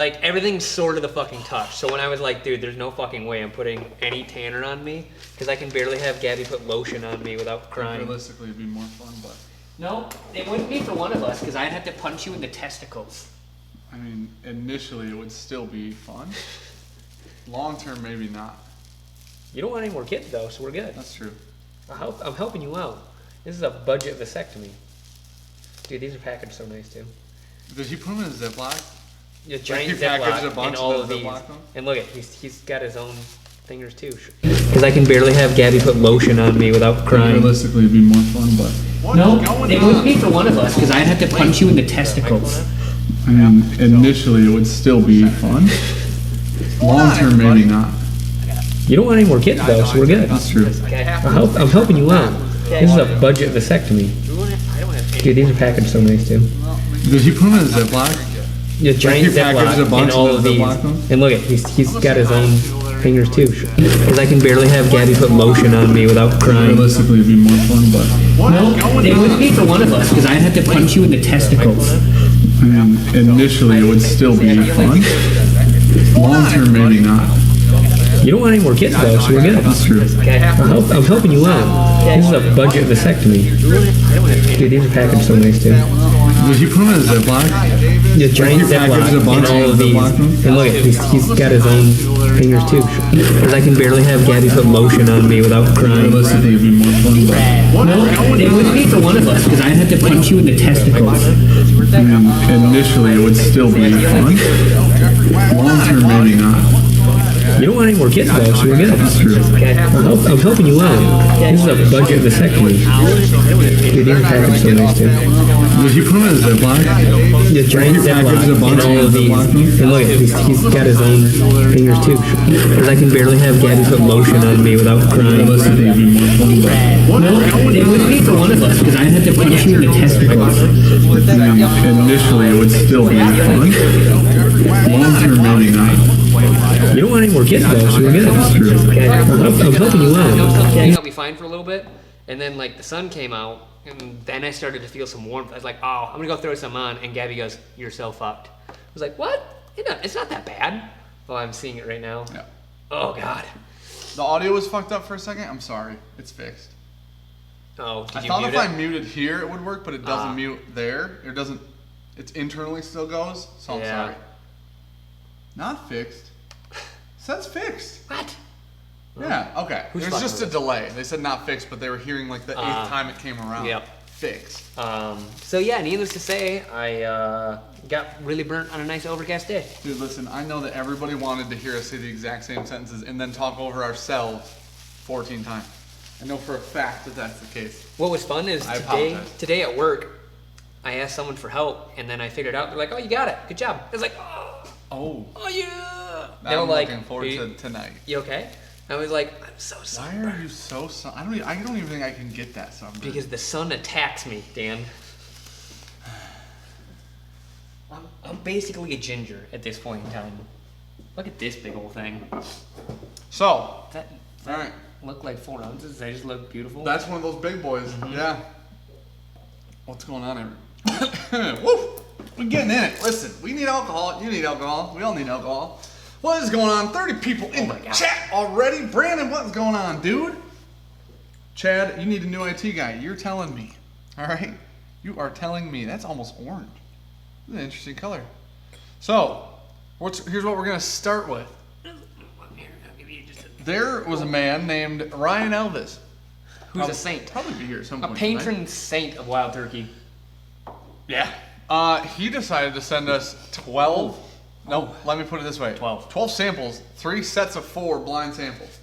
Like, everything's sort of the fucking touch. So when I was like, dude, there's no fucking way I'm putting any tanner on me, because I can barely have Gabby put lotion on me without crying. Realistically, it'd be more fun, but... No, it wouldn't be for one of us, because I'd have to punch you in the testicles. I mean, initially it would still be fun. Long term, maybe not. You don't want any more kids, though, so we're good. That's true. I'm helping you out. This is a budget vasectomy. Dude, these are packaged so nice, too. Did he put them in a Ziploc? A giant packaged a Ziploc bunch and all in of the these. Ziploc one? And look at, he's got his own fingers, too. Because I can barely have Gabby put lotion on me without crying. Realistically, it'd be more fun, but... No, it wouldn't be for one of us, because I'd have to punch you in the testicles. I mean, initially it would still be fun. Long term, maybe not. You don't want any more kids, though, so we're good. That's true. I'm helping you out. This is a budget vasectomy. Dude, these are packaged so nice, too. Did he put them in a Ziploc? A giant Ziploc and all of these. And look at, he's got his own fingers, too. Because I can barely have Gabby put lotion on me without crying. Realistically, it'd be more fun, but... No, it wouldn't be for one of us, because I'd have to punch you in the testicles. I mean, initially it would still be fun. Long term, maybe not. You don't want any more kids, though, so we're good. That's true. I'm helping you out. This is a budget vasectomy. Dude, these are packaged so nice, too. Did he put them in a Ziploc? A giant Ziploc and all of these. And look at, he's got his own fingers, too. Because I can barely have Gabby put lotion on me without crying. Realistically, it'd be more fun, but... No, it wouldn't be for one of us, because I'd have to punch you in the testicles. I mean, initially it would still be fun. Long term, maybe not. You don't want any more kids, though, so we're good. That's true. I'm helping you out. This is a budget vasectomy. Dude, these are packaged so nice, too. Did he put them in a Ziploc? A giant Ziploc and all of these. And look at, he's got his own fingers, too. Because I can barely have Gabby put lotion on me without crying. Realistically, it'd be more fun, but... No, it wouldn't be for one of us, because I'd have to punch you in the testicles. I mean, initially it would still be fun. Long term, maybe not. You don't want any more kids, though, so we're good. That's true. I'm helping you out. I'll be fine for a little bit, and then like the sun came out, and then I started to feel some warmth. I was like, oh, I'm gonna go throw some on, and Gabby goes, "You're so fucked." I was like, what? It's not that bad. Well, I'm seeing it right now. Yeah. Oh God. The audio was fucked up for a second. I'm sorry. It's fixed. Oh, I thought if I muted here it would work, but it doesn't mute there. It doesn't. It's internally still goes. So I'm sorry. Not fixed. Says fixed. What? Yeah. Okay. There's just a delay. They said not fixed, but they were hearing like the 8th time it came around. Yep. Fixed. So yeah, needless to say, I got really burnt on a nice overcast day. Dude, listen. I know that everybody wanted to hear us say the exact same sentences and then talk over ourselves 14 times. I know for a fact that that's the case. What was fun is today at work, I asked someone for help, and then I figured out, they're like, oh, you got it. Good job. I was like, oh yeah. They were like, looking forward to tonight. You okay? I was like, I'm so sorry. Why are you so I don't even think I can get that sunburn. Because the sun attacks me, Dan. I'm basically a ginger at this point in time. Look at this big old thing. So, all right. Look like 4 ounces. They just look beautiful. That's one of those big boys. Mm-hmm. Yeah. What's going on here? Woo! We're getting in it. Listen, we need alcohol. You need alcohol. We all need alcohol. What is going on? 30 people in the chat already. Brandon, what's going on, dude? Chad, you need a new IT guy. You're telling me. All right? You are telling me. That's almost orange. That's an interesting color. So, here's what we're going to start with. There was a man named Ryan Elvis. Who's a saint. Probably be here at some point. A patron saint of wild turkey. Yeah. He decided to send us 12. No, let me put it this way. 12 samples, 3 sets of 4 blind samples.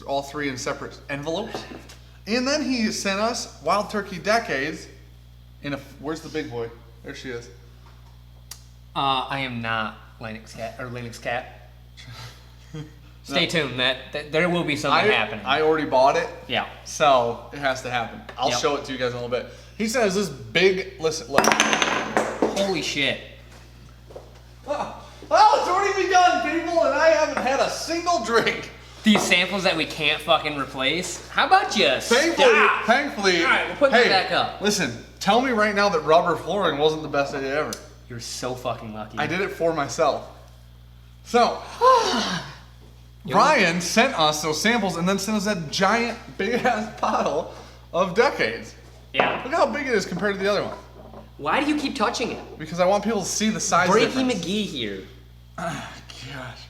All 3 in separate envelopes. And then he sent us Wild Turkey Decades in a... Where's the big boy? There she is. I am not Linux Cat. Stay tuned. That there will be something happening. I already bought it. Yeah. So it has to happen. I'll show it to you guys in a little bit. He says this big... Listen, look. Holy shit. Oh, it's already begun, people, and I haven't had a single drink. These samples that we can't fucking replace. How about you? Thankfully. All right, we'll put that back up. Listen, tell me right now that rubber flooring wasn't the best idea ever. You're so fucking lucky. I did it for myself. So, Ryan sent us those samples and then sent us that giant, big-ass bottle of Decades. Yeah. Look how big it is compared to the other one. Why do you keep touching it? Because I want people to see the size Breaky difference. McGee here. Gosh.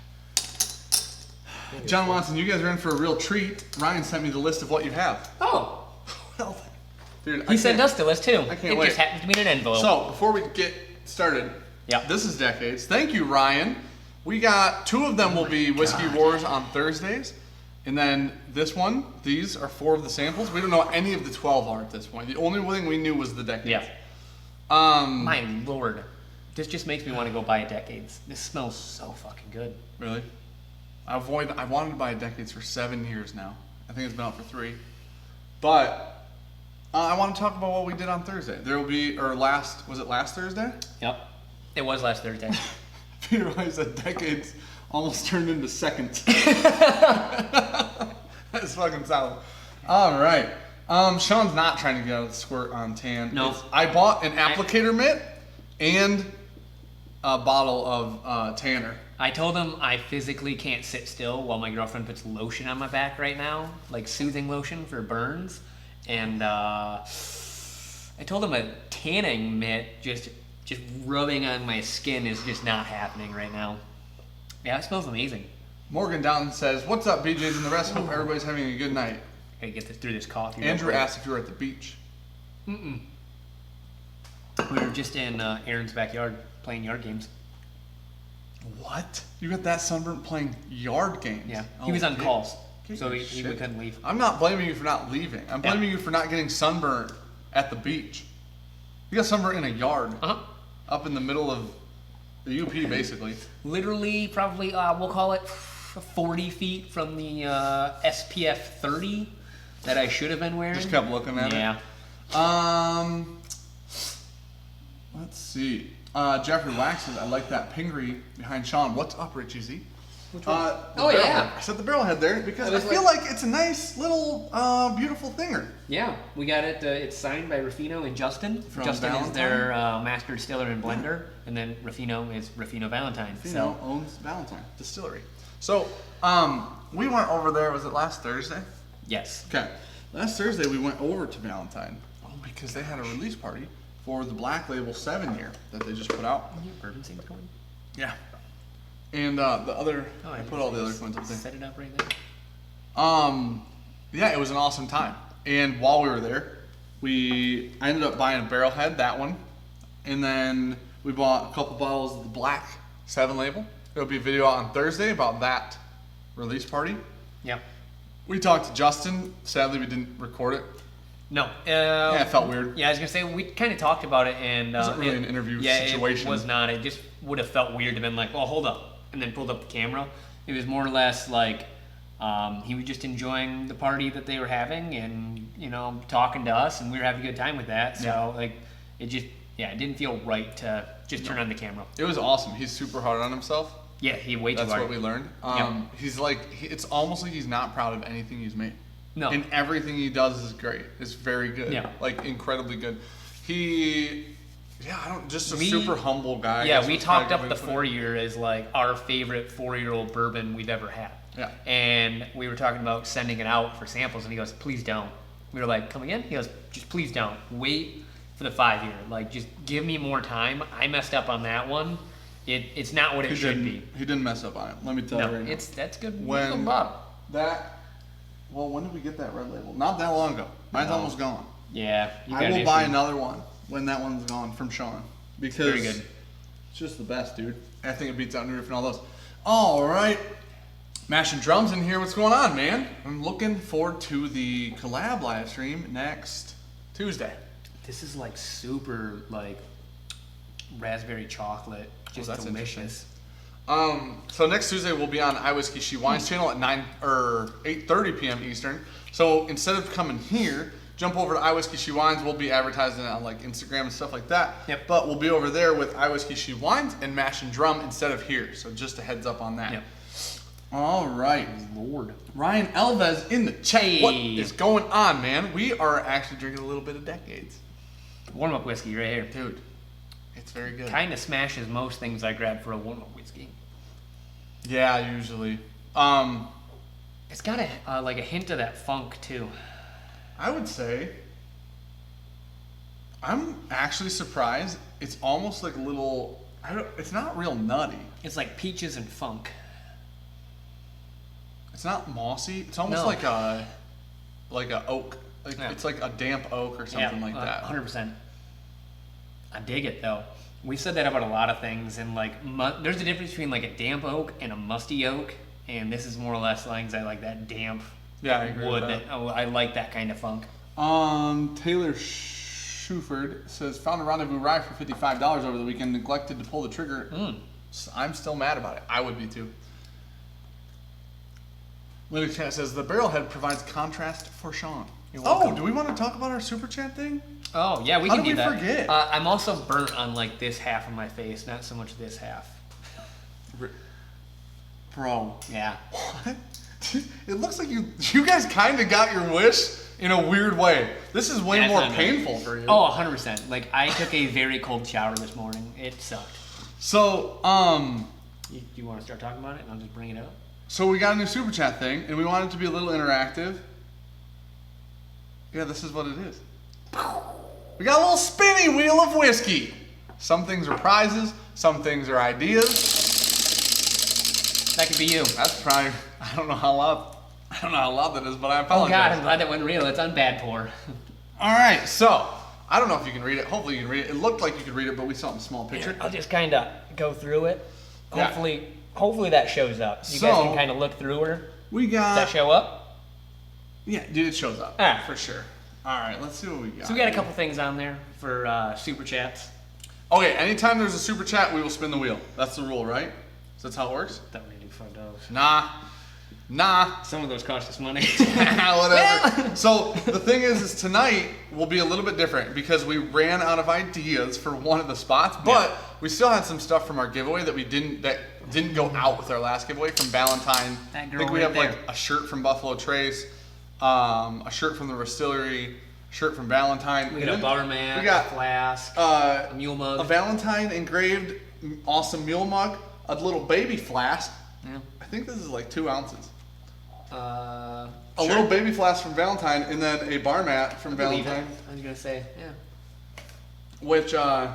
John Watson, you guys are in for a real treat. Ryan sent me the list of what you have. Oh. Well, dude, He sent us the list too. I can't it wait. just happens to be in an envelope. So, before we get started, this is Decades. Thank you, Ryan. We got 2 of them will be Whiskey Wars on Thursdays. And then this one, these are 4 of the samples. We don't know what any of the 12 are at this point. The only thing we knew was the Decades. Yeah. My lord. This just makes me want to go buy a Decades. This smells so fucking good. Really? I wanted to buy a Decades for 7 years now. I think it's been out for 3. But I want to talk about what we did on Thursday. There will be, was it last Thursday? Yep. It was last Thursday. Peter Weiss said Decades almost turned into seconds. That's fucking solid. All right. Sean's not trying to get out of the squirt on tan. No. I bought an applicator mitt and a bottle of tanner. I told him I physically can't sit still while my girlfriend puts lotion on my back right now, like soothing lotion for burns. And I told him a tanning mitt just rubbing on my skin is just not happening right now. Yeah, it smells amazing. Morgan Down says, "What's up, BJs and the rest? Hope everybody's having a good night." Gotta get through this coffee. Andrew asked if you were at the beach. We were just in Aaron's backyard playing yard games. What? You got that sunburnt playing yard games? Yeah, he was on calls, so he shit. couldn't leave. I'm not blaming you for not leaving. I'm blaming you for not getting sunburnt at the beach. You got sunburnt in a yard. Up in the middle of the UP, basically. Literally, probably, we'll call it 40 feet from the SPF 30 that I should have been wearing. Just kept looking at it? Yeah. Let's see. Jeffrey Wax says, "I like that pingree behind Sean." What's up, Richie Z? Which one? Yeah. I set the barrel head there because I feel like it's a nice little beautiful thinger. Yeah, we got it. It's signed by Ruffino and Justin. From Justin Valentine? is their master distiller and blender, and then Ruffino is Ruffino Valentine. Ruffino owns Valentine Distillery. So, we went over there, was it last Thursday? Yes. Okay. Last Thursday we went over to Valentine because they had a release party for the Black Label 7-year that they just put out. Bourbon scene's going? Yeah. And the other, I put all the other ones up there. Set it up right there. Yeah, it was an awesome time. And while we were there, I ended up buying a barrel head, that one. And then we bought a couple bottles of the Black 7 label. There'll be a video out on Thursday about that release party. Yeah. We talked to Justin. Sadly, we didn't record it. No. Yeah, it felt weird. Yeah, I was going to say, we kind of talked about it, and it wasn't really an interview situation. It was not. It just would have felt weird to have been like, oh, hold up, and then pulled up the camera. It was more or less like he was just enjoying the party that they were having and, talking to us, and we were having a good time with that. So, it just, it didn't feel right to just turn on the camera. It was awesome. He's super hard on himself. Yeah, he way too hard. That's what we learned. He's like, it's almost like he's not proud of anything he's made. No. And everything he does is great. It's very good. Yeah. Like, incredibly good. Super humble guy. Yeah, we talked up the 4-year as like our favorite 4-year-old bourbon we've ever had. Yeah. And we were talking about sending it out for samples, and he goes, please don't. We were like, come again? He goes, just please don't. Wait for the 5-year. Like, just give me more time. I messed up on that one. It's not what it should be. He didn't mess up on it. Let me tell you right now. That's good. When when did we get that red label? Not that long ago. Mine's almost gone. Yeah. I will buy another one when that one's gone from Sean. Because very good. It's just the best, dude. I think it beats out New Riff and all those. All right. Mashing Drums in here. What's going on, man? I'm looking forward to the collab live stream next Tuesday. This is like super like raspberry chocolate. Just that's delicious. So next Tuesday we'll be on iWhiskey She Wines channel at 8:30 p.m. Eastern. So instead of coming here, jump over to iWhiskey She Wines. We'll be advertising it on like Instagram and stuff like that. Yep. But we'll be over there with iWhiskey She Wines and Mash and Drum instead of here. So just a heads up on that. Yep. All right. Lord. Ryan Elvez in the chat. Hey. What is going on, man? We are actually drinking a little bit of Decades. Warm up whiskey right here. Dude, It's very good. Kind of smashes most things I grab for a warm whiskey. Yeah, usually. It's got a like a hint of that funk too. I would say I'm actually surprised. It's almost like a little. It's not real nutty. It's like peaches and funk. It's not mossy. It's almost like a oak. It's like a damp oak or something like that. 100%. I dig it though. We said that about a lot of things, and like there's a difference between like a damp oak and a musty oak, and this is more or less like that damp I agree wood. with that. I like that kind of funk. Taylor Shuford says found a Rendezvous rye for $55 over the weekend. Neglected to pull the trigger. I'm still mad about it. I would be too. Linux Chat says the barrelhead provides contrast for Sean. Oh, do we want to talk about our super chat thing? Oh yeah, we How can did do we that. forget? I'm also burnt on like this half of my face, not so much this half. Bro. Yeah. What? It looks like you guys kind of got your wish in a weird way. This is way more painful for you. Oh, 100%. Like I took a very cold shower this morning. It sucked. So, You want to start talking about it, and I'll just bring it up. So we got a new super chat thing, and we want it to be a little interactive. Yeah, this is what it is. We got a little spinny wheel of whiskey. Some things are prizes, some things are ideas. That could be you. That's probably, I don't know how loud that is, but I apologize. Oh God, I'm glad that wasn't real. It's on bad pour. All right, so I don't know if you can read it. Hopefully you can read it. It looked like you could read it, but we saw it in a small picture. I'll just kind of go through it. Yeah. Hopefully that shows up. You guys can kind of look through her. We got. Does that show up? Yeah, dude, it shows up. Ah. For sure. All right, let's see what we got. So we got a couple things on there for super chats. Okay, anytime there's a super chat, we will spin the wheel. That's the rule, right? So that's how it works? Thought we do $5. Nah. Some of those cost us money. Whatever. So the thing is tonight will be a little bit different because we ran out of ideas for one of the spots, but we still had some stuff from our giveaway that didn't go out with our last giveaway from Valentine. That girl I think we right have there. like a shirt from Buffalo Trace, a shirt from the Distillery, a shirt from Valentine. We got a bar mat, we got a flask, a mule mug. A Valentine engraved awesome mule mug, a little baby flask. Yeah. I think this is like 2 ounces. A A little baby flask from Valentine, and then a bar mat from Valentine. I was gonna say, yeah. Which, can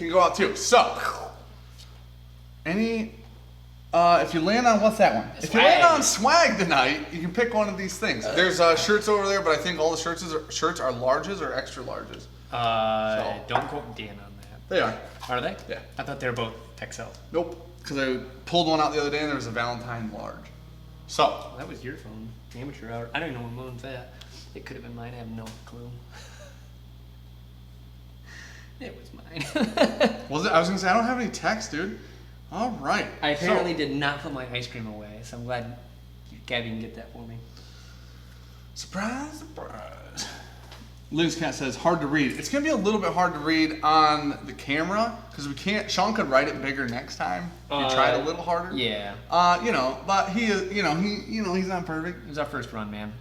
go out too. So, if you land on, what's that one? If you land on swag tonight, you can pick one of these things. There's shirts over there, but I think all the shirts are larges or extra larges. Don't quote Dan on that. They are. Are they? Yeah. I thought they were both XL. Nope. Because I pulled one out the other day and there was a Valentine large. So. Well, that was your phone. Amateur hour. I don't even know what moon's that. It could have been mine. I have no clue. It was mine. Was it? I was going to say, I don't have any text, dude. All right. I apparently did not put my ice cream away, so I'm glad Gabby can get that for me. Surprise, surprise. Liz Cat says, hard to read. It's going to be a little bit hard to read on the camera because we can't. Sean could write it bigger next time if he tried a little harder. Yeah. But he is, he's not perfect. It was our first run, man.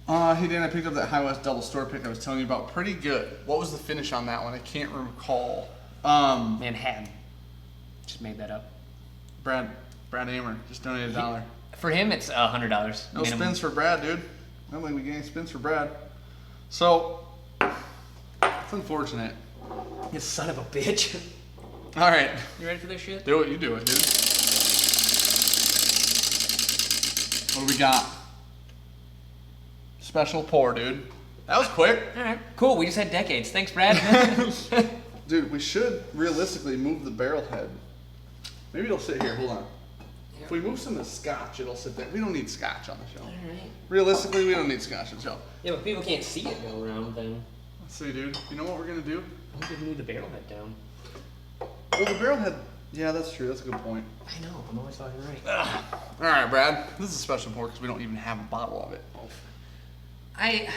Hey Dan, I picked up that High West double store pick I was telling you about. Pretty good. What was the finish on that one? I can't recall. Manhattan. Just made that up. Brad Amer just donated $1. For him, it's $100. No minimum. spins for Brad, dude. I don't think we get any spins for Brad. So, it's unfortunate. You son of a bitch. All right. You ready for this shit? Do it. You do it, dude. What do we got? Special pour, dude. That was quick. All right. Cool. We just had decades. Thanks, Brad. Dude, we should realistically move the barrel head. Maybe it'll sit here. Hold on. If we move some of the scotch, it'll sit there. We don't need scotch on the show. All right. Realistically, we don't need scotch on the show. Yeah, but people can't see it go around then. Let's see, dude. You know what we're going to do? I'm gonna move the barrel head down. Well, the barrel head... Yeah, that's true. That's a good point. I know. I'm always talking right. All right, Brad. This is a special pour because we don't even have a bottle of it. I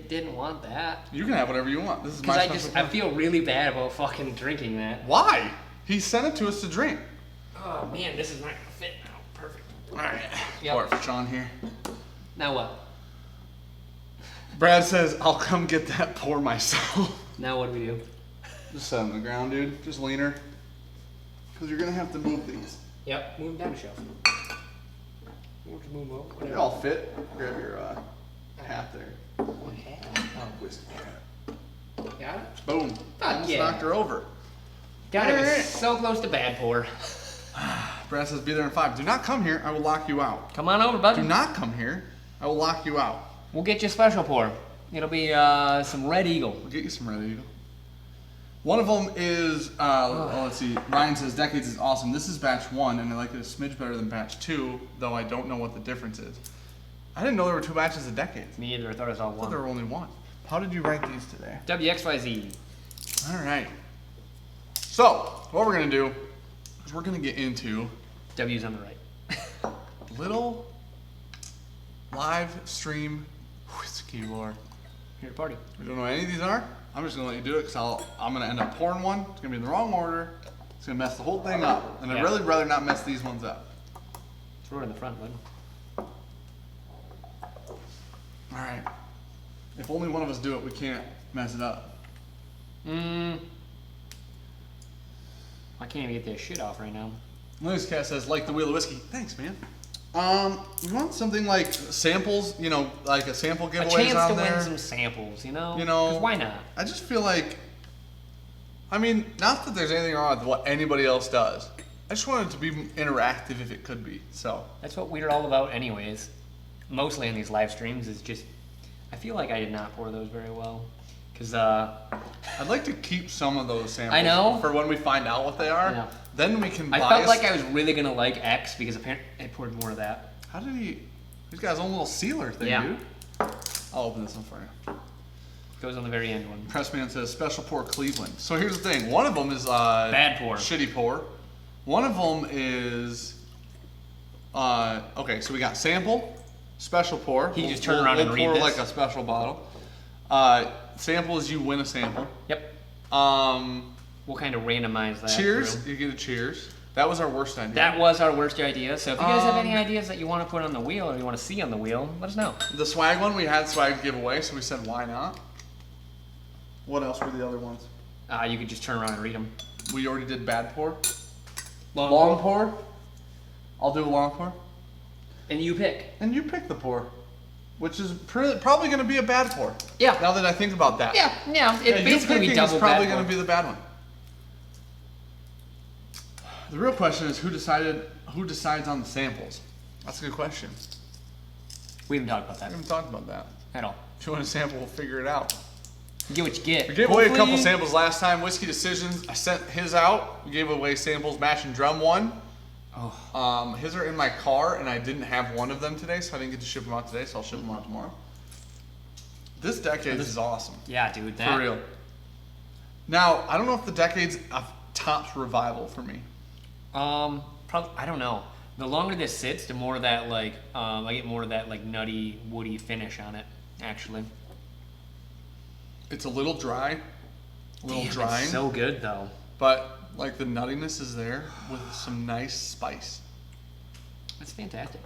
didn't want that. You can have whatever you want. This is my special pour. I feel really bad about fucking drinking that. Why? He sent it to us to drink. Oh man, this is not gonna fit now. Perfect. All right. Yep. Pour it for Sean here. Now what? Brad says, I'll come get that pour myself. Now what do we do? Just set them on the ground, dude. Just leaner. Because you're going to have to move these. Yep, move them down the shelf. We'll just move them over. They all fit. Grab your hat there. One hat. Oh, Whiskey hat. got it? Boom. Almost yeah. knocked her over. Got it. So close to bad pour. Brad says, be there in 5. Do not come here. I will lock you out. Come on over, bud. Do not come here. I will lock you out. We'll get you a special pour. It'll be some Red Eagle. We'll get you some Red Eagle. One of them is, let's see, Ryan says, Decades is awesome. This is batch 1, and I like it a smidge better than batch 2, though I don't know what the difference is. I didn't know there were 2 batches of Decades. Me either. I thought it was all I thought one. there were only 1. How did you rank these today? WXYZ. All right. So, what we're going to do is we're going to get into W's on the right. little live stream whiskey lore. Here to party. We don't know what any of these are. I'm just gonna let you do it because I'm gonna end up pouring one. It's gonna be in the wrong order. It's gonna mess the whole thing up. And I'd really rather not mess these ones up. Throw it in the front, bud. All right. If only one of us do it, we can't mess it up. I can't even get this shit off right now. Lewis Cat says, like the wheel of whiskey. Thanks, man. You want something like samples, you know, like a sample giveaways a chance on to there? win some samples, you know? You know, 'cause why not? I just feel like, I mean, not that there's anything wrong with what anybody else does. I just want it to be interactive if it could be, so. That's what we're all about anyways. Mostly in these live streams is just, I feel like I did not pour those very well. Because, I'd like to keep some of those samples. I know. For when we find out what they are. Yeah. Then we can buy I felt like I was really going to like X because apparently I poured more of that. How did he, he's got his own little sealer thing, Yeah. dude. I'll open this one for you. Goes on the very end one. Pressman says, special pour Cleveland. So here's the thing. One of them is Bad pour. Shitty pour. One of them is, okay, so we got sample, special pour. He just turn around and read pour this. like a special bottle. Sample is you win a sample. Yep. We'll kind of randomize that. Cheers, through. you get a cheers. That was our worst idea. That was our worst idea. So if you guys have any ideas that you want to put on the wheel or you want to see on the wheel, let us know. The swag one, we had swag giveaway, so we said why not? What else were the other ones? You could just turn around and read them. We already did bad pour. Long pour. I'll do a long pour. And you pick. And you pick the pour, which is probably going to be a bad pour. Yeah. Now that I think about that. Yeah. It basically picking be double is probably bad going to pour. be the bad one. The real question is who decides on the samples? That's a good question. We haven't talked about that We haven't talked about that. at all. If you want a sample, we'll figure it out. You get what you get. We gave away a couple Hopefully- samples last time. Whiskey Decisions, I sent his out. We gave away samples, Mash and Drum one. Oh. His are in my car, and I didn't have one of them today, so I didn't get to ship them out today, so I'll ship them out tomorrow. This Decades is awesome. Yeah, dude. That. For real. Now, I don't know if the Decades tops Revival for me. Probably. I don't know. The longer this sits, the more that like I get more of that like nutty, woody finish on it. Actually. It's a little dry. A little Damn, drying. it's so good though. But, like, the nuttiness is there with some nice spice. That's fantastic.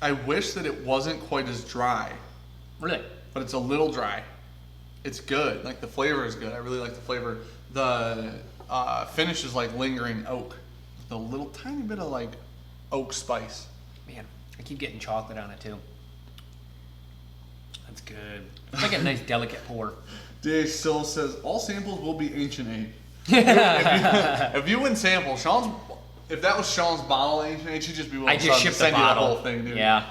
I wish that it wasn't quite as dry. Really. But it's a little dry. It's good. Like, the flavor is good. I really like the flavor. The finish is like lingering oak. With a little tiny bit of like oak spice. Man, I keep getting chocolate on it too. That's good. It's like a nice delicate pour. Dave still says all samples will be Ancient Eight. If you win sample, if that was Sean's bottle Ancient Eight, she'd just be willing I just to shipped the send you the bottle. whole thing, dude. Yeah.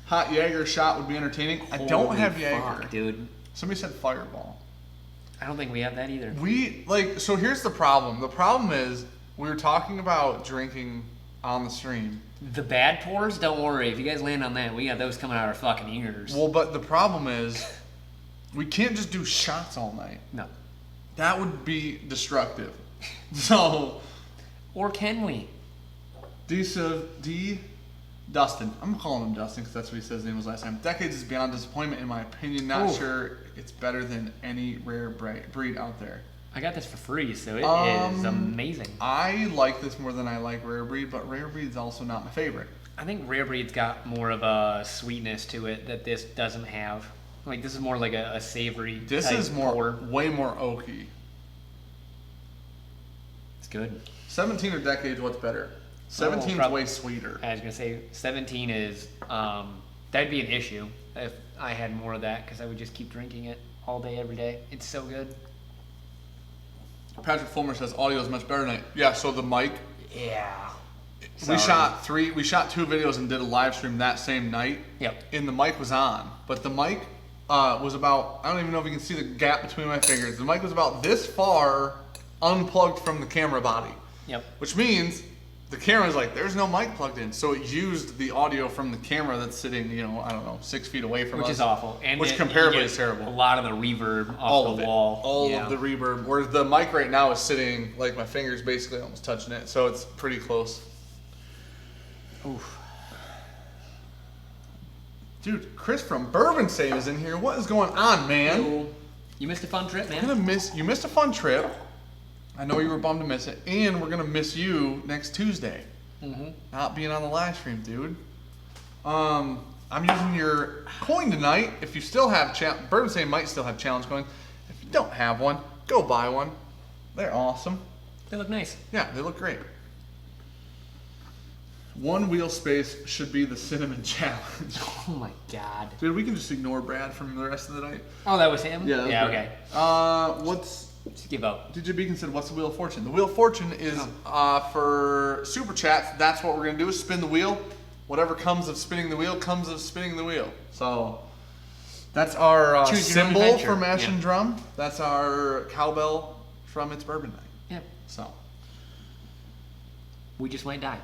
Hot Jaeger shot would be entertaining. I don't Holy have Jaeger. fuck, dude. Somebody said Fireball. I don't think we have that either. So here's the problem. The problem is we were talking about drinking on the stream. The bad pours, don't worry. If you guys land on that, we got those coming out our fucking ears. Well, but the problem is we can't just do shots all night. No. That would be destructive. So, Or can we? Dustin. I'm calling him Dustin because that's what he said his name was last time. Decades is beyond disappointment in my opinion. Not Ooh. sure it's better than any rare breed out there. I got this for free, so it is amazing. I like this more than I like rare breed, but rare breed is also not my favorite. I think Rare Breed's got more of a sweetness to it that this doesn't have. Like this is more like a savory. This type is more, pour. way more oaky. It's good. 17 or Decades, what's better? 17 is way sweeter. I was gonna say 17 is that'd be an issue if I had more of that because I would just keep drinking it all day every day. It's so good. Patrick Fulmer says audio is much better tonight. Yeah, so the mic. Yeah. We shot 2 videos and did a live stream that same night. Yep. And the mic was on, but the mic was about, I don't even know if you can see the gap between my fingers. The mic was about this far unplugged from the camera body. Yep. Which means the camera's like, there's no mic plugged in. So it used the audio from the camera that's sitting, you know, I don't know, 6 feet away from us. Which is awful. And which comparably is terrible. A lot of the reverb off All the of wall. It. All of the reverb. Whereas the mic right now is sitting, like my finger's basically almost touching it. So it's pretty close. Oof. Dude, Chris from Bourbon Save is in here. What is going on, man? Yo. You missed a fun trip, man. You missed a fun trip. I know you were bummed to miss it. And we're going to miss you next Tuesday. Mm-hmm. Not being on the live stream, dude. I'm using your coin tonight. If you still have Bourbon Save might still have challenge coins. If you don't have one, go buy one. They're awesome. They look nice. Yeah, they look great. One wheel space should be the cinnamon challenge. Oh my god. Dude, we can just ignore Brad from the rest of the night. Oh, that was him? Yeah, yeah, okay. Just give up. DJ Beacon said, what's the Wheel of Fortune? The Wheel of Fortune is for Super Chats. That's what we're going to do is spin the wheel. Whatever comes of spinning the wheel comes of spinning the wheel. So that's our cymbal for Mash and Drum. That's our cowbell from It's Bourbon Night. Yep. So we just might die.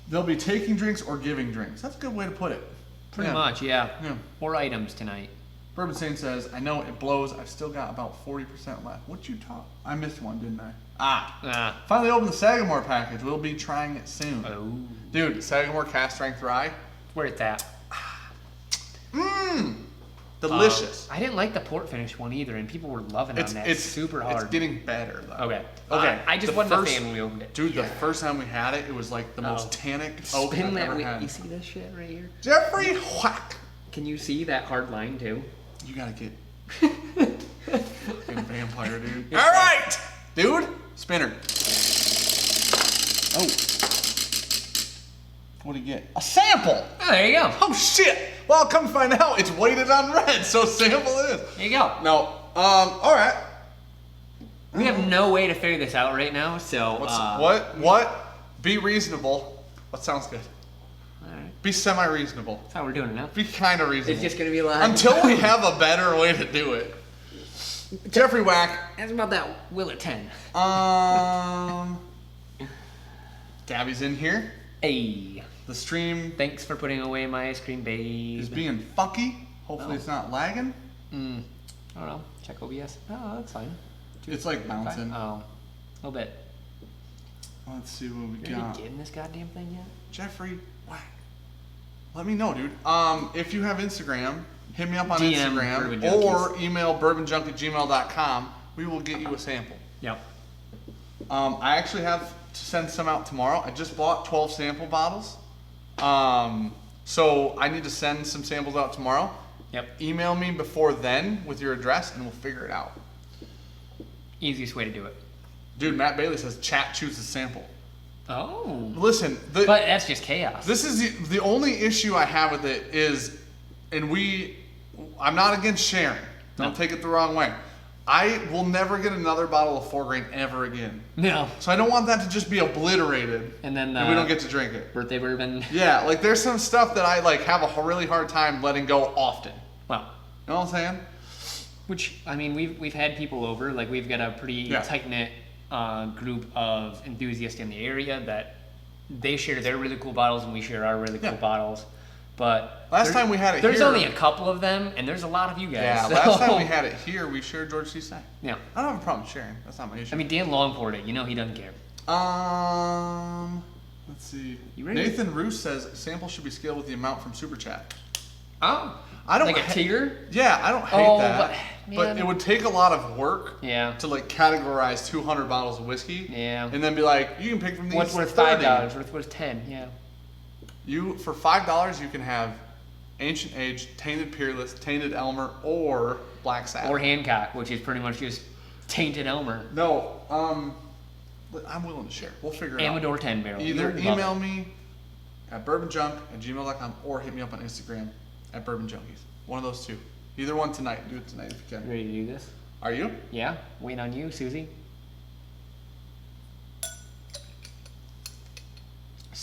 They'll be taking drinks or giving drinks. That's a good way to put it. Pretty much, yeah. More items tonight. Bourbon Saint says, I know it blows. I've still got about 40% left. What you talk? I missed one, didn't I? Finally opened the Sagamore package. We'll be trying it soon. Oh. Dude, Sagamore cast strength rye. Where it's at. Mmm. Delicious. I didn't like the port finish one either, and people were loving on that. It's super hard. It's getting better, though. Okay. I just wasn't a fan when we opened it. Dude, the first time we had it, it was like the most tannic oak I've ever had. You see this shit right here? Jeffrey Whack. Can you see that hard line, too? You gotta get fucking vampire, dude. All right, dude. Spinner. Oh. What do you get? A sample. Oh, there you go. Oh shit. Well, come find out. It's weighted on red, so sample it is. There you go. No. All right. We have no way to figure this out right now, so. What? Be reasonable. What sounds good? Alright. Be semi-reasonable. That's how we're doing it now. Be kind of reasonable. It's just gonna be like. Until we have a better way to do it. Jeffrey Whack. Ask about that Will at 10. Gabby's in here. Hey. The stream. Thanks for putting away my ice cream, babe. Is being funky. Hopefully it's not lagging. I don't know. Check OBS. Oh, that's fine. It's like bouncing. Oh, a little bit. Let's see what we Are got. you getting this goddamn thing yet? Jeffrey Whack. Let me know, dude. If you have Instagram, hit me up on DM Instagram or email bourbonjunk@gmail.com. We will get you a sample. Yep. I actually have to send some out tomorrow. I just bought 12 sample bottles. So I need to send some samples out tomorrow. Yep. Email me before then with your address and we'll figure it out. Easiest way to do it. Dude, Matt Bailey says chat chooses sample. Oh. Listen, but that's just chaos. This is the only issue I have with it is, I'm not against sharing. Don't take it the wrong way. I will never get another bottle of 4 grain ever again. No. So I don't want that to just be obliterated. And then we don't get to drink it. Birthday bourbon. Yeah, like there's some stuff that I like have a really hard time letting go often. Well. You know what I'm saying? Which, I mean, we've had people over. Like, we've got a pretty tight-knit group of enthusiasts in the area that they share their really cool bottles and we share our really cool bottles. But last time we had it there's here, only a couple of them, and there's a lot of you guys. Yeah, so. Last time we had it here, we shared George C. Say. Yeah. I don't have a problem sharing. That's not my issue. I mean, Dan Long poured it. You know he doesn't care. Let's see. You ready? Nathan Roos says sample should be scaled with the amount from Super Chat. Oh. I don't like a tier? Yeah, I don't hate that. But it would take a lot of work to like categorize 200 bottles of whiskey. Yeah. And then be like, you can pick from these. What's worth $5? What's worth 10? Yeah. For $5 you can have Ancient Age, Tainted Peerless, Tainted Elmer, or Black Sabbath. Or Hancock, which is pretty much just tainted Elmer. No, I'm willing to share. We'll figure it out. Amador 10 barrel. Either email me at bourbonjunk@gmail.com or hit me up on Instagram at Bourbon Junkies. One of those two. Either one tonight. Do it tonight if you can. Ready to do this? Are you? Yeah. Waiting on you, Susie.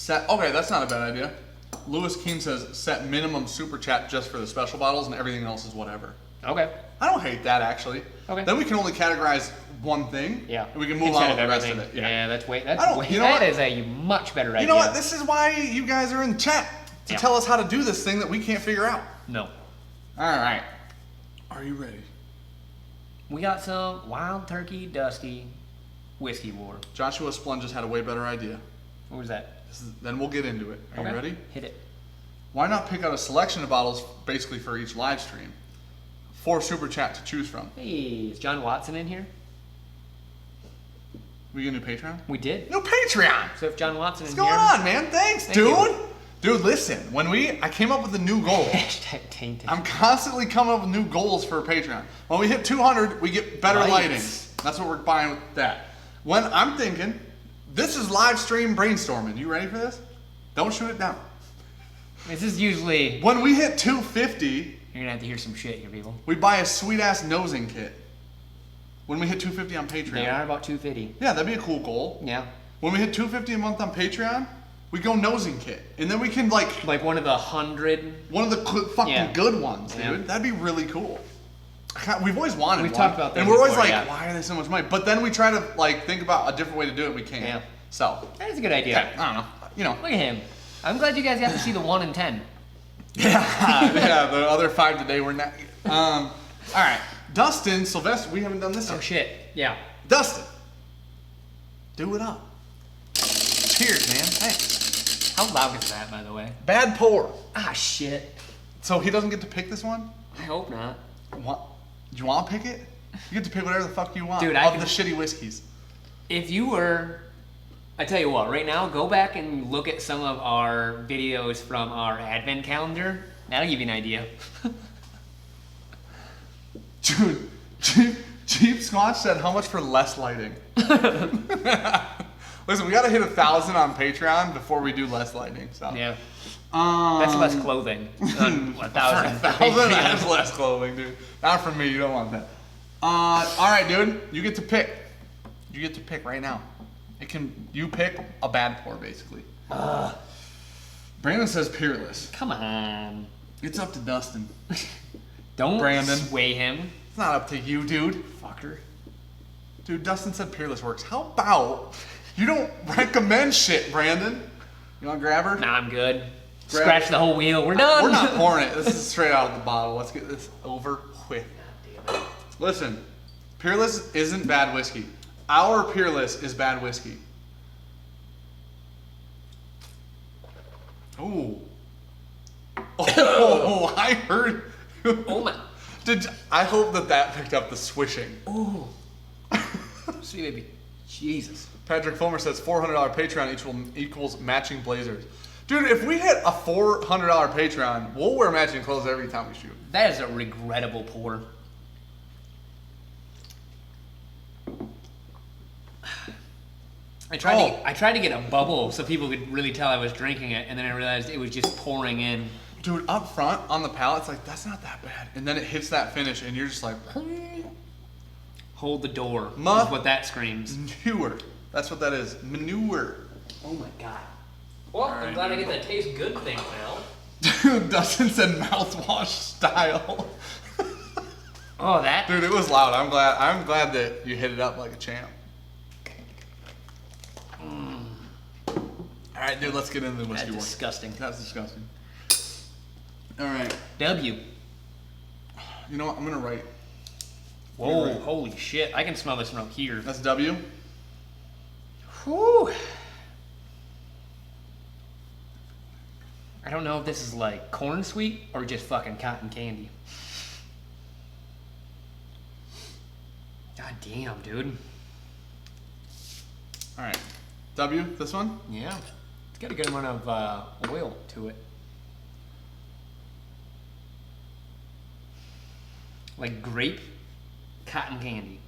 Okay, that's not a bad idea. Lewis Keene says set minimum super chat just for the special bottles and everything else is whatever. Okay. I don't hate that actually. Okay. Then we can only categorize one thing. Yeah. And we can move Instead on of with the rest everything. of it. Yeah, that's way. You know what? That is a much better idea. You know what? This is why you guys are in chat to Yeah. tell us how to do this thing that we can't figure out. No. All right. Are you ready? We got some Wild Turkey Dusty Whiskey War. Joshua Splund just had a way better idea. What was that? Then we'll get into it. Are you ready? Hit it. Why not pick out a selection of bottles basically for each live stream? 4 super chat to choose from. Hey, is John Watson in here? We get a new Patreon? We did. New Patreon! So if John Watson What's in here. going on, man? Thanks, Thank dude. you. Dude, listen. I came up with a new goal. Hashtag tainted. I'm constantly coming up with new goals for Patreon. When we hit 200, we get better Lights. lighting. That's what we're buying with that. When I'm thinking, this is live stream brainstorming. You ready for this? Don't shoot it down. This is usually. When we hit 250, You're gonna have to hear some shit here, people. we buy a sweet ass nosing kit. When we hit 250 on Patreon. They are about 250. Yeah, that'd be a cool goal. Yeah. When we hit 250 a month on Patreon, we go nosing kit. And then we can like One of the 100. one of the fucking Yeah. good ones, dude. Yeah. That'd be really cool. We've always wanted We've one. talked about that and we're always before, like, yeah. why are they so much money? But then we try to like think about a different way to do it. We can't. Yeah. So, That is a good idea. okay, I don't know. You know. Look at him. I'm glad you guys got to see the 1 in 10. Yeah, the other 5 today were not. All right. Dustin, Sylvester, we haven't done this Oh yet. shit. Yeah. Dustin, do it up. Cheers, man. Thanks. How loud is that, by the way? Bad pour. Ah shit. So he doesn't get to pick this one? I hope not. Do you want to pick it? You get to pick whatever the fuck you want. Dude, of the shitty whiskeys. If you were, I tell you what, right now, go back and look at some of our videos from our advent calendar. That'll give you an idea. Dude, Cheap Scotch said how much for less lighting? Listen, we gotta hit 1,000 on Patreon before we do less lighting. So Yeah. That's less clothing. 1,000. 1,000, that's less clothing, dude. Not from me. You don't want that. All right, dude. You get to pick. You get to pick right now. You pick a bad pour, basically. Brandon says Peerless. Come on. It's up to Dustin. Don't Brandon. sway him. It's not up to you, dude. Fucker. Dude, Dustin said Peerless works. How about you don't recommend shit, Brandon? You want to grab her? Nah, I'm good. Grab Scratch it. the whole wheel. We're done. We're not pouring it. This is straight out of the bottle. Let's get this over with. Listen, Peerless isn't bad whiskey. Our Peerless is bad whiskey. Ooh. Oh, I heard. Oh my. I hope that picked up the swishing. Ooh. Sweet baby. Jesus. Patrick Fulmer says $400 Patreon equals matching blazers. Dude, if we hit a $400 Patreon, we'll wear matching clothes every time we shoot. That is a regrettable pour. I tried to get a bubble so people could really tell I was drinking it, and then I realized it was just pouring in. Dude, up front on the palate, it's like, that's not that bad. And then it hits that finish, and you're just like, Hold the door. Ma- Is what that screams. manure. That's what that is. Manure. Oh my god. Well, I'm glad I get that taste good thing now. Dude, Dustin said mouthwash style. Oh, that. Dude, it was loud. I'm glad that you hit it up like a champ. All right, dude, let's get into the whiskey That's war. disgusting. That's disgusting. All right. W. You know what? I'm going to write. Whoa, Right. holy shit. I can smell this from up here. That's W. Whew. I don't know if this is like corn sweet or just fucking cotton candy. God damn, dude. All right. W, this one? Yeah. It's got a good amount of oil to it. like grape cotton candy.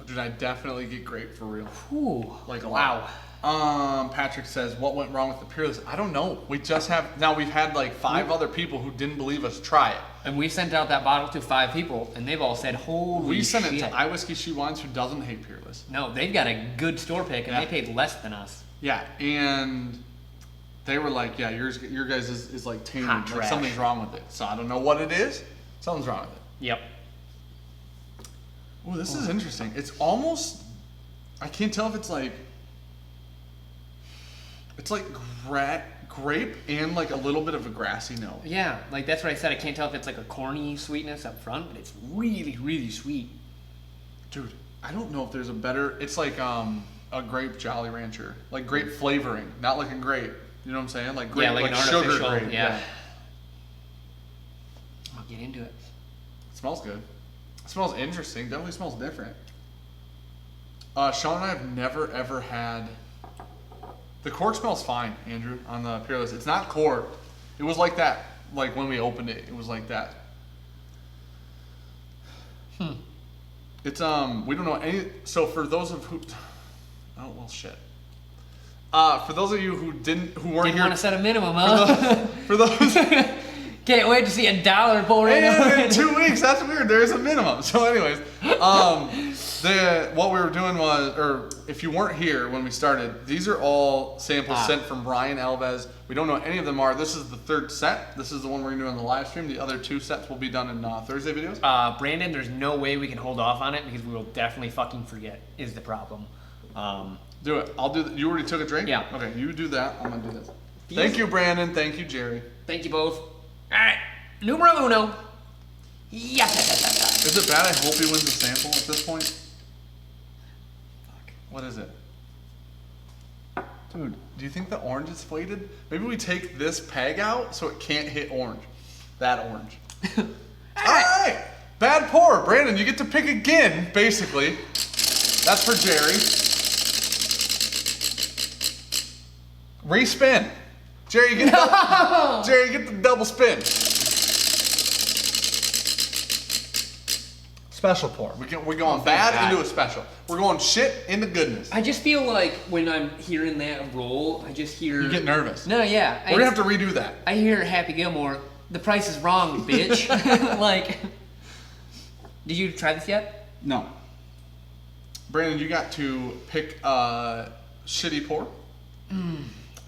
Dude, I definitely get grape for real. Ooh, Like a wow. lot. Patrick says, what went wrong with the Peerless? I don't know. We just have, now we've had like 5 other people who didn't believe us try it. And we sent out that bottle to 5 people, and they've all said, holy We sent shit. it to iWhiskey She Wines, who doesn't hate Peerless. No, they've got a good store pick, and Yeah. they paid less than us. Yeah, and they were like, yeah, your guys is like tainted. Hot Like trash. something's wrong with it. So I don't know what it is. Something's wrong with it. Yep. Oh, this is interesting. It's almost, I can't tell if it's like grape and like a little bit of a grassy note. Yeah, like that's what I said. I can't tell if it's like a corny sweetness up front, but it's really, really sweet. Dude, I don't know if there's a better, it's like a grape Jolly Rancher. Like grape flavoring, not like a grape. You know what I'm saying? Like grape, Yeah, like an sugar artificial, grape. yeah. I'll get into it. It smells good. It smells interesting. Definitely smells different. Sean and I have never ever had. The cork smells fine, Andrew, on the Peerless. It's not cork. It was like that, like when we opened it. It was like that. It's we don't know any. So for those of who, oh well, shit. For those of you who weren't Didn't here, want to set a minimum, huh? for those. Can't wait to see $1 pour in. In 2 weeks, that's weird. There's a minimum. So, anyways, what we were doing was, or if you weren't here when we started, these are all samples sent from Ryan Alves. We don't know what any of them are. This is the 3rd set. This is the one we're gonna do on the live stream. The other 2 sets will be done in Thursday videos. Brandon, there's no way we can hold off on it because we will definitely fucking forget. Is the problem? Do it. I'll do. You already took a drink. Yeah. Okay. You do that. I'm gonna do this. Thank you, Brandon. Thank you, Jerry. Thank you both. All right, numero uno. Yes. Is it bad? I hope he wins the sample at this point. Fuck. What is it? Dude, do you think the orange is flated? Maybe we take this peg out so it can't hit orange. That orange. All right. Bad pour. Brandon, you get to pick again, basically. That's for Jerry. Re-spin. Jerry, you get Jerry, you get the double spin. Special pour. We're going bad into a special. We're going shit into goodness. I just feel like when I'm hearing that roll, I just hear. You get nervous. No, yeah. We're gonna have to redo that. I hear Happy Gilmore. The price is wrong, bitch. Like, did you try this yet? No. Brandon, you got to pick shitty pour.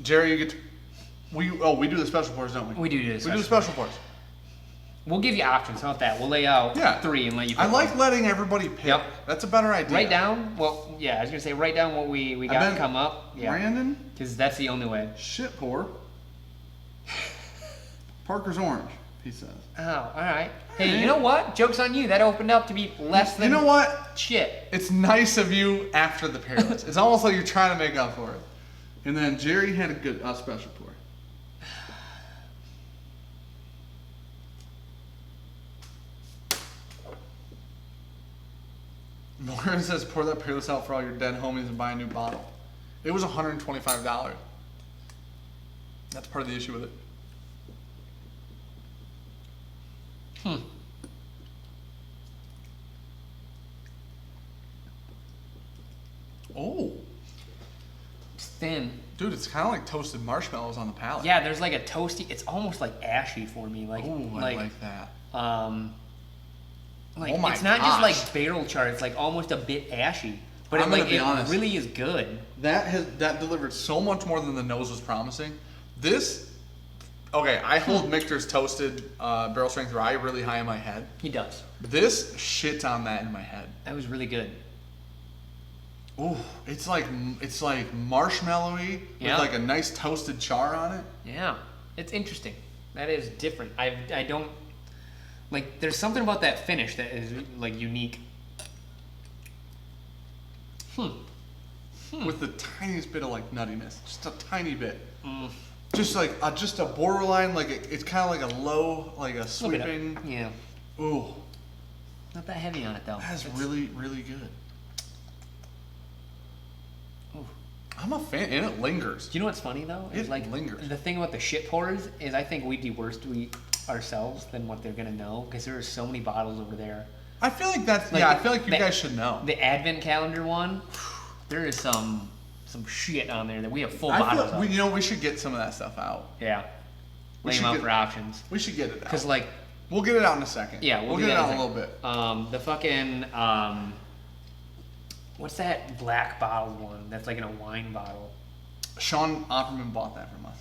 Jerry, you get to. We do the special pours, don't we? We do We do the special pours. We'll give you options. How about that? We'll lay out 3 and let you pick I like one. letting everybody pick. Yep. That's a better idea. Write down. Well, yeah, I was gonna say write down what we got come up. Yeah. Brandon, Because that's the only way. shit pour. Parker's orange, he says. Oh, all right. Hey, you know what? Joke's on you. That opened up to be less than. You know what? Shit. It's nice of you after the Peerless. It's almost like you're trying to make up for it. And then Jerry had a good special pour. Lauren says, pour that Peerless out for all your dead homies and buy a new bottle. It was $125. That's part of the issue with it. Oh. It's thin. Dude, it's kind of like toasted marshmallows on the palate. Yeah, there's like a toasty. It's almost like ashy for me. Like, Ooh, I like that. Like, Oh my it's not just gosh. like barrel char. It's like almost a bit ashy. But I'm gonna be it honest. really is good. That delivered so much more than the nose was promising. This, okay, I hold Michter's toasted barrel strength rye really high in my head. He does. This shits on that in my head. That was really good. Ooh, it's like marshmallowy Yeah. with like a nice toasted char on it. Yeah, it's interesting. That is different. I don't like. There's something about that finish that is like unique. With the tiniest bit of like nuttiness, just a tiny bit. Just like just a borderline, like it's kind of like a low, like a sweeping. Yeah. Ooh, Not that heavy on it though. that's really really good. Ooh. I'm a fan, and it lingers. Do you know what's funny though? It Is like lingers. the thing about the shit pours is I think we do worse. ourselves than what they're gonna know because there are so many bottles over there. I feel like that's I feel like you guys should know. The Advent calendar one, there is some shit on there that we have full bottles of. We should get some of that stuff out. Yeah. Lay them out for options. We should get it out. Because like, we'll get it out in a second. Yeah, we'll get it out in a little bit. The fucking what's that black bottled one that's like in a wine bottle? Sean Opperman bought that from us.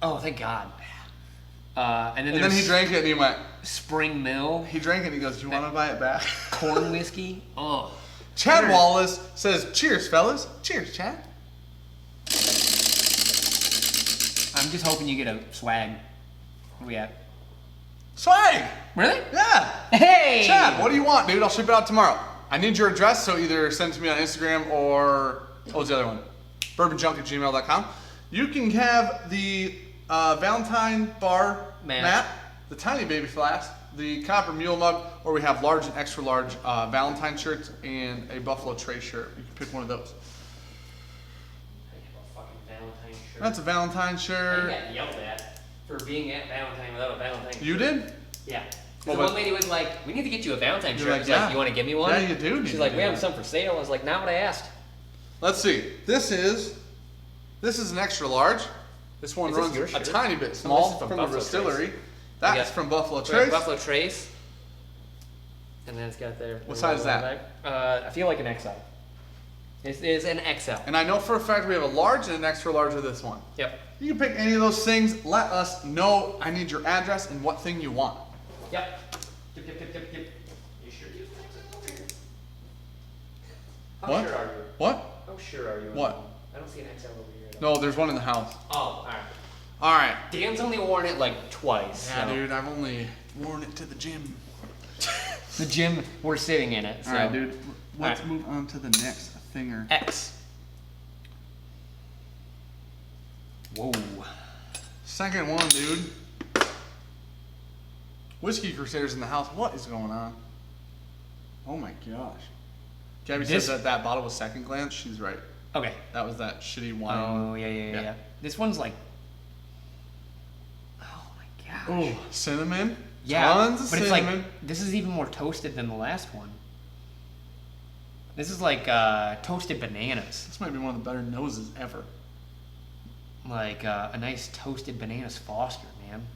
Oh, thank God. And then he drank it and he went, Spring Mill. He drank it and he goes, do you want to buy it back? Corn whiskey. Oh. Chad Wallace says, cheers, fellas. Cheers, Chad. I'm just hoping you get a swag. What do we at? Swag! Really? Yeah. Hey! Chad, what do you want, dude? I'll ship it out tomorrow. I need your address, so either send it to me on Instagram or, what's the other one? Bourbonjunk@gmail.com. You can have the Valentine bar mat, the tiny baby flask, the copper mule mug, or we have large and extra large Valentine shirts and a Buffalo Trace shirt. You can pick one of those. That's a Valentine shirt. I got yelled at for being at Valentine without a Valentine shirt. You did? Yeah. The one lady was like, we need to get you a Valentine shirt. I was like, you want to give me one? Yeah, you do. She's like, we have some for sale. I was like, not what I asked. Let's see. This is an extra large. This one runs a tiny bit small from the distillery. That's from Buffalo Trace. Buffalo Trace. And then it's got their... What size is that? I feel like an XL. It is an XL. And I know for a fact we have a large and an extra large of this one. Yep. You can pick any of those things. Let us know. I need your address and what thing you want. Yep. Yep. You sure you How what? sure are you? What? How sure are you? What? I don't see an XL over here. No, there's one in the house. Oh, alright. Alright. Dan's only worn it like twice. Yeah, so. Dude, I've only worn it to the gym. The gym, we're sitting in it. So. Alright, dude. Let's move on to the next thinger. X. Whoa. Second one, dude. Whiskey Crusaders in the house. What is going on? Oh my gosh. Gabby says that bottle was second glance. She's right. Okay. That was that shitty wine. Oh, yeah. This one's like... Oh my gosh. Oh, cinnamon. Yeah, Tons of but cinnamon. It's like, this is even more toasted than the last one. This is like toasted bananas. This might be one of the better noses ever. Like a nice toasted bananas Foster, man.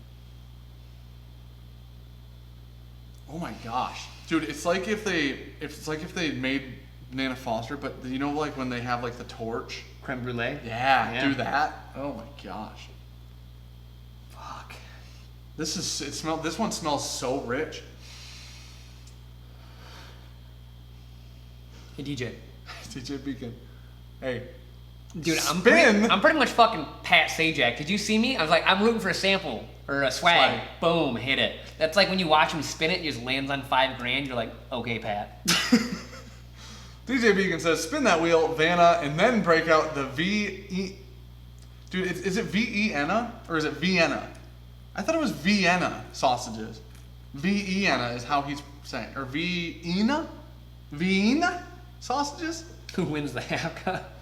Oh my gosh, dude! It's like if they made Banana Foster, but you know, like when they have like the torch creme brulee. Yeah, do that. Oh my gosh. Fuck. This one smells so rich. Hey DJ. DJ Beacon. Hey. Dude, I'm pretty much fucking Pat Sajak. Did you see me? I was like, I'm rooting for a sample or a swag. Boom, hit it. That's like when you watch him spin it, it just lands on $5,000. You're like, okay, Pat. DJ Beacon says, spin that wheel, Vanna, and then break out the V-E... Dude, is it V-E-N-A or is it Vienna? I thought it was Vienna sausages. V-E-N-A is how he's saying. Or V-E-N-A? Vienna sausages? Who wins the half cup?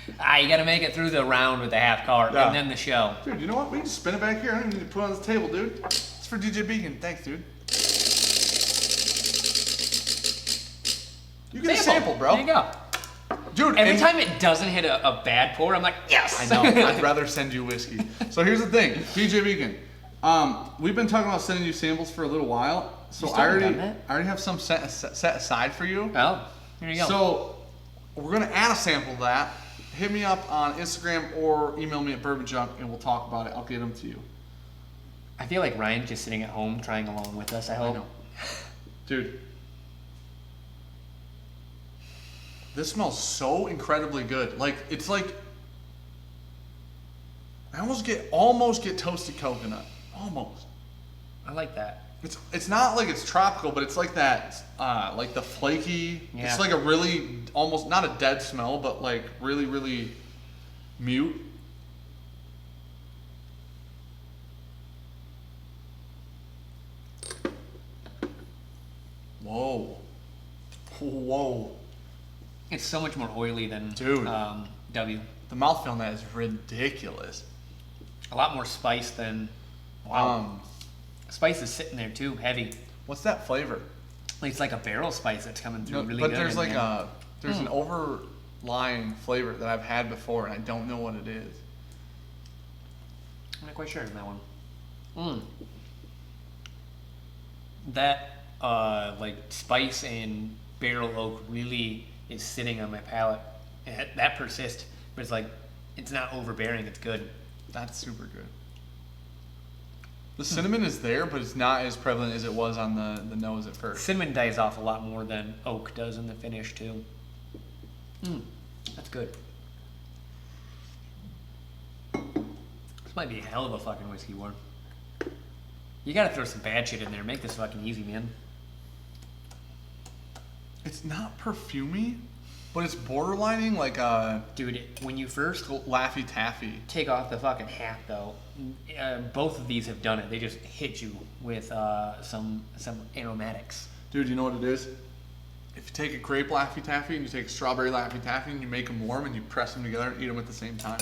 You gotta make it through the round with the half cart and then the show. Dude, you know what? We can just spin it back here. I don't even need to put it on this table, dude. It's for DJ Beacon. Thanks, dude. You get a sample, bro. There you go. Dude, every time it doesn't hit a bad pour, I'm like, yes! I know. I'd rather send you whiskey. So here's the thing. DJ Beacon. We've been talking about sending you samples for a little while. So I already have some set aside for you. Oh, here you go. So we're going to add a sample of that. Hit me up on Instagram or email me at Bourbonjunk and we'll talk about it. I'll get them to you. I feel like Ryan's just sitting at home trying along with us, I hope. I know. Dude. This smells so incredibly good. Like, it's like, I almost get toasted coconut. Almost. I like that. It's not like it's tropical, but it's like that, like the flaky. Yeah. It's like a really almost not a dead smell, but like really, really mute. Whoa, whoa! It's so much more oily than W. The mouthfeel on that is ridiculous. A lot more spice than Wow. Spice is sitting there too, heavy. What's that flavor? It's like a barrel spice that's coming through really but good. There's like there's an overlying flavor that I've had before, and I don't know what it is. I'm not quite sure on that one. That like spice and barrel oak really is sitting on my palate. That persists, but it's like it's not overbearing. It's good. That's super good. The cinnamon is there, but it's not as prevalent as it was on the nose at first. Cinnamon dies off a lot more than oak does in the finish too. That's good. This might be a hell of a fucking whiskey war. You gotta throw some bad shit in there. Make this fucking easy, man. It's not perfumey, but it's borderlining like a... Dude, when you first Laffy Taffy. take off the fucking hat, though, both of these have done it. They just hit you with some aromatics. Dude, you know what it is? If you take a grape Laffy Taffy and you take a strawberry Laffy Taffy and you make them warm and you press them together and eat them at the same time.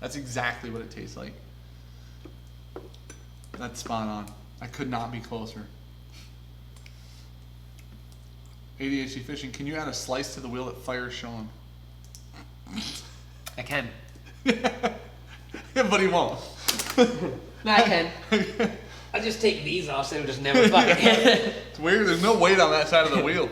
That's exactly what it tastes like. That's spot on. I could not be closer. ADHD Fishing, can you add a slice to the wheel that fires Sean? I can. Yeah, but he won't. No, I can. I'll just take these off so it'll just never fucking hit. It's weird, there's no weight on that side of the wheel.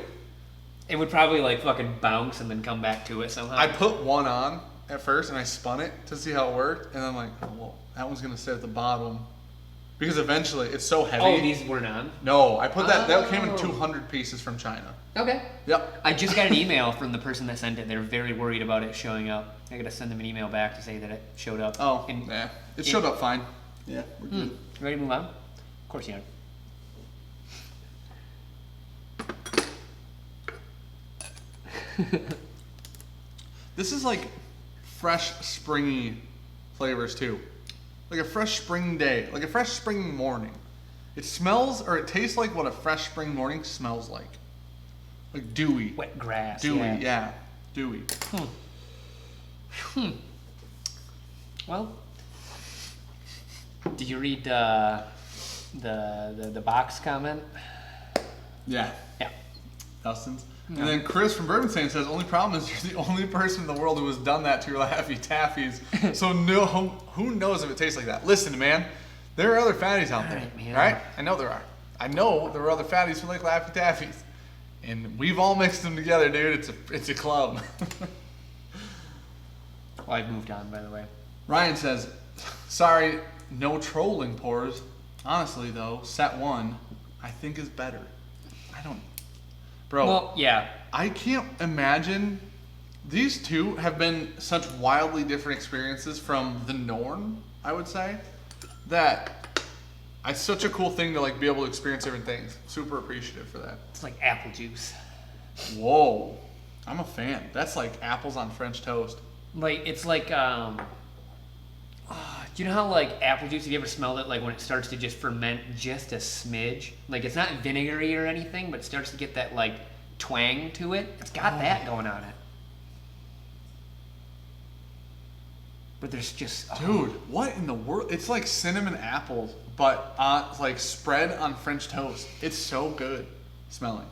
It would probably like fucking bounce and then come back to it somehow. I put one on at first and I spun it to see how it worked, and I'm like, oh, well, that one's gonna sit at the bottom. Because eventually, it's so heavy. Oh, these weren't on? No, I put that came in 200 pieces from China. Okay. Yep. I just got an email from the person that sent it. They're very worried about it showing up. I gotta send them an email back to say that it showed up. Oh, yeah. It showed up fine. Yeah, we're good. Ready to move on? Of course you are. This is like fresh, springy flavors too. Like a fresh spring day, like a fresh spring morning. It smells or it tastes like what a fresh spring morning smells like. Like dewy. Wet grass. Dewy, yeah. Dewy. Well, did you read the box comment? Yeah. Yeah. Dustin's. And then Chris from Bourbon says, only problem is you're the only person in the world who has done that to your Laffy Taffies. So no, who knows if it tastes like that? Listen, man, there are other fatties out there. Right, man. Right? I know there are. I know there are other fatties who like Laffy Taffies. And we've all mixed them together, dude. It's a club. Well, I've moved on, by the way. Ryan says, sorry, no trolling pours. Honestly, though, set one, I think is better. I don't... Bro, Well, yeah. I can't imagine. These two have been such wildly different experiences from the norm, I would say, that it's such a cool thing to like be able to experience different things. Super appreciative for that. It's like apple juice. Whoa. I'm a fan. That's like apples on French toast. Like, it's like, do you know how like apple juice, have you ever smelled it like when it starts to just ferment just a smidge? Like it's not vinegary or anything, but it starts to get that like twang to it. It's got that going on it. But there's just... Dude, what in the world? It's like cinnamon apples, but like spread on French toast. It's so good smelling.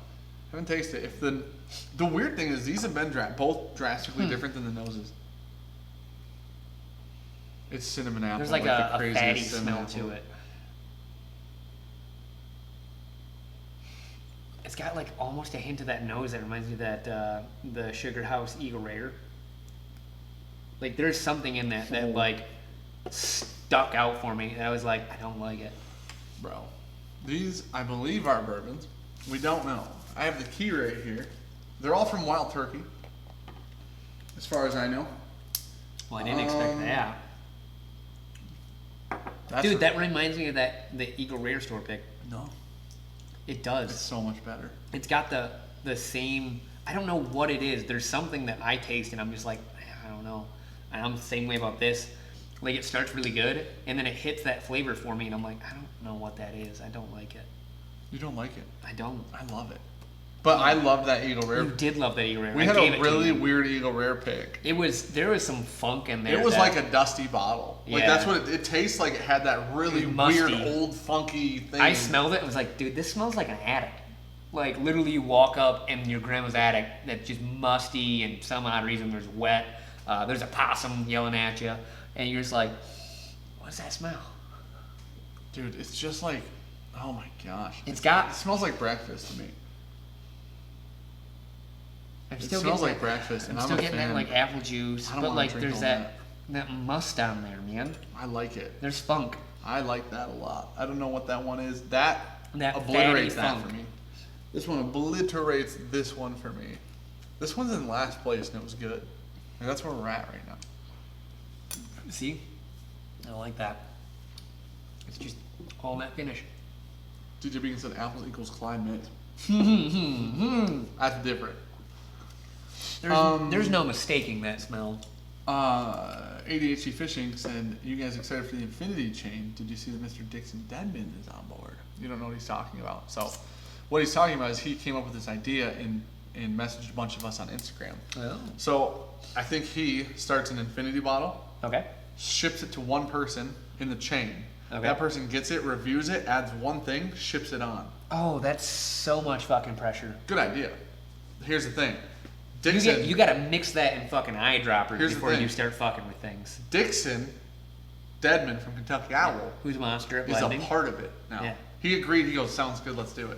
Haven't tasted it. If the weird thing is these have been both drastically different than the noses. It's cinnamon apple. There's like the a craziest fatty cinnamon smell apple. to it. It's got like almost a hint of that nose that reminds me of that the Sugar House Eagle Rare. Like there's something in that that like stuck out for me. And I was like, I don't like it. Bro, these I believe are bourbons. We don't know. I have the key right here. They're all from Wild Turkey, as far as I know. Well, I didn't expect that. Dude, that reminds me of the Eagle Rare store pick. No. It does. It's so much better. It's got the same, I don't know what it is. There's something that I taste and I'm just like, I don't know. And I'm the same way about this. Like it starts really good and then it hits that flavor for me and I'm like, I don't know what that is. I don't like it. You don't like it? I don't. I love it. But I loved that Eagle Rare. You did love that Eagle Rare. We had a really weird Eagle Rare pick. There was some funk in there. It was like a dusty bottle. Like that's what it tastes like. It had that really weird, old, funky thing. I smelled it and was like, dude, this smells like an attic. Like literally, you walk up in your grandma's attic that's just musty, and for some odd reason there's wet. There's a possum yelling at you, and you're just like, what's that smell? Dude, it's just like, oh my gosh. It smells like breakfast to me. It smells like breakfast, and I'm still getting that like apple juice, but like there's that must down there, man. I like it. There's funk. I like that a lot. I don't know what that one is. That obliterates that for me. This one obliterates this one for me. This one's in last place, and it was good. And that's where we're at right now. See? I like that. It's just all that finish. DJ Beacon said apples equals Clyde Mint. That's different. There's no mistaking that smell. ADHD Fishing said, you guys excited for the Infinity Chain? Did you see that Mr. Dixon Deadman is on board? You don't know what he's talking about. So what he's talking about is he came up with this idea and messaged a bunch of us on Instagram. Oh. So I think he starts an infinity bottle. Okay. Ships it to one person in the chain. Okay. That person gets it, reviews it, adds one thing, ships it on. Oh, that's so much fucking pressure. Good idea. Here's the thing. Dixon, you gotta mix that in fucking eyedroppers before you start fucking with things. Dixon Deadman from Kentucky Owl, who's a monster at is blending. a part of it now. Yeah. He agreed. He goes, sounds good, let's do it.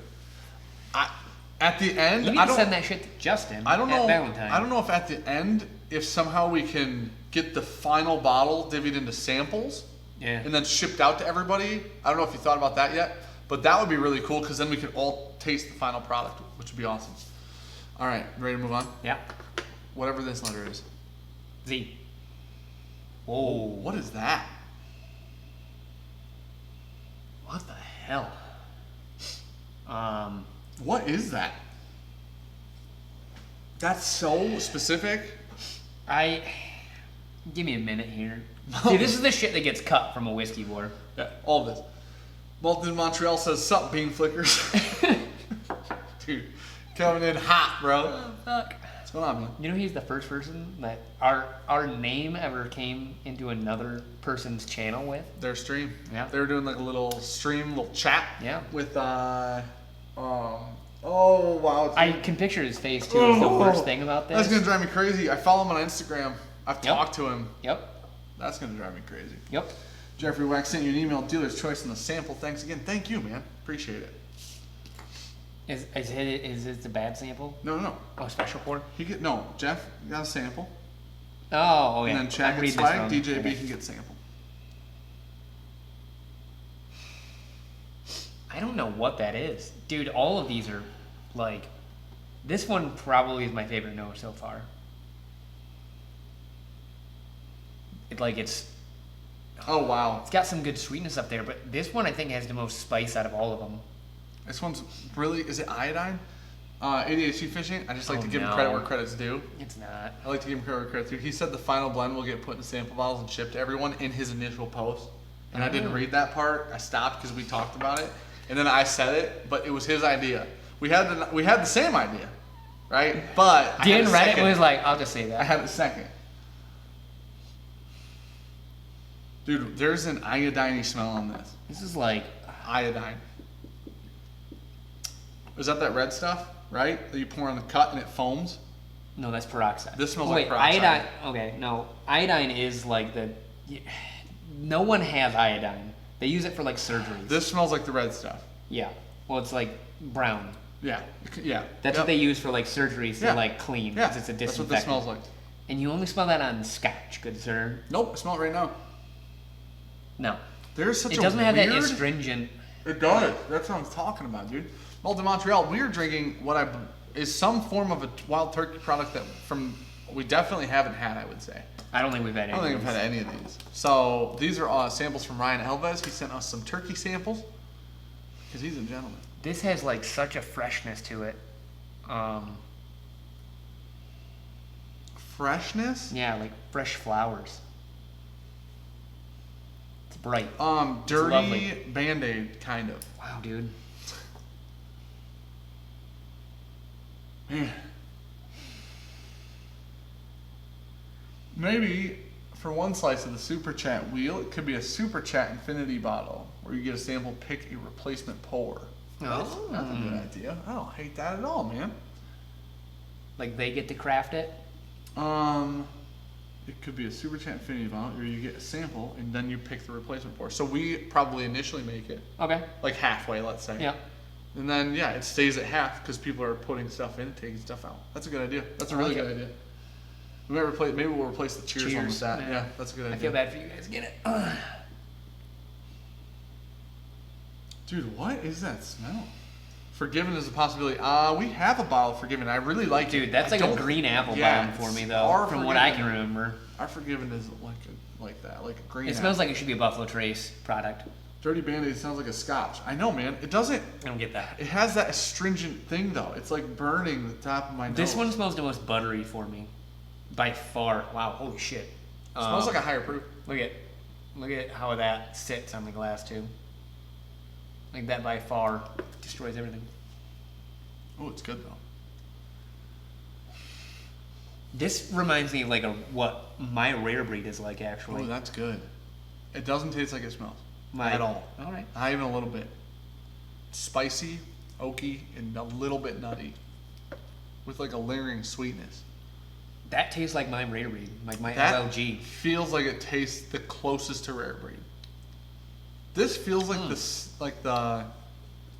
At the end, you need to send that shit to Justin. I don't know. At Valentine. I don't know if at the end, if somehow we can get the final bottle divvied into samples, and then shipped out to everybody. I don't know if you thought about that yet, but that would be really cool because then we could all taste the final product, which would be awesome. All right, ready to move on? Yeah. Whatever this letter is. Z. Whoa. What is that? What the hell? What is that? That's so specific. Give me a minute here. See, this is the shit that gets cut from a whiskey war. Yeah, all of this. Malton in Montreal says, sup, bean flickers. Dude, coming in hot, bro. Oh, fuck. What's going on, man? You know he's the first person that our name ever came into another person's channel with? Their stream. Yeah. They were doing like a little stream, little chat. Yeah. With, oh, wow. I can picture his face, too. It's the worst thing about this. That's going to drive me crazy. I follow him on Instagram. I've talked to him. Yep. That's going to drive me crazy. Yep. Jeffrey Wax sent you an email, dealer's choice on the sample. Thanks again. Thank you, man. Appreciate it. Is it a bad sample? No. Oh, special pour? Jeff got a sample. Oh, yeah. And then Chad gets swag, DJ B can get sample. I don't know what that is. Dude, all of these are, like... This one probably is my favorite note so far. It's... Oh, wow. It's got some good sweetness up there, but this one I think has the most spice out of all of them. This one's really... Is it iodine? ADHD Fishing? I just like to give him credit where credit's due. It's not. I like to give him credit where credit's due. He said the final blend will get put in sample bottles and shipped to everyone in his initial post. And I didn't read that part. I stopped because we talked about it. And then I said it, but it was his idea. We had the same idea, right? But Dan Reddit was like, I'll just say that. I had a second. Dude, there's an iodine smell on this. This is like... Iodine. Is that red stuff, right? That you pour on the cut and it foams? No, that's peroxide. This smells like peroxide. Iodine... Okay, no. Iodine is like the... No one has iodine. They use it for like surgeries. This smells like the red stuff. Yeah. Well, it's like brown. Yeah. Yeah. That's what they use for like surgeries to like clean. Yeah. It's a disinfectant. That's what this smells like. And you only smell that on scotch, good sir. Nope, I smell it right now. No. There's such a It doesn't have that astringent... It does. That's what I'm talking about, dude. Malton Montreal, we are drinking what is some form of a wild turkey product that we definitely haven't had, I would say. I don't think we've had any. I don't think we've had any of these. So these are samples from Ryan Elvez. He sent us some turkey samples because he's a gentleman. This has like such a freshness to it. Freshness? Yeah, like fresh flowers. It's bright. Dirty Band-Aid, kind of. Wow, dude. Man. Maybe for one slice of the Super Chat wheel, it could be a Super Chat Infinity bottle where you get a sample, pick a replacement pour. That's a good idea. I don't hate that at all, man. Like they get to craft it? It could be a Super Chat Infinity bottle where you get a sample and then you pick the replacement pour. So we probably initially make it. Okay. Like halfway, let's say. Yeah. And then, yeah, it stays at half because people are putting stuff in and taking stuff out. That's a good idea. That's a really good idea. Maybe we'll replace the cheers one with that. Yeah, that's a good idea. I feel bad for you guys. Get it. Dude, what is that smell? Forgiven is a possibility. We have a bottle of Forgiven. I really like it. Dude, that's like a green apple bomb for me, though, from what I can remember. Our Forgiven is like that, like a green apple. It smells like it should be a Buffalo Trace product. Dirty Band-Aid sounds like a scotch. I know, man. It doesn't. I don't get that. It has that astringent thing, though. It's like burning the top of my nose. This one smells the most buttery for me. By far. Wow, holy shit. It smells like a higher proof. Look at how that sits on the glass, too. Like that by far destroys everything. Oh, it's good, though. This reminds me of like what my rare breed is like, actually. Oh, that's good. It doesn't taste like it smells. At all. All right. Not even a little bit. Spicy, oaky, and a little bit nutty. With like a lingering sweetness. That tastes like my rare breed, like my that LLG. Feels like it tastes the closest to rare breed. This feels like the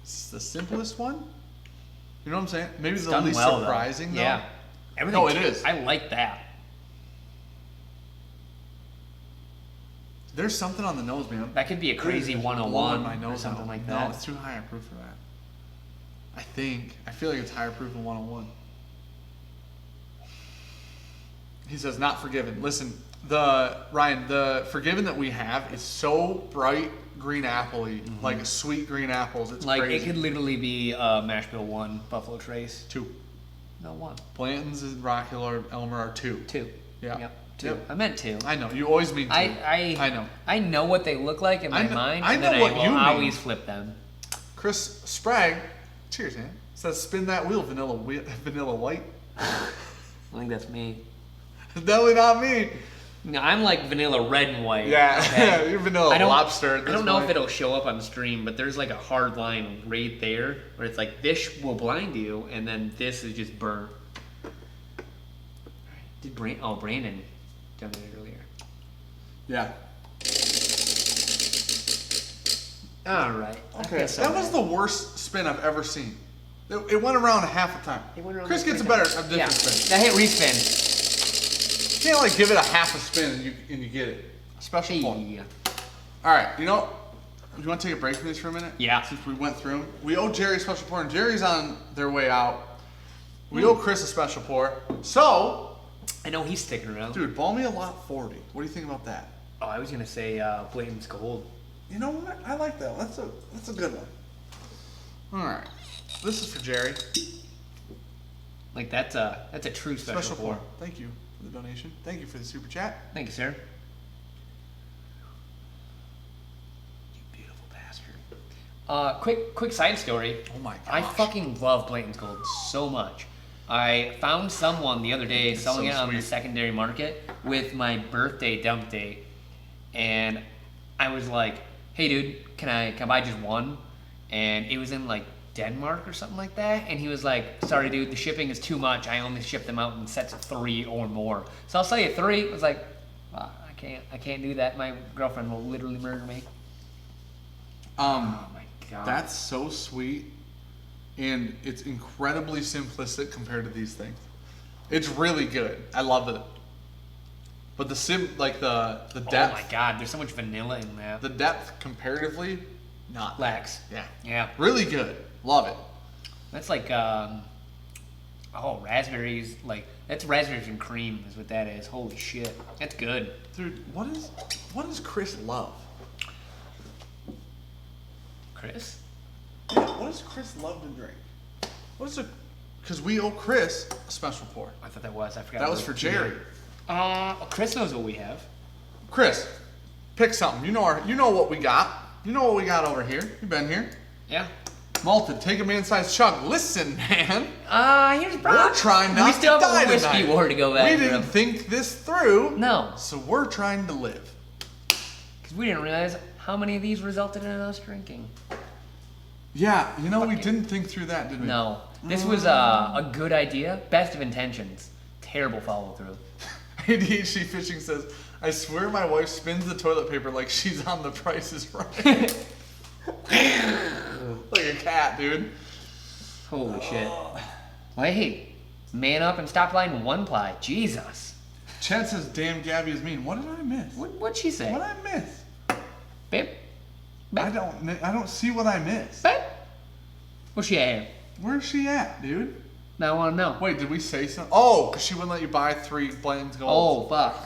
simplest one. You know what I'm saying? Maybe it's the least surprising though. Yeah. Everything it is. I like that. There's something on the nose, man. That could be a crazy 101 my nose or something out. like that. No, it's too high a proof for that. I feel like it's higher proof than 101. He says, not Forgiven. Listen, Ryan, the Forgiven that we have is so bright green apple-y, like sweet green apples. It's like crazy. It could literally be Mash Bill 1, Buffalo Trace. 2. No, 1. Blanton's and Rocky Hill or Elmer are 2. 2. Yeah. Yep. 2. Yep. I meant 2. I know. You always mean 2. I know. I know what they look like in my mind, I and know then what I will you mean. always flip them. Chris Sprague, cheers, man. Says, spin that wheel, vanilla white. I think that's me. Definitely not me. No, I'm like vanilla red and white. Yeah, okay? you're vanilla lobster. I don't know if it'll show up on the stream, but there's like a hard line right there where it's like this will blind you, and then this is just burnt. Did Brandon done it earlier? Yeah. All right. Okay, that was the worst spin I've ever seen. It went around a half a time. Chris gets a different spin. That hit respin. You can't like give it a half a spin and you get it. Special point. All right, you want to take a break from this for a minute? Yeah. Since we went through them. We owe Jerry a special pour, and Jerry's on their way out. We owe Chris a special pour. So, I know he's sticking around. Dude, ball me a lot 40. What do you think about that? Oh, I was going to say Blanton's Gold. You know what? I like that. That's a good one. All right. This is for Jerry. Like that's a true special pour. Thank you for the donation. Thank you for the super chat. Thank you, sir. You beautiful bastard. Quick side story. Oh my gosh. I fucking love Blanton's Gold so much. I found someone the other day selling it on the secondary market with my birthday dump date, and I was like, "Hey, dude, can I buy just one?" And it was in like Denmark or something like that, and he was like, "Sorry, dude, the shipping is too much. I only ship them out in sets of 3 or more. So I'll sell you 3." I was like, "I can't do that. My girlfriend will literally murder me." Oh my god. That's so sweet, and it's incredibly simplistic compared to these things. It's really good. I love it. But the depth. Oh my god, there's so much vanilla in that. The depth comparatively, not lax. Yeah. Really good. Love it. That's like raspberries. Like that's raspberries and cream is what that is. Holy shit, that's good. Dude, what does Chris love? Chris? Yeah, what does Chris love to drink? Because we owe Chris a special pour. I thought that was. I forgot. That was for Jerry. Chris knows what we have. Chris, pick something. You know what we got. You know what we got over here. You've been here. Yeah. Malted, take a man-sized chug. Listen, man. Here's the problem. We're trying not We still to have die a whiskey tonight. war to go back We through. didn't think this through. No. So we're trying to live. Because we didn't realize how many of these resulted in us drinking. Yeah, you know, we didn't think through that, did we? No. This was a good idea. Best of intentions. Terrible follow through. ADHD Fishing says, I swear my wife spins the toilet paper like she's on The Price is Right. Like a cat, dude. Holy shit. Well, hey, man up and stop line one ply. Jesus. Chad says, damn, Gabby is mean. What did I miss? What'd she say? What did I miss? Babe? I don't see what I missed. Babe? What's she at here? Where's she at, dude? Now I want to know. Wait, did we say something? Oh, because she wouldn't let you buy 3 Blanton's Gold. Oh, fuck.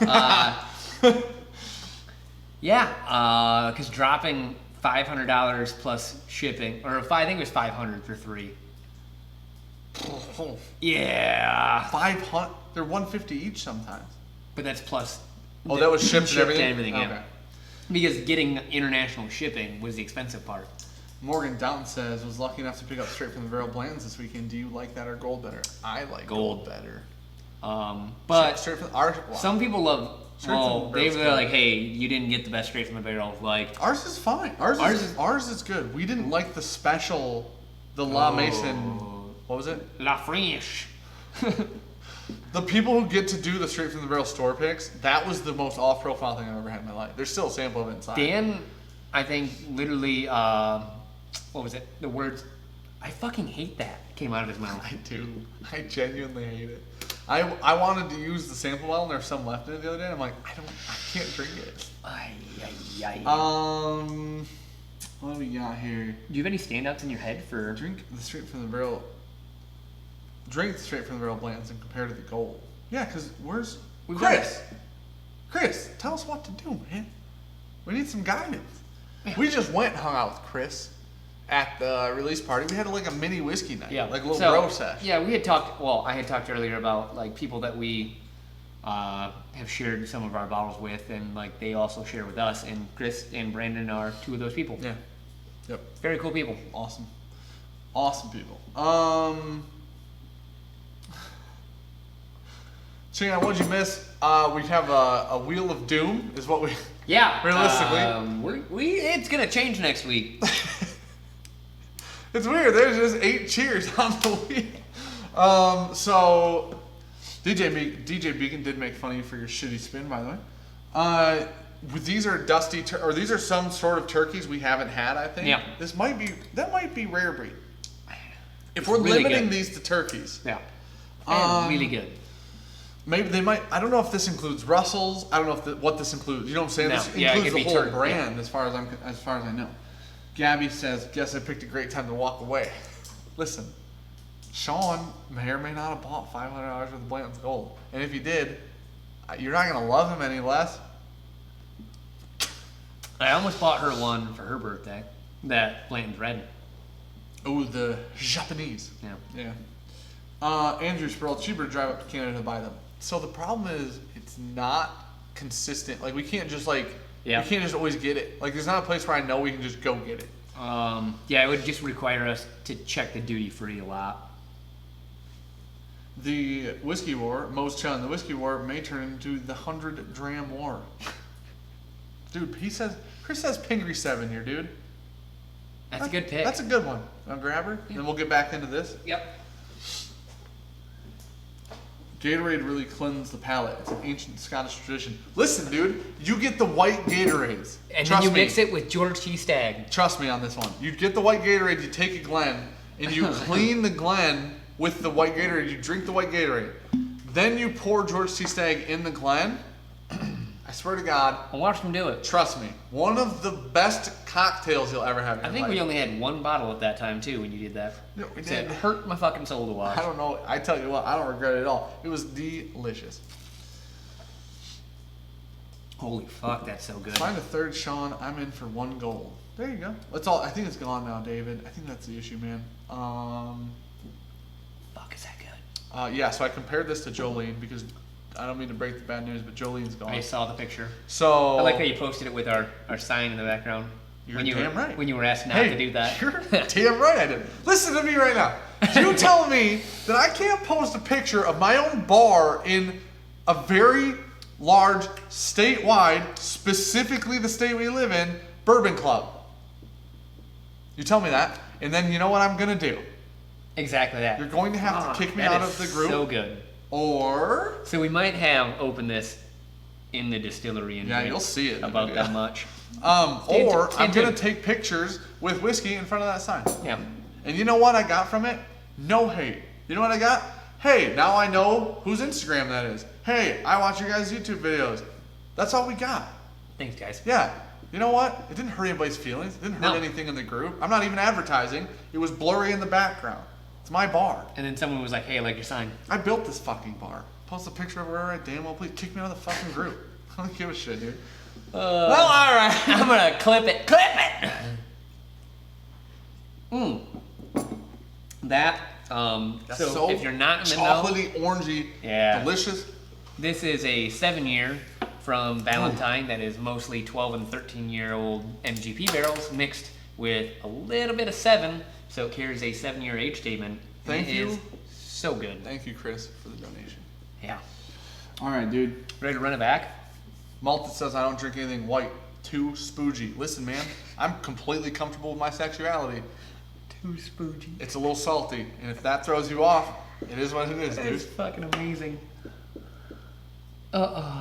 Yeah, because dropping $500 plus shipping, or I think it was $500 for 3. Yeah. 500? They're $150 each sometimes. But that's plus. Oh, that was shipped and everything? yeah. Okay. Because getting international shipping was the expensive part. Morgan Downton says, was lucky enough to pick up straight from the barrel Blantons this weekend. Do you like that or gold better? I like gold better. But straight from our, wow. some people love. Straight from the barrel's they're good. like, hey, you didn't get the best straight from the barrel. Like, Ours is fine. Ours is good. We didn't like the special, the La Mason. What was it? La French. The people who get to do the straight from the barrel store picks, that was the most off-profile thing I've ever had in my life. There's still a sample of it inside. Dan, I think, literally, what was it? The words, I fucking hate that, came out of his mouth. I do. I genuinely hate it. I wanted to use the sample bottle and there's some left in it the other day. And I'm like, I can't drink it. Ay, ay, ay. What do we got here? Do you have any standouts in your head for? Drink the straight from the barrel. Drink the straight from the barrel Blantons and compare to the gold. Yeah, because where's Chris? Chris, tell us what to do, man. We need some guidance. We just went and hung out with Chris at the release party. We had like a mini whiskey night, like a little bro sesh. Yeah, we had talked. Well, I had talked earlier about like people that we have shared some of our bottles with, and like they also share with us. And Chris and Brandon are 2 of those people. Yeah. Yep. Very cool people. Awesome. Awesome people. Chan, what'd you miss? We have a Wheel of Doom, is what we. Yeah. Realistically, it's gonna change next week. It's weird. There's just 8 cheers on the wheel. So DJ Beacon did make fun of you for your shitty spin, by the way. These are dusty, or these are some sort of turkeys we haven't had. I think. Yeah. That might be rare breed. If It's we're really limiting good. these to turkeys. Yeah. And really good. Maybe they might. I don't know if this includes Russells. I don't know if what this includes. You know what I'm saying? No. This Yeah, it includes could the be whole turkey, brand, as far as I know. Gabby says, "Guess I picked a great time to walk away." Listen, Sean may or may not have bought $500 worth of Blanton's Gold, and if he did, you're not gonna love him any less. I almost bought her one for her birthday. That Blanton's Red. Oh, the Japanese. Yeah. Yeah. Andrew Sproul, cheaper to drive up to Canada to buy them. So the problem is, it's not consistent. Like we can't just we can't just always get it. Like there's not a place where I know we can just go get it. Yeah, it would just require us to check the duty free a lot. The Whiskey War, Mo's Chun, the Whiskey War may turn into the 100 Dram War. Dude, Chris says Pingree 7 here, dude. That's a good pick. That's a good one. I'll grab her, and we'll get back into this. Yep. Gatorade really cleansed the palate. It's an ancient Scottish tradition. Listen, dude, you get the white Gatorades. And Trust then you me. mix it with George T. Stagg. Trust me on this one. You get the white Gatorade, you take a Glen, and you clean the Glen with the white Gatorade. You drink the white Gatorade. Then you pour George T. Stagg in the Glen. I swear to God. I'll watch them do it. Trust me. One of the best cocktails you'll ever have in I your think life. we only had 1 bottle at that time, too, when you did that. Yeah, we So it did. hurt my fucking soul to watch. I don't know. I tell you what, I don't regret it at all. It was delicious. Holy fuck, that's so good. Find a third Sean. I'm in for 1 gold. There you go. That's all. I think it's gone now, David. I think that's the issue, man. Fuck, is that good? Yeah, so I compared this to Jolene because I don't mean to break the bad news, but Jolene's gone. I saw the picture. So I like how you posted it with our sign in the background. You're damn right. When you were asked not to do that. You're damn right I did. Listen to me right now. You tell me that I can't post a picture of my own bar in a very large, statewide, specifically the state we live in, bourbon club. You tell me that, and then you know what I'm going to do? Exactly that. You're going to have to kick me out of the group. So good. Or... So we might have opened this in the distillery and yeah, you'll see it about that much. Or I'm going to take pictures with whiskey in front of that sign. Yeah. And you know what I got from it? No hate. You know what I got? Hey, now I know whose Instagram that is. Hey, I watch your guys' YouTube videos. That's all we got. Thanks, guys. Yeah. You know what? It didn't hurt anybody's feelings. It didn't hurt anything in the group. I'm not even advertising. It was blurry in the background. It's my bar. And then someone was like, hey, I like your sign. I built this fucking bar. Post a picture of wherever I damn well please. Kick me out of the fucking group. I don't give a shit, dude. Well, all right. I'm going to clip it. Clip it! That, so if you're not in the know, chocolatey, orangey, delicious. This is a 7-year from Valentine that is mostly 12 and 13-year-old MGP barrels mixed with a little bit of 7, so it carries a 7-year age statement. Thank you. Is so good. Thank you, Chris, for the donation. Yeah. All right, dude. Ready to run it back? Malta says I don't drink anything white. Too spoogy. Listen, man, I'm completely comfortable with my sexuality. Too spoogy. It's a little salty, and if that throws you off, it is what it is, dude. It's fucking amazing. All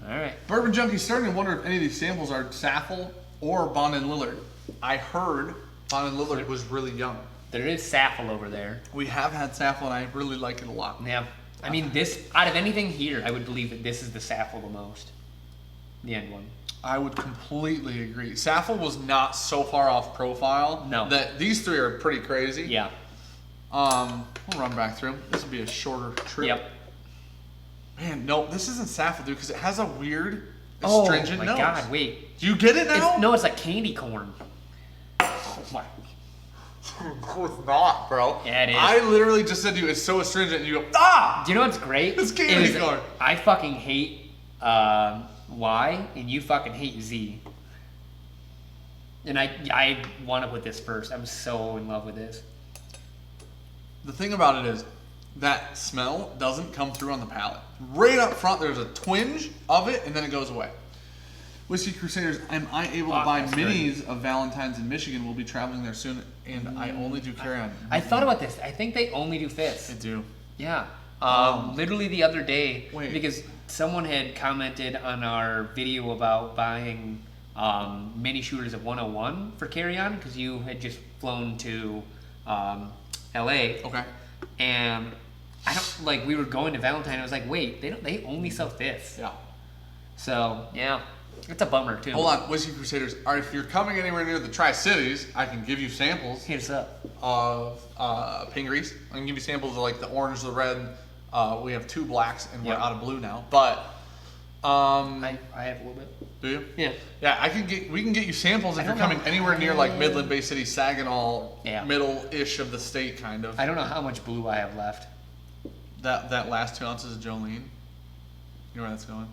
right. Bourbon Junkies starting to wonder if any of these samples are Saffel or Bond and Lillard. I heard Bond and Lillard was really young. There is Saffel over there. We have had Saffel, and I really like it a lot. Yeah. I mean, this, out of anything here, I would believe that this is the Saffel the most. The end one. I would completely agree. Saffel was not so far off profile. No. That these three are pretty crazy. Yeah. We'll run back through them. This will be a shorter trip. Yep. Man, no, this isn't Saffel, dude, because it has a weird, astringent nose. Oh my god, wait. Do you get it now? No, it's like candy corn. Oh my. No, it's not, bro. Yeah, it is. I literally just said to you, it's so astringent, and you go, ah! Do you know what's great? It's candy corn. I fucking hate Y, and you fucking hate Z. And I want to put this first. I'm so in love with this. The thing about it is, that smell doesn't come through on the palate. Right up front, there's a twinge of it, and then it goes away. Whiskey Crusaders, am I able to buy minis of Valentine's in Michigan? We'll be traveling there soon, and I only do carry-on. I thought about this. I think they only do fifths. They do. Yeah. Literally the other day, because someone had commented on our video about buying mini shooters of 101 for carry-on, because you had just flown to LA. Okay. And I don't, like, we were going to Valentine. I was like, wait, they only sell fifths. Yeah. So yeah, it's a bummer too. Hold on, Whiskey Crusaders. All right, if you're coming anywhere near the Tri-Cities, I can give you samples Hit us up. of Pingarees. I can give you samples of like the orange, the red. We have 2 blacks, and we're out of blue now. But I have a little bit. do you? Yeah. Yeah, we can get you samples if you're coming anywhere near like Midland, Bay City, Saginaw, middle-ish of the state, kind of. I don't know how much blue I have left. That last 2 ounces of Jolene. You know where that's going?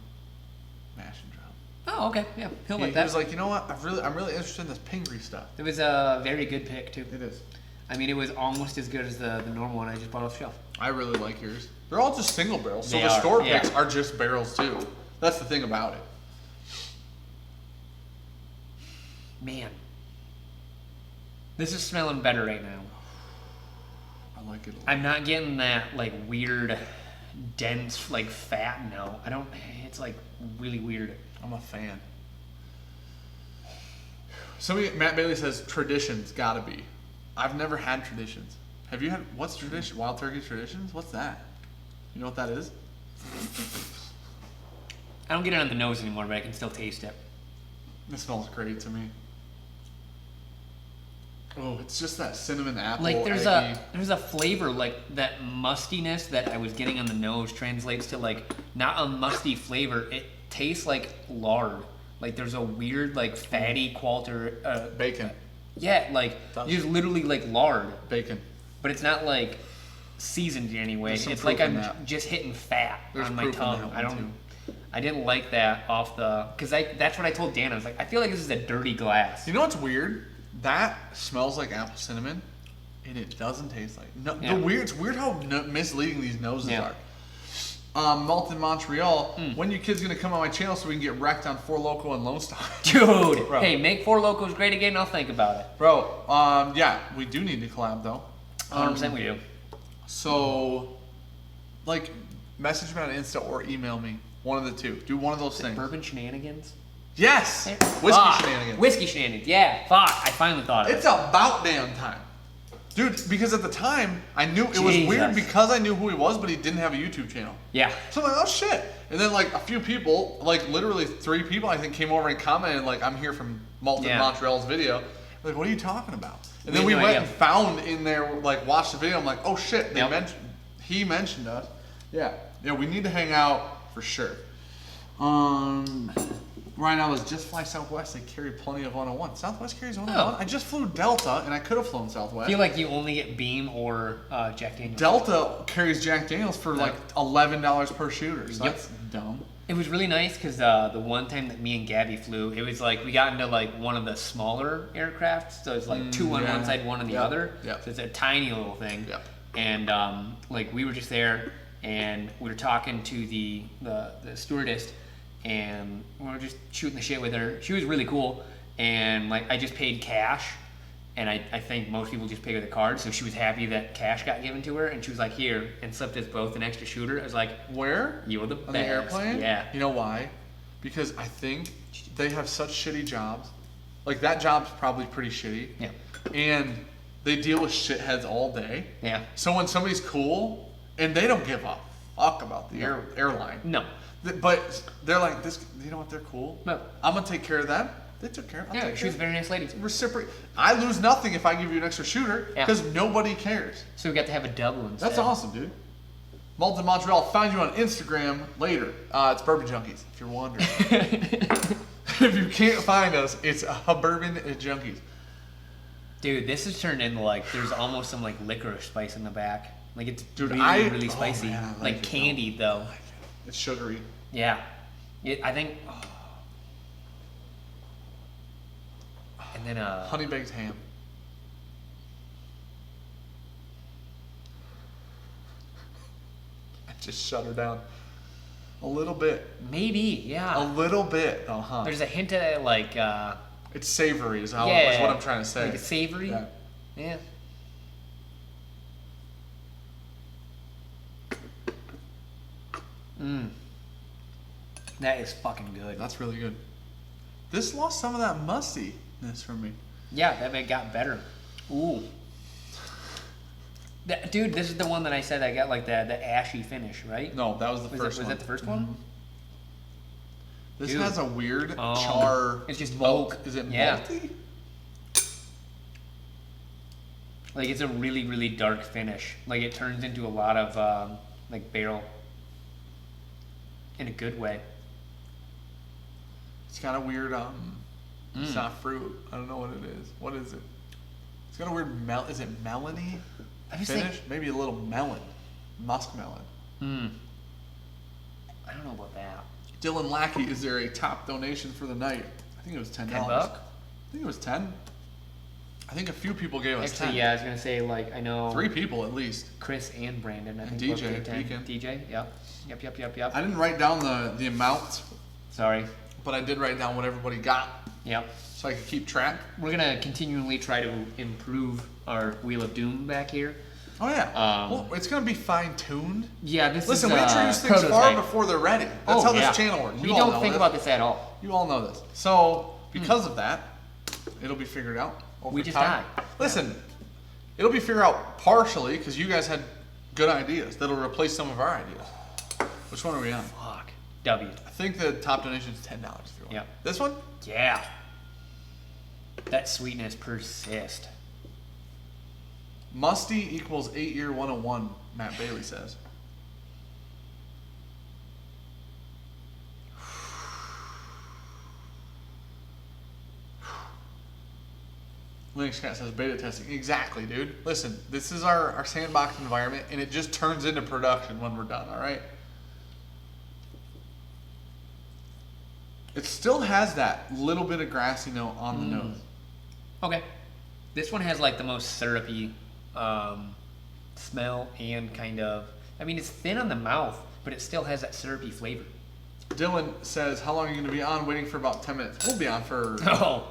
Mash and drop. Oh, okay. Yeah, he'll like He that. was like, you know what? I'm really interested in this Pingree stuff. It was a very good pick too. It is. I mean, it was almost as good as the normal one I just bought off the shelf. I really like yours. They're all just single barrels, so They the are, store yeah. picks are just barrels too. That's the thing about it. Man, this is smelling better right now. I like it a lot. I'm not getting that like weird, dense like fat note. I don't. It's like really weird. I'm a fan. Matt Bailey says traditions gotta be. I've never had traditions. Have you had? What's tradition? Wild Turkey Traditions? What's that? You know what that is? I don't get it on the nose anymore, but I can still taste it. It smells great to me. Oh, it's just that cinnamon apple. Like there's eggy. a flavor like that mustiness that I was getting on the nose translates to like not a musty flavor. It tastes like lard. Like there's a weird like fatty qualter. Bacon. Yeah, like just literally like lard. Bacon. But it's not like seasoned in any way. It's like I'm just hitting fat on my tongue. I don't. I didn't like that off the, because that's what I told Dan. I was like, I feel like this is a dirty glass. You know what's weird? That smells like apple cinnamon, and it doesn't taste like. No, it's weird how misleading these noses are. Malted Montreal. When you kids gonna come on my channel so we can get wrecked on Four Loko and Lone Star? Dude, hey, make Four Lokos great again. I'll think about it, bro. Yeah, we do need to collab though. 100% we do. So, like, message me on Insta or email me. One of the two. Do one of those things. Bourbon Shenanigans? Yes! Whiskey Shenanigans. Whiskey Shenanigans, yeah. Fuck, I finally thought of it. It's about damn time. Dude, because at the time, I knew it was weird because I knew who he was, but he didn't have a YouTube channel. Yeah. So I'm like, oh shit. And then like a few people, like literally 3 people I think came over and commented like, I'm here from Malted Montreal's video. Like, what are you talking about? And then we went and found in there, like watched the video. I'm like, oh shit, he mentioned us. Yeah, we need to hang out for sure. Right now, let's just fly Southwest. They carry plenty of 101. Southwest carries 101. I just flew Delta, and I could have flown Southwest. I feel like you only get Beam or Jack Daniels. Delta carries Jack Daniels for like $11 per shooter. So that's dumb. It was really nice because the one time that me and Gabby flew, it was like we got into like one of the smaller aircraft. So it's like 2 on one side, 1 on the other. So it's a tiny little thing. And like we were just there, and we were talking to the stewardess. And we were just shooting the shit with her. She was really cool, and like I just paid cash, and I think most people just pay with a card. So she was happy that cash got given to her, and she was like, "Here," and slipped us both an extra shooter. I was like, "Where? You're the best." On the airplane? Yeah. You know why? Because I think they have such shitty jobs. Like that job's probably pretty shitty. Yeah. And they deal with shitheads all day. Yeah. So when somebody's cool, and they don't give a fuck about the airline. No. But they're like, this. You know what? They're cool. No. I'm gonna take care of them. They took care of them. Yeah, she was a very nice lady. Reciprocate. I lose nothing if I give you an extra shooter because nobody cares. So we got to have a double instead. That's awesome, dude. Malted Montreal. Find you on Instagram later. It's Bourbon Junkies. If you're wondering, if you can't find us, it's Bourbon Junkies. Dude, this has turned into like there's almost some like licorice spice in the back. Like it's really spicy. Man, like candied though. It's sugary. Yeah. I think. And then honey baked ham. I just shut her down. A little bit. Maybe, yeah. A little bit, though, huh? There's a hint of like. It's savory, is what I'm trying to say. Like a savory. Yeah. That is fucking good. That's really good. This lost some of that mustiness from me. Yeah, that it got better. Ooh. Dude, this is the one that I said I got like the ashy finish, right? No, that was the first one. Was that the first one? This has a weird char. It's just malt. Is it malty? Like it's a really, really dark finish. Like it turns into a lot of like barrel. In a good way. It's got a weird it's not fruit. I don't know what it is. What is it? It's got a weird is it melony finish? Maybe a little melon. Muskmelon. I don't know about that. Dylan Lackey, is there a top donation for the night? I think it was $10. $10? I think it was 10. I think a few people gave us 10. Yeah, I was gonna say like I know 3 people at least. Chris and Brandon. I think DJ, Beacon. DJ. Yep. I didn't write down the amount. Sorry. But I did write down what everybody got. Yep. So I could keep track. We're gonna continually try to improve our Wheel of Doom back here. Oh yeah. Well, it's gonna be fine-tuned. Yeah. Listen, we introduce things far before they're ready. That's how this channel works. We don't think about this at all. You all know this. So because of that, it'll be figured out over we just time. die. Listen, it'll be figured out partially because you guys had good ideas that'll replace some of our ideas. Which one are we on? Fuck. W. I think the top donation is $10 if you want. Yeah. This one? Yeah. That sweetness persists. Musty equals 8-year 101, Matt Bailey says. Linux Cat says beta testing. Exactly, dude. Listen, this is our sandbox environment, and it just turns into production when we're done, all right? It still has that little bit of grassy note on the nose. Okay. This one has like the most syrupy smell and kind of, I mean, it's thin on the mouth, but it still has that syrupy flavor. Dylan says, how long are you going to be on? Waiting for about 10 minutes. We'll be on for... Oh.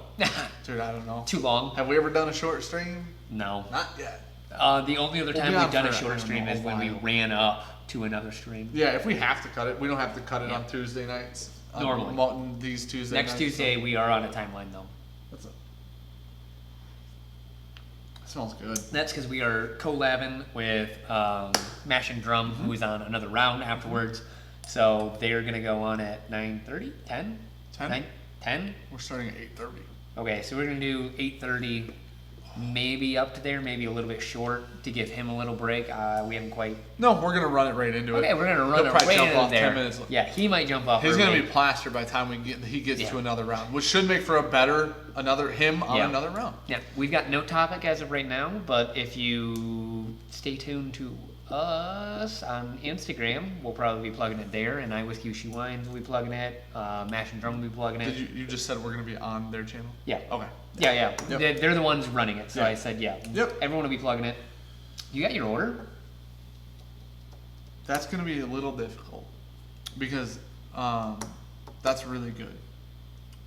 Dude, I don't know. Too long. Have we ever done a short stream? No. Not yet. The only other time we've done a short I don't stream know, is when we ran up to another stream. Yeah, if we have to cut it. We don't have to cut it on Tuesday nights. Normally. These Tuesday Next nights. Tuesday, we are on a timeline though. That's it. That smells good. That's because we are collabing with Mash and Drum, who is on another round afterwards. So they are going to go on at 9:30? 10? 10? 10? We're starting at 8:30. Okay, so we're going to do 8:30, maybe up to there, maybe a little bit short to give him a little break. We haven't quite... No, we're going to run it right into it. Okay, we're going to run He'll it probably right jump into off there. 10 minutes. Yeah, he might jump off He's early. going to be plastered by the time he gets to another round, which should make for a better another round. Yeah, we've got no topic as of right now, but if you stay tuned to us on Instagram, we'll probably be plugging it there, and I Whiskey Ushy Wines will be plugging it, Mash and Drum will be plugging it. You just said we're going to be on their channel? Yeah. Okay. Yeah. Yep. They're the ones running it, so Yeah. I said yeah. Yep. Everyone will be plugging it. You got your order? That's going to be a little difficult because that's really good.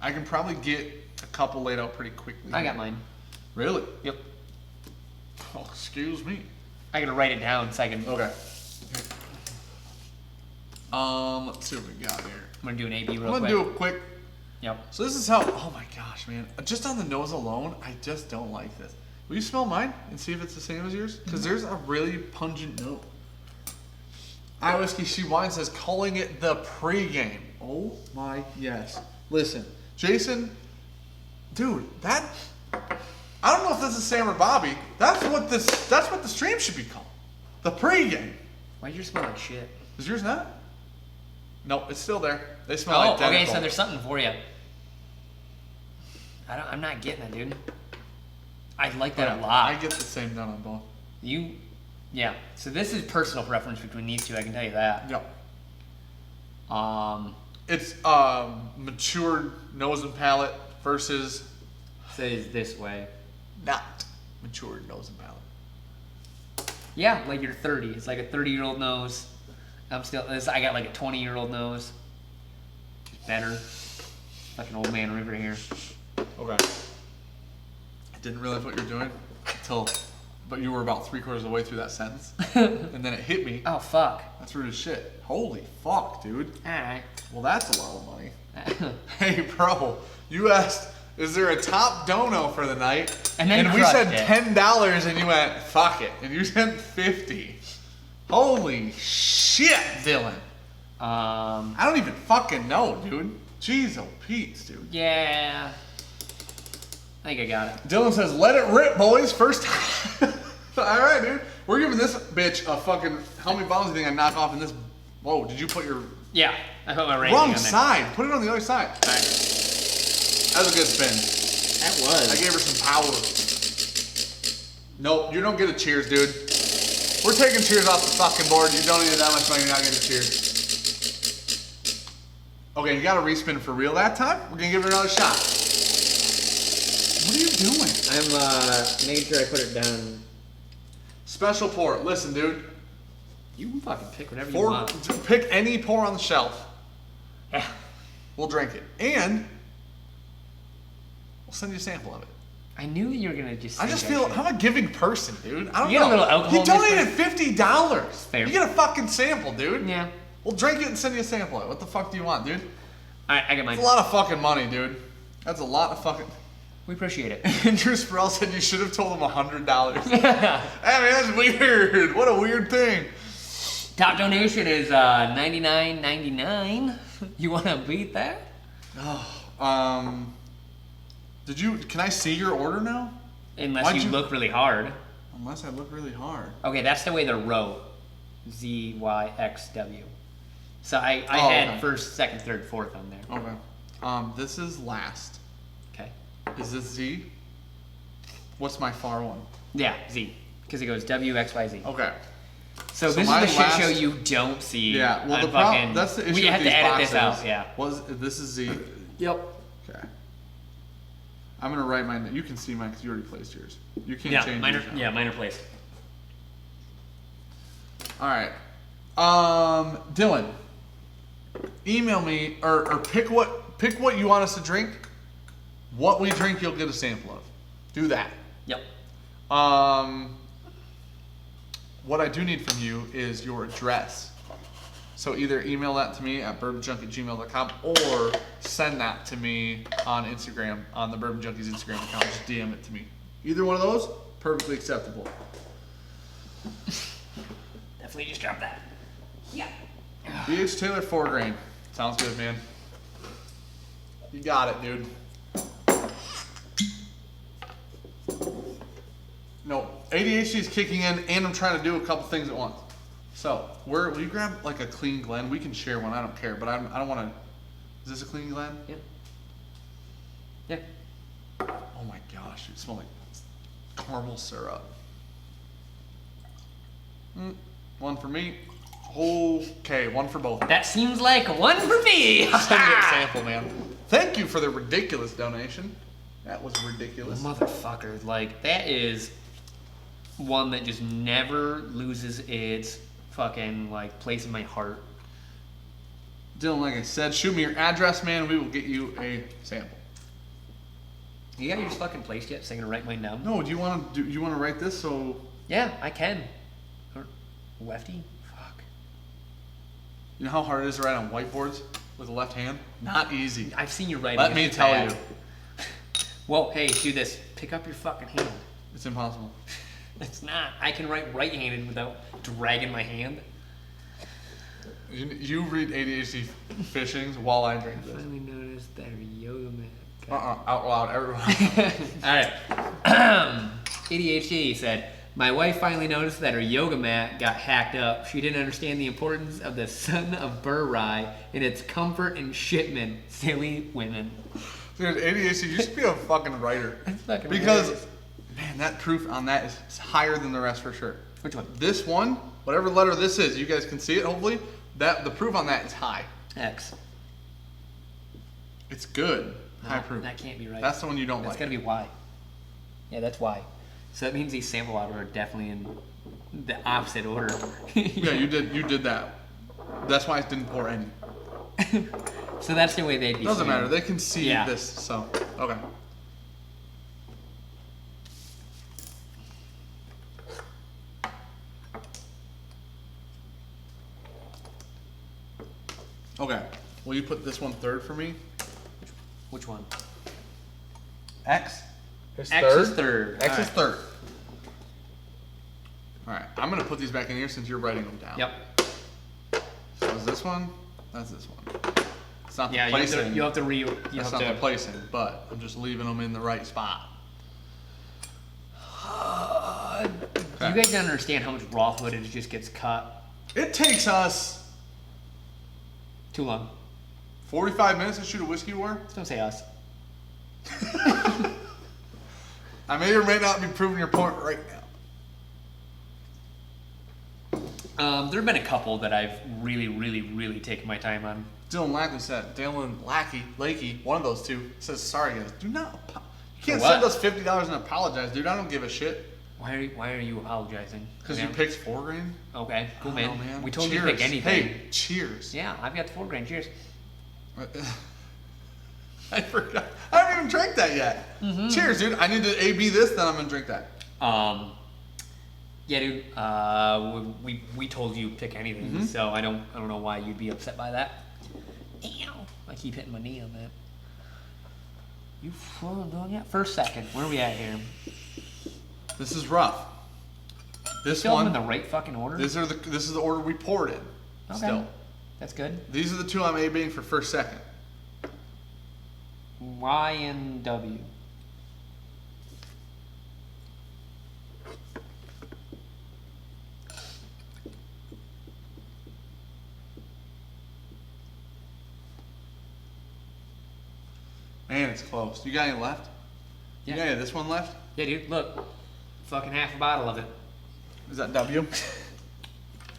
I can probably get a couple laid out pretty quickly. I got mine. Really? Yep. Oh, excuse me. I gotta write it down so I can. Okay. Let's see what we got here. I'm gonna do an AB real I'm quick. gonna do a quick. Yep. So this is how. Oh my gosh, man! Just on the nose alone, I just don't like this. Will you smell mine and see if it's the same as yours? Because there's a really pungent note. I Whiskey She Wine says calling it the pregame. Oh my yes. Listen, Jason, dude, that. I don't know if this is Sam or Bobby. That's what the stream should be called. The pregame. Why does yours smell like shit? Is yours not? Nope, it's still there. They smell Oh, identical. okay, so there's something for you. I'm not getting it, dude. I like that a lot. I get the same done on both. Yeah. So this is personal preference between these two. I can tell you that. Yep. It's matured nose and palate versus Says this way. not matured nose and palate. Yeah, like you're 30. It's like a 30-year-old nose. I got like a 20-year-old nose. Better. Like an old man river here. Okay. I didn't realize what you're doing but you were about 3/4 of the way through that sentence, and then it hit me. Oh fuck. That's rude as shit. Holy fuck, dude. All right. Well, that's a lot of money. Hey, bro, you asked, is there a top dono for the night? And we said it. $10, and you went, fuck it. And you said 50. Holy shit, Dylan. I don't even fucking know, dude. Jeez, oh, Pete, dude. Yeah. I think I got it. Dylan says, let it rip, boys. First time. All right, dude. We're giving this bitch a fucking, how many bottles do you think I knock off in this? Whoa, did you put your... Yeah, I put my rating Wrong on there. side. Put it on the other side. All right. That was a good spin. That was. I gave her some power. Nope, you don't get a cheers, dude. We're taking cheers off the fucking board. You don't need that much money to not get a cheers. Okay, you got a respin for real that time? We're gonna give it another shot. What are you doing? I'm making sure I put it down. Special pour. Listen, dude. You can fucking pick whatever you want. Pick any pour on the shelf. Yeah. We'll drink it. And we'll send you a sample of it. I knew you were gonna just. I just feel I'm a giving person, dude. I don't You know. get a little alcohol He in this donated $50. Fair. You get a fucking sample, dude. Yeah. We'll drink it and send you a sample of it. What the fuck do you want, dude? All right, I got mine. That's a lot of fucking money, dude. That's a lot of fucking. We appreciate it. Andrew Sproul said you should have told him $100. I mean, that's weird. What a weird thing. Top donation is $99.99. You want to beat that? Oh, can I see your order now? Unless you look really hard. Unless I look really hard. Okay, that's the way they're wrote. ZYXW. So I had okay. first, second, third, fourth on there. Okay. This is last. Okay. Is this Z? What's my far one? Yeah, Z. Because it goes WXYZ. Okay. So this is my the shit last- show you don't see. Yeah, well, on the problem, fucking- that's the issue We with have these to edit boxes. this out, yeah. This is Z. Yep. Okay. I'm gonna write mine. You can see mine because you already placed yours. You can't Yeah, change mine are, yours now. yeah, mine are placed. All right. Dylan, email me or pick what you want us to drink. What we drink, you'll get a sample of. Do that. Yep. What I do need from you is your address. So either email that to me at bourbonjunk@gmail.com or send that to me on Instagram, on the Bourbon Junkies Instagram account. Just DM it to me. Either one of those, perfectly acceptable. Definitely just drop that. Yeah. BH Taylor 4 grain. Sounds good, man. You got it, dude. No, ADHD is kicking in, and I'm trying to do a couple things at once. So, will you grab like a clean Glen? We can share one. I don't care, but I don't want to. Is this a clean Glen? Yeah. Yeah. Oh my gosh, it smells like caramel syrup. One for me. Okay, one for both. That seems like one for me. Send me a sample, man. Thank you for the ridiculous donation. That was ridiculous. Motherfucker, like that is one that just never loses its fucking like place in my heart. Dylan, like I said, shoot me your address, man. We will get you a sample. You got yours fucking placed yet? So I'm gonna write mine down. No, do you want to write this so? Yeah, I can. Or lefty? Fuck. You know how hard it is to write on whiteboards with the left hand? Not easy. I've seen you writing. Let me It's tell bad. you, Well, hey, do this. Pick up your fucking hand. it's impossible. It's not. I can write right-handed without dragging my hand. You read ADHD fishings while I drink I this. finally noticed that her yoga mat. Out loud, everyone. Alright. ADHD said, my wife finally noticed that her yoga mat got hacked up. She didn't understand the importance of the son of Burr Rye and its comfort and shipment. Silly women. Dude, ADHD, you should be a fucking writer. That's fucking Because, hilarious. man, that proof on that is higher than the rest for sure. Which one? This one, whatever letter this is, you guys can see it hopefully. The proof on that is high. X. It's good. No, High proof. that can't be right. That's the one you don't That's like. gotta be Y. Yeah, that's Y. So that means these sample out are definitely in the opposite order. Yeah, you did that. That's why I didn't pour any. So that's the way they'd be. Doesn't seen. matter. They can see Yeah. this, so okay. Okay. Will you put this one third for me? Which one? X. Is X is third. X is Alright. third. All right. I'm gonna put these back in here since you're writing them down. Yep. So is this one? That's this one. It's not the Yeah, placing. you have to That's not the placing, but I'm just leaving them in the right spot. You guys don't understand how much raw footage just gets cut. It takes us Too long. 45 minutes to shoot a whiskey war. Just don't say us. I may or may not be proving your point right now. There have been a couple that I've really taken my time on. Dylan Lackley said, Lakey, one of those two, says, sorry guys, do not, you can't For what? send us $50 and apologize, dude. I don't give a shit. Why are you apologizing? Because you picked 4 grain? Okay, cool, I don't man. know, man. We told you to pick Cheers. anything. Hey, cheers. Yeah, I've got the 4 grain. Cheers. I forgot. I haven't even drank that yet. Mm-hmm. Cheers, dude. I need to AB this, then I'm going to drink that. Yeah, dude. We told you pick anything, Mm-hmm. so I don't know why you'd be upset by that. Ew. I keep hitting my knee on that. You doing that? First, second. Where are we at here? This is rough. This Still one, in the right fucking order. this is the order we poured in. Okay. Still. That's good. These are the two I'm ABing for first, second. Y and W. Man, it's close. You got any left? Yeah. You got any of this one left? Yeah, dude. Look, fucking half a bottle of it. Is that W?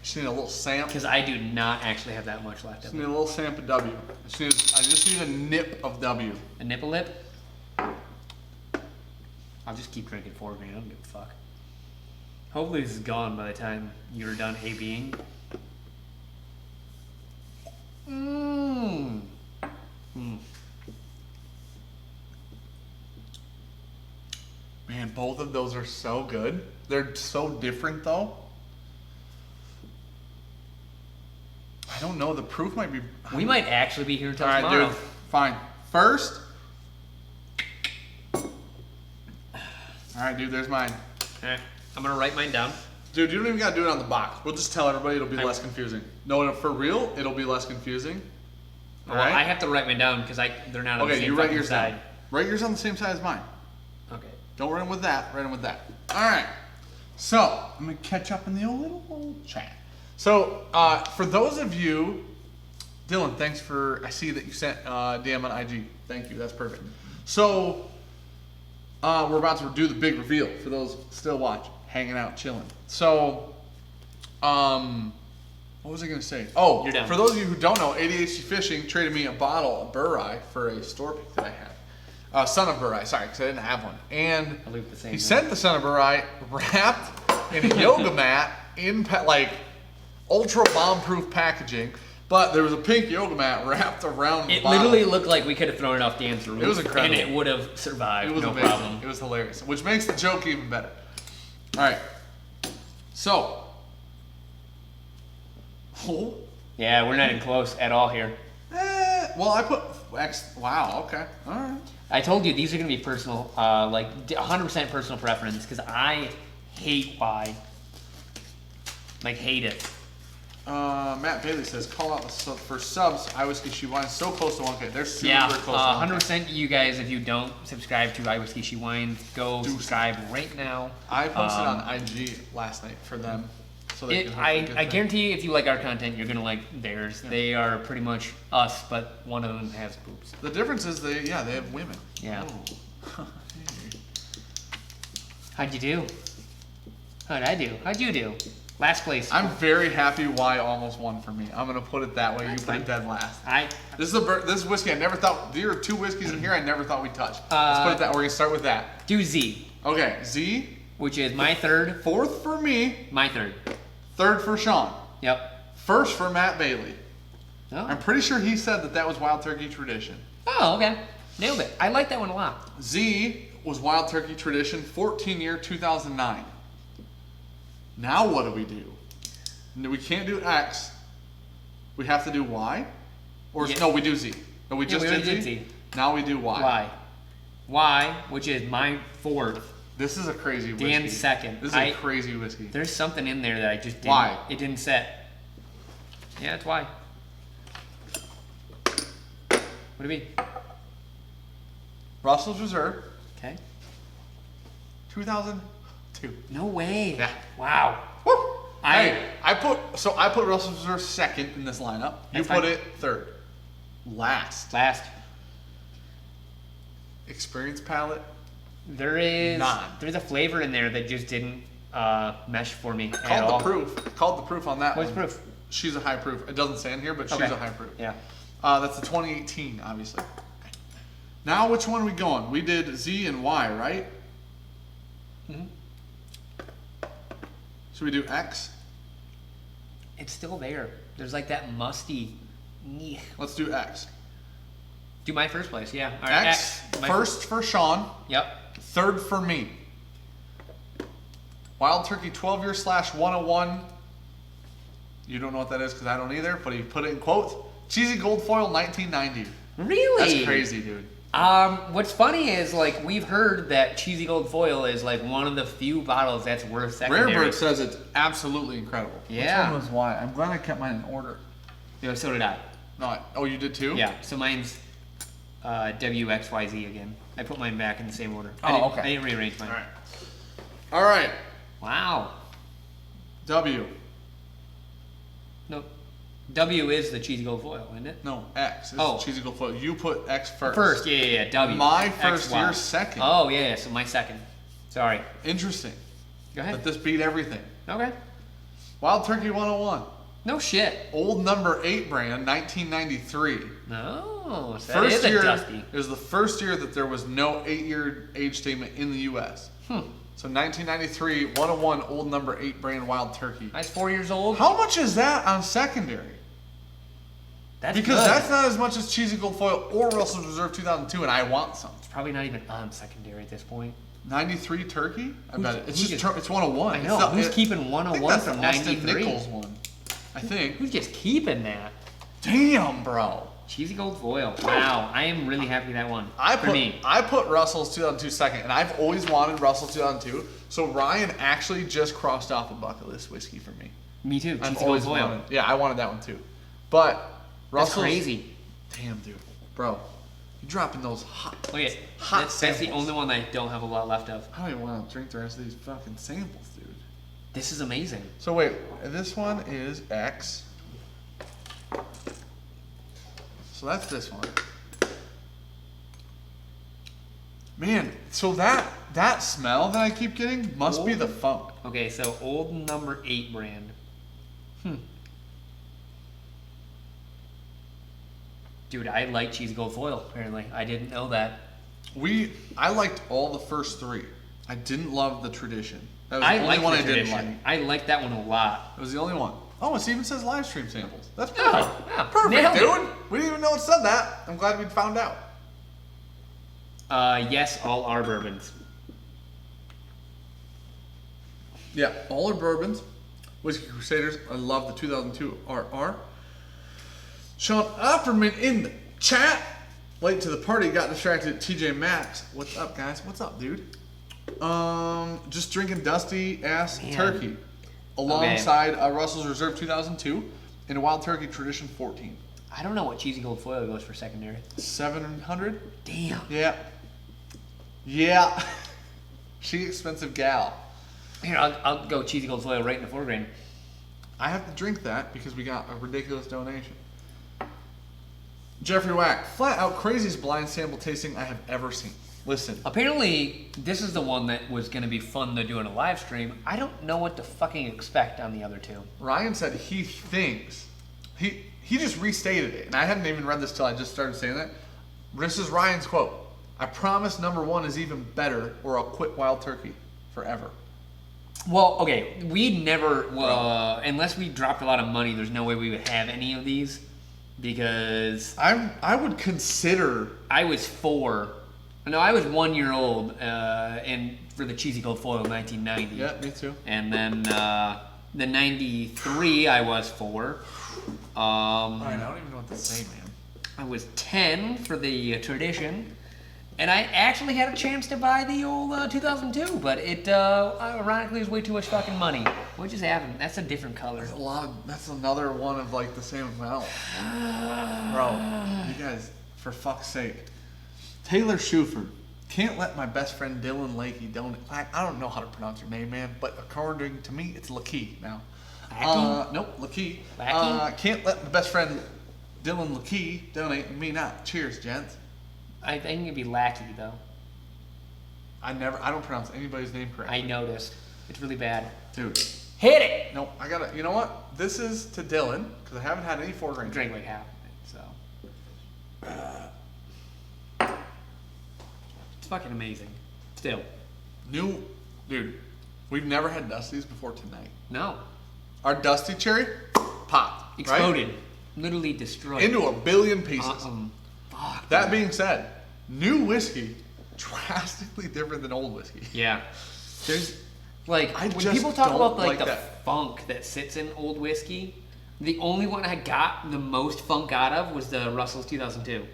Just need a little samp. Because I do not actually have that much left Just of need it. a little samp of W. I just need a nip of W. A nipple lip? I'll just keep drinking 4 grand. I don't give a fuck. Hopefully this is gone by the time you're done ABing. Mmm. Man, both of those are so good. They're so different though. I don't know. The proof might be. We might actually be here until All right, tomorrow. dude. Fine. First. All right, dude. There's mine. Alright, I'm gonna write mine down. Dude, you don't even gotta do it on the box. We'll just tell everybody. It'll be less confusing. No, for real, it'll be less confusing. All Well, right. I have to write mine down because they're not on the Okay, same you write fucking yours side. down. Write yours on the same side as mine. Okay. Don't write them with that. Write them with that. All right. So I'm gonna catch up in the old chat. So for those of you, Dylan, thanks for. I see that you sent DM on IG. Thank you. That's perfect. So we're about to do the big reveal for those still watching, hanging out, chilling. So what was I gonna say? Oh, You're done. For those of you who don't know, ADHD Fishing traded me a bottle of Burreye for a store pick that I had. Son of Burreye, sorry, because I didn't have one. And I looped the same he one. sent the Son of Burreye wrapped in a yoga mat in like ultra bomb-proof packaging. But there was a pink yoga mat wrapped around the It bottle. literally looked like we could have thrown it off Dan's roof. It was incredible. And it would have survived, It was no amazing. problem. It was hilarious, which makes the joke even better. All right. So. Oh. Yeah, we're not even close at all here. Well, I put X. Wow. Okay. All right. I told you these are gonna be personal, like 100% personal preference, because I hate Y. Like, hate it. Matt Bailey says, call out for subs. I Whiskey She Wine so close to 1K. They're super close to 1K. 100% you guys, if you don't subscribe to I Whiskey She Wine, go subscribe right now. I posted on IG last night for them. So they can hopefully get I that. guarantee you, if you like our content, you're gonna like theirs. Yeah. They are pretty much us, but one of them has boobs. The difference is they have women. Yeah. Oh. How'd you do? How'd I do? How'd you do? Last place. I'm very happy Y almost won for me. I'm gonna put it that way. You put it dead last. This is whiskey I never thought. There are 2 whiskeys in here I never thought we'd touch. Let's put it that. We're gonna start with that. Do Z, Okay, Z. which is my third. 4th for me. My third. 3rd for Sean. Yep. 1st for Matt Bailey. I'm Oh. pretty sure he said that was Wild Turkey Tradition. Oh, okay. Nailed it. I like that one a lot. Z was Wild Turkey Tradition, 14-year, 2009. Now what do we do? No, we can't do X. We have to do Y? Or Yeah. no, we do Z. No, we just already did Z. Now we do Y. Y. Y, which is my fourth. This is a crazy whiskey. Dan's second. This is a crazy whiskey. There's something in there that I just didn't. Y. It didn't set. Yeah, it's Y. What do you mean? Russell's Reserve, Okay. 2002. No way. Yeah. Wow. Woo! I put Russell's Reserve second in this lineup. You That's put fine. it third. Last. last. Experience palette. There's None. there's a flavor in there that just didn't mesh for me at Called all. the proof. Called the proof on that What's one. proof? She's a high proof. It doesn't say in here, but she's Okay. a high proof. Yeah. That's the 2018, obviously. Now, which one are we going? We did Z and Y, right? Mm-hmm. Should we do X? It's still there. There's like that musty. Nyeh. Let's do X. Do my first place, yeah. All right, X, My first for Sean, Yep. third for me. Wild Turkey 12-year /101. You don't know what that is because I don't either, but he put it in quotes. Cheesy Gold Foil 1990. Really? That's crazy, dude. What's funny is like we've heard that Cheesy Gold Foil is like one of the few bottles that's worth secondary. Rarebird says it's absolutely incredible. Yeah. Which one was Y? I'm glad I kept mine in order. Yeah, so did I. No, oh, you did too? Yeah. So mine's WXYZ again. I put mine back in the same order. Oh, okay. I didn't rearrange mine. All right. All right. Wow. W. No. W is the Cheesy Gold Foil, isn't it? No, X. This Oh. is Cheesy Gold Foil. You put X first. First, yeah. W. My first, XY. your second. Oh, yeah. So my second. Sorry. Interesting. Go ahead. But this beat everything. Okay. Wild Turkey 101. No shit. Old number 8 brand, 1993. No, so that is a dusty. It was the first year that there was no 8-year age statement in the U.S. So 1993, 101 old number 8 brand Wild Turkey. That's 4 years old. How much is that on secondary? That's because good. that's not as much as Cheesy Gold Foil or Russell's Reserve 2002, and I want some. It's probably not even on secondary at this point. 93 Turkey? I bet it. It's who's just just- it's 101. I know. Who's keeping 101 from I think that's the 93? Austin Nichols one. I think. Who's just keeping that? Damn, bro. Cheesy Gold Foil. Wow, I am really happy that one. I put Russell's 2002 second, and I've always wanted Russell's 2002. So Ryan actually just crossed off a bucket list whiskey for me. Me too. I've Cheesy always Gold Foil. wanted. Yeah, I wanted that one too. But That's Russell's crazy. Damn, dude, bro, you dropping those hot. Look at hot that's the samples. only one that I don't have a lot left of. I don't even want to drink the rest of these fucking samples, dude. This is amazing. So wait, this one is X. So that's this one. Man, so that smell that I keep getting must be the funk. Okay, so old number 8 brand. Dude, I like Cheesy Gold Foil, apparently. I didn't know that. I liked all the first 3. I didn't love the tradition. That was the I only like one the I didn't tradition. like. I like that one a lot. It was the only one. Oh, it even says live stream samples. That's Yeah, perfect. yeah, Perfect, nailed it. dude. We didn't even know it said that. I'm glad we found out. Yes, all are bourbons. Yeah, all are bourbons. Whiskey Crusaders. I love the 2002 RR. Sean Opperman in the chat. Late to the party, got distracted at TJ Maxx. What's up, guys? What's up, dude? Just drinking dusty ass Man. turkey. Alongside a Russell's Reserve 2002 and a Wild Turkey Tradition 14. I don't know what Cheesy Gold Foil goes for secondary. 700? Damn. Yeah. Yeah. She expensive gal. Here, I'll go Cheesy Gold Foil right in the foreground. I have to drink that because we got a ridiculous donation. Jeffrey Wack, flat out craziest blind sample tasting I have ever seen. Listen. Apparently, this is the one that was going to be fun to do in a live stream. I don't know what to fucking expect on the other two. Ryan said he thinks, he just restated it, and I hadn't even read this till I just started saying that. This is Ryan's quote. I promise number 1 is even better or I'll quit Wild Turkey forever. Well, okay, we never, unless we dropped a lot of money, there's no way we would have any of these because I would consider. I was 4. No, I was 1 year old, and for the Cheesy Gold Foil in 1990. Yeah, me too. And then the 93, I was 4. Ryan, I don't even know what to say, man. I was 10 for the tradition, and I actually had a chance to buy the old 2002, but it ironically was way too much fucking money. What just happened? That's a different color. That's another one of like the same amount. Bro, you guys, for fuck's sake. Taylor Schuford, can't let my best friend Dylan Lakey donate. I don't know how to pronounce your name, man, but according to me, it's Lakey now. Lackey? Nope, Lakey. Lackey? Can't let my best friend Dylan Lakey donate and me not. Cheers, gents. I think it'd be Lackey, though. I don't pronounce anybody's name correctly. I noticed. It's really bad. Dude. Hit it! No, I gotta, you know what? This is to Dylan, because I haven't had any 4 I grain. drank like half of it, so. It's fucking amazing. Still. Dude, we've never had Dusties before tonight. No. Our Dusty Cherry popped. Exploded. Right? Literally destroyed. Into a billion pieces. Fuck. That being said, new whiskey, drastically different than old whiskey. Yeah. There's, like, I when just people talk don't about, like the that. funk that sits in old whiskey, the only one I got the most funk out of was the Russell's 2002.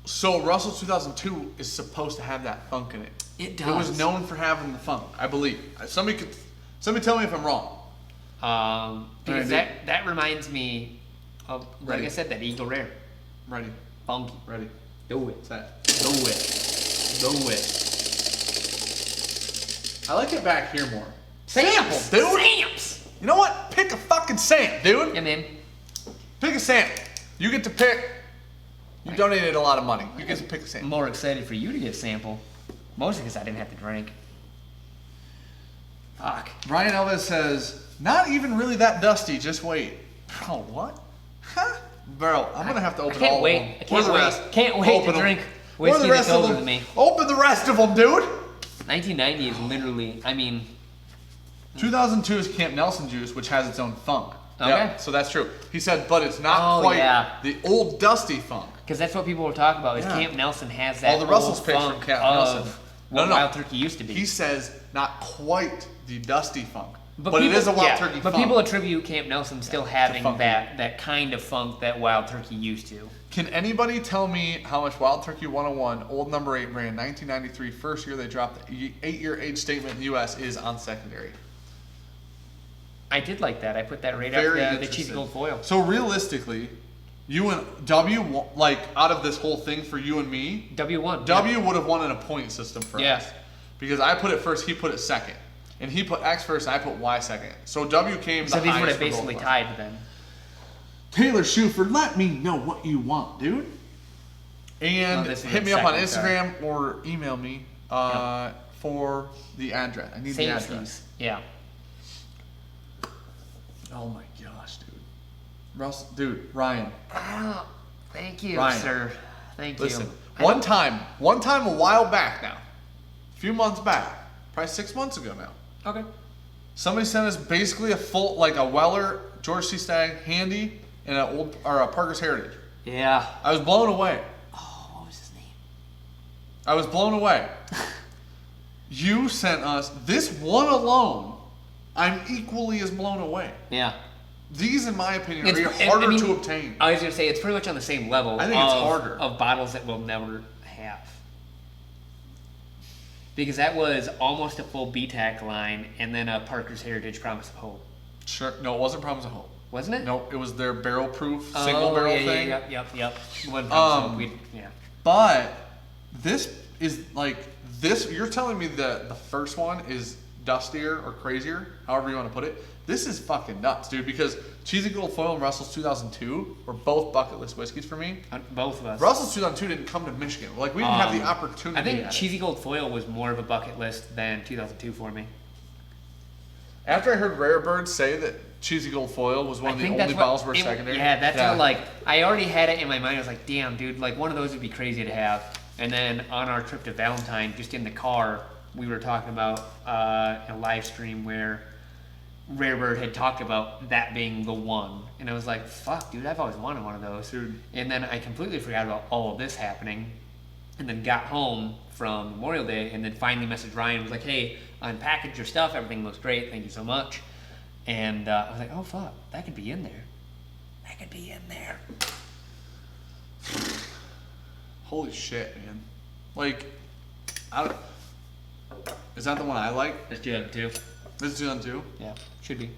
So Russell's 2002 is supposed to have that funk in it. It does. It was known for having the funk, I believe. Somebody tell me if I'm wrong. Because Alright, that reminds me of, like Ready. I said, that Eagle Rare. Ready, Funky. ready, Do it. set. Do it. Do it. I like it back here more. Sample, dude. Samps! You know what? Pick a fucking samp, dude. Yeah, man. Pick a samp. You get to pick. You donated a lot of money. You get to pick a I'm samp. more excited for you to get a sample. Mostly because I didn't have to drink. Fuck. Ryan Elvis says, not even really that dusty, just wait. Oh, what? Huh? Bro, I'm going to have to open all of them. I can't wait. Can't wait Open to drink Where are whiskey the rest that's of older them? than me. Open the rest of them, dude. 1990 is literally, I mean... 2002 is Camp Nelson juice, which has its own funk. Okay. Yep, so that's true. He said, but it's not quite the old dusty funk. Because that's what people were talking about, is Camp Nelson has that All the Russell's old picks funk from Camp of Nelson. what Wild Turkey used to be. He says not quite the dusty funk. But people, it is a Wild Turkey funk. But people attribute Camp Nelson still having that kind of funk that Wild Turkey used to. Can anybody tell me how much Wild Turkey 101, old number 8 brand, 1993, first year they dropped the 8-year age statement in the U.S. is on secondary? I did like that. I put that right after the cheesy gold foil. So realistically, you and W, like out of this whole thing for you and me, W won. W would have won in a point system for us. Because I put it first, he put it second. And he put X first, I put Y second. So W came the highest. So these would have for both basically of us. tied then. Taylor Shuford, let me know what you want, dude. And hit me up on Instagram or email me for the address. I need the address. Yeah. Oh my gosh, dude. Ryan. Oh, thank you, Ryan. sir. Thank you. Listen, one time a while back now, a few months back, probably 6 months ago now. Okay. Somebody sent us basically a full, like a Weller, George C. Stagg, Handy, and a Parker's Heritage. Yeah. I was blown away. Oh, what was his name? I was blown away. You sent us this one alone. I'm equally as blown away. Yeah. These, in my opinion, are harder to obtain. I was going to say, it's pretty much on the same level I think it's harder. Of bottles that we'll never have. Because that was almost a full BTAC line, and then a Parker's Heritage Promise of Hope. Sure. No, it wasn't Promise of Hope. Wasn't it? No, it was their barrel-proof single barrel thing. Yep. One Promise of Hope. But this is like this. You're telling me that the first one is dustier or crazier, however you want to put it. This is fucking nuts, dude, because Cheesy Gold Foil and Russell's 2002 were both bucket list whiskeys for me. Both of us. Russell's 2002 didn't come to Michigan. Like, we didn't have the opportunity. I think Cheesy Gold Foil was more of a bucket list than 2002 for me. After I heard Rare Bird say that Cheesy Gold Foil was one of the only bottles were secondary. Yeah, that's how, like, I already had it in my mind. I was like, damn, dude, like, one of those would be crazy to have. And then on our trip to Valentine, just in the car, we were talking about a live stream where Rare Bird had talked about that being the one. And I was like, fuck, dude, I've always wanted one of those. Dude. And then I completely forgot about all of this happening. And then got home from Memorial Day and then finally messaged Ryan and was like, hey, unpackage your stuff. Everything looks great. Thank you so much. And I was like, oh, fuck, that could be in there. That could be in there. Holy shit, man. Like, is that the one I like? It's 2002. This is 2002? Yeah, should be.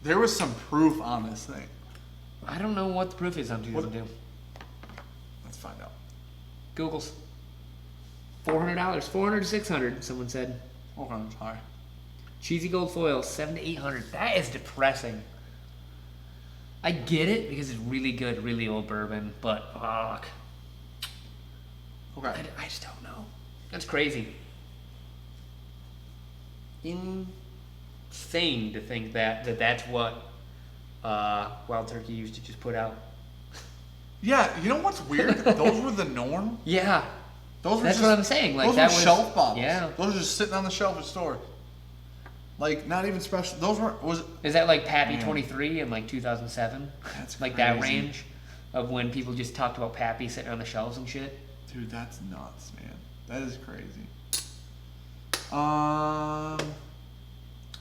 There was some proof on this thing. I don't know what the proof is on 2002. Let's find out. Google's. $400, 400 to 600, someone said. Okay, it's high. Cheesy Gold Foil, 700 to 800. That is depressing. I get it because it's really good, really old bourbon, but fuck. Okay. I just don't know. That's crazy. Insane to think that's what Wild Turkey used to just put out. Yeah, you know what's weird? Those were the norm. Yeah. Those were That's what I'm saying. Like, those that were was shelf bottles. Yeah. Those were just sitting on the shelf at store. Like, not even special. Those weren't. Is that like Pappy 23 in like 2007? That's like crazy. that range of when people just talked about Pappy sitting on the shelves and shit. Dude, that's nuts, man. That is crazy. How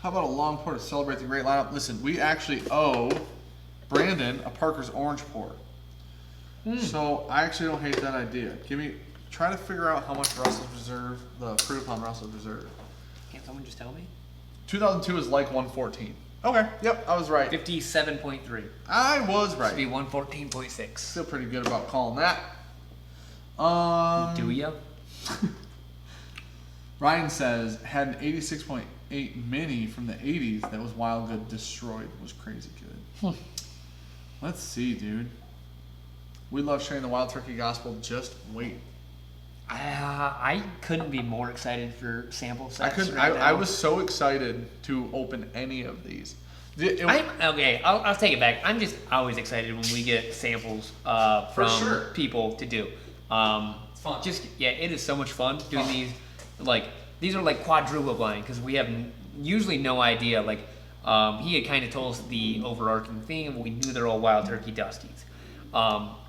about a long pour to celebrate the great lineup? Listen, we actually owe Brandon a Parker's Orange Pour. So I actually don't hate that idea. Try to figure out how much Russell's Reserve, the proof on Russell's Reserve. Can't someone just tell me? 2002 is like 114. Okay, yep, I was right. 57.3. I was right. Should be 114.6. Feel pretty good about calling that. Do ya? Ryan says, had an 86.8 mini from the 80s that was Wild Good destroyed. Was crazy good. Let's see, dude. We love sharing the Wild Turkey gospel. Just wait. I couldn't be more excited for sample sets. I was so excited to open any of these. I'll take it back. I'm just always excited when we get samples from people to do. It's fun. It is so much fun doing these. Like these are like quadruple blind because we have usually no idea. Like he had kind of told us the overarching theme. We knew they're all wild turkey dusties.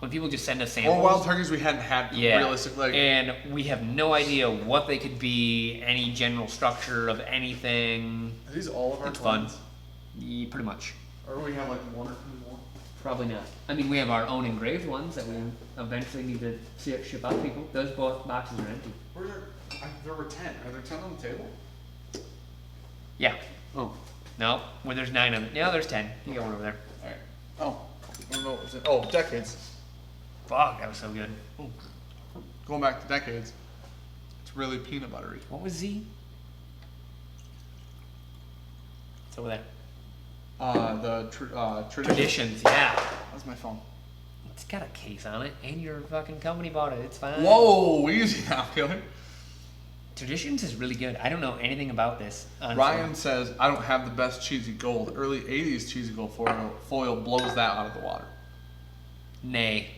When people just send us samples, or wild turkeys we hadn't had realistically, and we have no idea what they could be, any general structure of anything. Are these all of our It's clones? fun. Yeah, pretty much. Or we have like one or two more? Probably not. I mean, we have our own engraved ones that we eventually need to ship out to people. Those boxes are empty. There were 10. Are there 10 on the table? Yeah. Oh. No, well, there's 9 of them. Yeah, there's 10. You got one over there. All right. Oh. I don't know what was it. Oh, decades. Fuck, that was so good. Ooh. Going back to decades, it's really peanut buttery. What was Z? It's over there. Traditions, yeah. That's my phone. It's got a case on it, and your fucking company bought it. It's fine. Whoa, easy now, killer. Traditions is really good. I don't know anything about this. Honestly. Ryan says, I don't have the best cheesy gold. Early 80s cheesy gold foil blows that out of the water. Nay.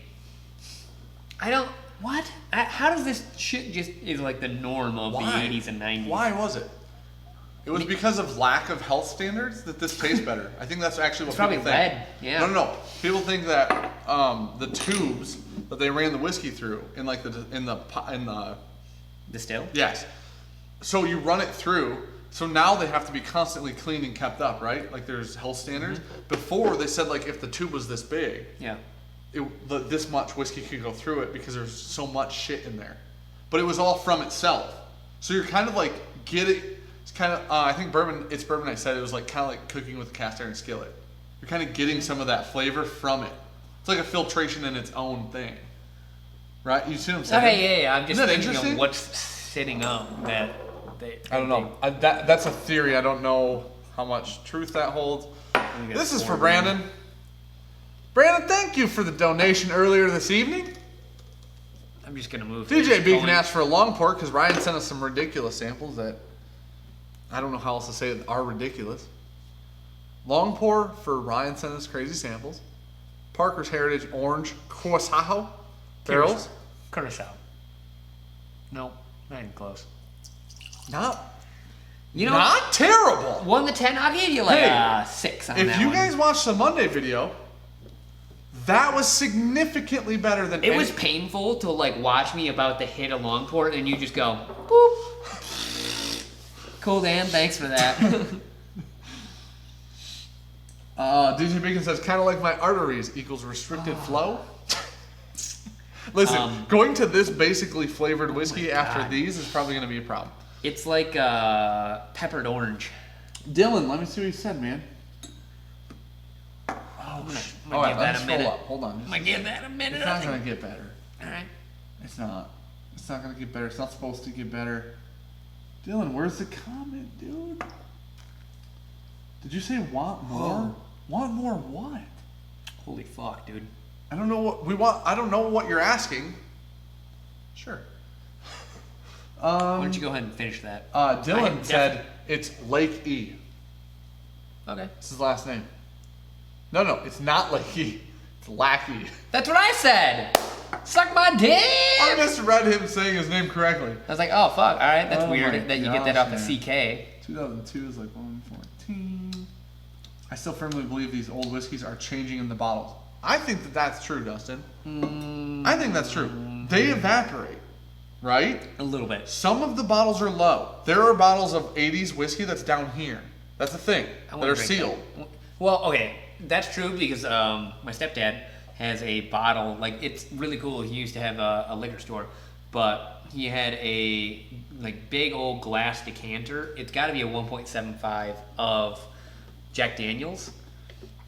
I don't... What? How does this shit just is like the norm of the 80s and 90s? Why was it? It was because of lack of health standards that this tastes better. I think that's actually what people think. It's probably lead, yeah. No. People think that the tubes that they ran the whiskey through in like the Distill? Yes. So you run it through. So now they have to be constantly cleaned and kept up, right? Like there's health standards. Mm-hmm. Before they said like if the tube was this big, this much whiskey could go through it because there's so much shit in there. But it was all from itself. So you're kind of like getting. It's kind of. I think Bourbon Night said it was like kind of like cooking with a cast iron skillet. You're kind of getting some of that flavor from it. It's like a filtration in its own thing. Right? You see what I'm saying? Okay, yeah. I'm just thinking interesting? of what's sitting up that I don't know. That's a theory. I don't know how much truth that holds. This is for Brandon. Brandon, thank you for the donation earlier this evening. I'm just going to move. DJ Beacon asked for a long pour because Ryan sent us some ridiculous samples that I don't know how else to say it are ridiculous. Long pour for Ryan sent us crazy samples. Parker's Heritage Orange Curacao barrels. Curacao. No, not even close. Not terrible. 1 to 10, I'll give you like a 6 on that one. If you guys watched the Monday video, that was significantly better than it was painful to like watch me about to hit a long pour and you just go, boop. Cool, Dan, thanks for that. DJ Beacon says, kind of like my arteries equals restricted flow. Listen, going to this basically flavored whiskey after these is probably going to be a problem. It's like peppered orange. Dylan, let me see what you said, man. I'm gonna give that a minute. Hold on. I'm gonna give that a minute. It's not going to get better. Alright. It's not. It's not going to get better. It's not supposed to get better. Dylan, where's the comment, dude? Did you say want more? Want more what? Holy fuck, dude. I don't know what we want. I don't know what you're asking. Sure. Why don't you go ahead and finish that? Dylan said it's Lake E. Okay. It's his last name. No, it's not Lake E. It's Lackey. That's what I said. Suck my dick. I misread him saying his name correctly. I was like, oh fuck. All right, that's weird that you get that off the CK. 2002 is like 114. I still firmly believe these old whiskeys are changing in the bottles. I think that that's true, Dustin. I think that's true. They evaporate, right? A little bit. Some of the bottles are low. There are bottles of 80s whiskey that's down here. That's the thing. That are sealed. That. Well, okay, that's true because my stepdad has a bottle. Like, it's really cool. He used to have a liquor store, but he had a like big old glass decanter. It's got to be a 1.75 of Jack Daniels.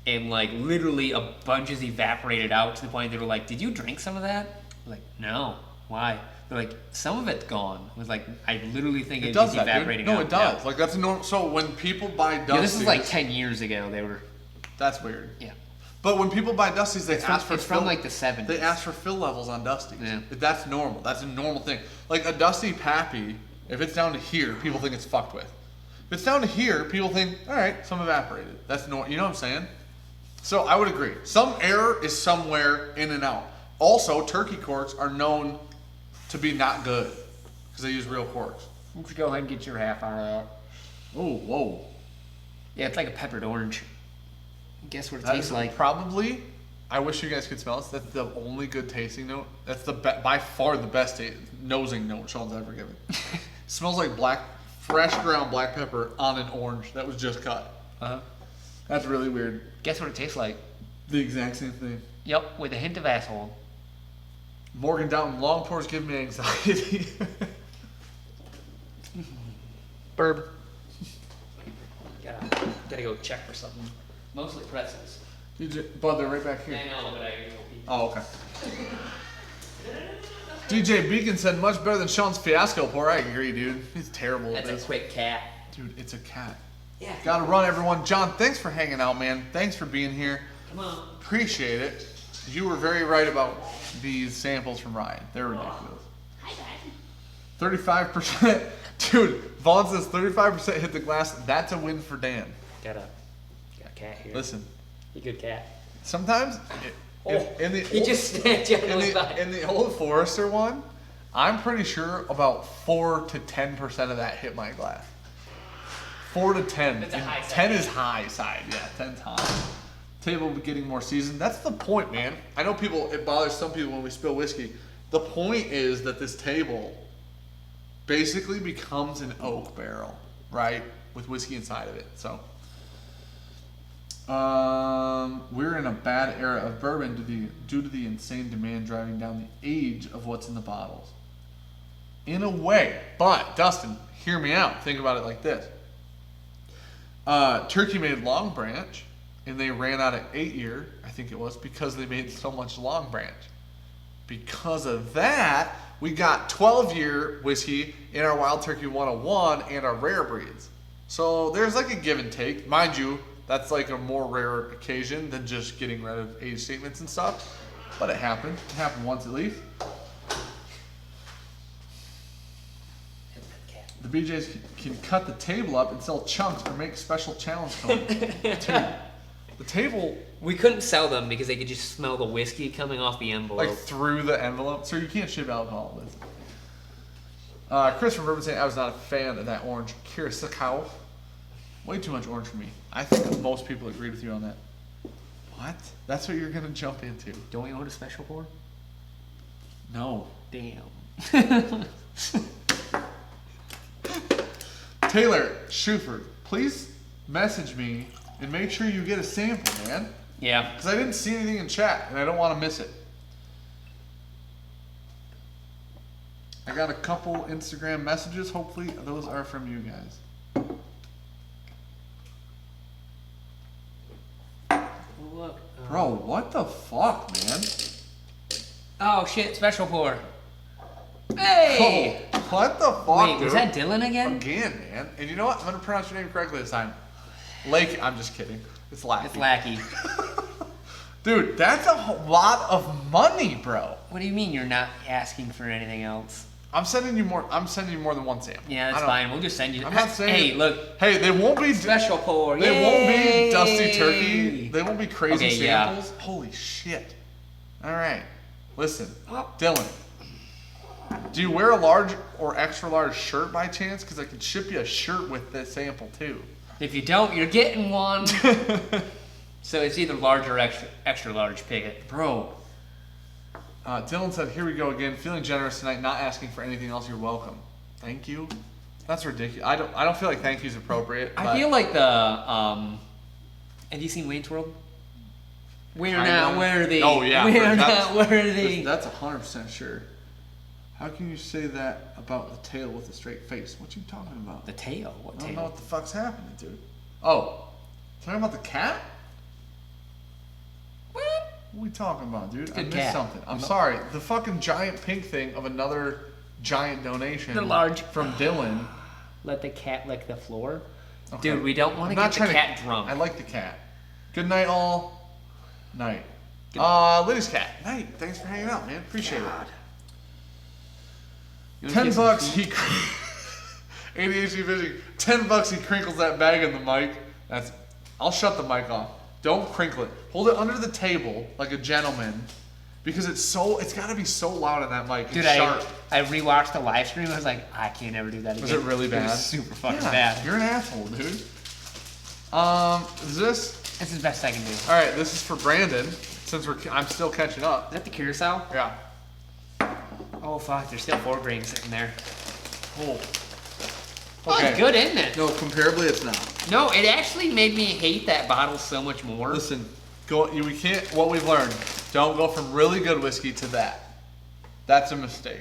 And like literally a bunch is evaporated out to the point they were like, "Did you drink some of that?" I'm like, "No, why?" They're like, "Some of it's gone." I was like, "I literally think it's just evaporating out." No, it does. Yeah. Like that's normal. So when people buy Dusty, this is like 10 years ago. They were. That's weird. Yeah. But when people buy Dusties, they ask for it's from like the 70s. They ask for fill levels on Dusties. Yeah. That's normal. That's a normal thing. Like a Dusty Pappy, if it's down to here, people think it's fucked with. If it's down to here, people think, all right, some evaporated. That's normal. You know what I'm saying? So I would agree. Some air is somewhere in and out. Also, turkey corks are known to be not good because they use real corks. You should go ahead and get your half on that. Oh, whoa. Yeah, it's like a peppered orange. Guess what it That tastes is like? probably, I wish you guys could smell this. That's the only good tasting note. That's the by far the best nosing note Sean's ever given. Smells like fresh ground black pepper on an orange that was just cut. Uh-huh. That's really weird. Guess what it tastes like? The exact same thing. Yep, with a hint of asshole. Morgan Downton long pours give me anxiety. Burb. Gotta go check for something. Mostly pretzels. Bud, they're right back here. I know, but I go eat. Oh, okay. DJ Beacon said much better than Sean's fiasco pour. I agree, dude. He's terrible at That's this. a quick cat. Dude, it's a cat. Yeah. Gotta run, everyone. John, thanks for hanging out, man. Thanks for being here. Come on. Appreciate it. You were very right about these samples from Ryan. They're ridiculous. Hi, Dad. 35%. Dude, Vaughn says 35% hit the glass. That's a win for Dan. Got a cat here. Listen, You good cat. sometimes in the He old, just snatched out in the old Forester one, I'm pretty sure about 4 to 10% of that hit my glass. 4 to 10. That's a high side. 10 is high side. Yeah, 10's high. Table will be getting more seasoned. That's the point, man. I know it bothers some people when we spill whiskey. The point is that this table basically becomes an oak barrel, right? With whiskey inside of it. So, we're in a bad era of bourbon due to the insane demand driving down the age of what's in the bottles. In a way, but Dustin, hear me out. Think about it like this. Turkey made Long Branch, and they ran out of 8-year, I think it was, because they made so much Long Branch. Because of that, we got 12-year whiskey in our Wild Turkey 101 and our rare breeds. So there's like a give and take. Mind you, that's like a more rare occasion than just getting rid of age statements and stuff. But it happened. It happened once at least. The BJs can cut the table up and sell chunks or make special challenge cones. Dude, the table... We couldn't sell them because they could just smell the whiskey coming off the envelope. Like through the envelope. So you can't ship alcohol with it. Chris from Bourbon saying I was not a fan of that orange Curacao. Way too much orange for me. I think most people agreed with you on that. What? That's what you're going to jump into. Don't we own a special pour? No. Damn. Taylor Schuford, please message me and make sure you get a sample, man. Yeah. Because I didn't see anything in chat and I don't want to miss it. I got a couple Instagram messages. Hopefully those are from you guys. Look. Bro, what the fuck, man? Oh shit! Special pour. Hey. Oh, what the fuck, Wait, dude? was that Dylan again? Again, man. And you know what? I'm going to pronounce your name correctly this time. Lake, I'm just kidding. It's Lackey. It's Lackey. Dude, that's a lot of money, bro. What do you mean you're not asking for anything else? I'm sending you more than one sample. Yeah, that's fine. We'll just send you. I'm not saying. Hey, look. Hey, they won't be Special pour. They won't be Yay! dusty turkey. They won't be crazy Okay, yeah. samples. Holy shit. All right. Listen, Oh. Dylan. Do you wear a large or extra large shirt by chance? Because I can ship you a shirt with this sample too. If you don't, you're getting one. So it's either large or extra large. Pick it. Bro. Dylan said, here we go again. Feeling generous tonight, not asking for anything else. You're welcome. Thank you. That's ridiculous. I don't feel like thank you's appropriate. I feel like the have you seen Wayne's World? We're not worthy. Oh yeah. We're not worthy. That's 100% sure. How can you say that about the tail with a straight face? What you talking about? The tail. What I don't tail? know what the fuck's happening, dude. Oh, talking about the cat? What? What are we talking about, dude? I Good missed cat. something. I'm sorry. The fucking giant pink thing of another giant donation. The large. From Dylan. Let the cat lick the floor. Okay. Dude, we don't want I'm to not get the trying cat drunk. I like the cat. Good night, all. Night. Liddy's cat. Night. Thanks for hanging out, man. Appreciate it. $10 he ADHD fishing. $10 he crinkles that bag in the mic. I'll shut the mic off. Don't crinkle it. Hold it under the table like a gentleman, because it's gotta be so loud in that mic. Dude, it's sharp. I rewatched the live stream. I was like, I can't ever do that again. Was it really bad? It was super fucking bad. You're an asshole, dude. Is this? This is the best I can do. All right, this is for Brandon. Since I'm still catching up. Is that the curacao? Yeah. Oh fuck, there's still 4 grains sitting there. Oh. Oh, it's good, isn't it? No, comparably it's not. No, it actually made me hate that bottle so much more. Listen, we can't. What we've learned, don't go from really good whiskey to that. That's a mistake.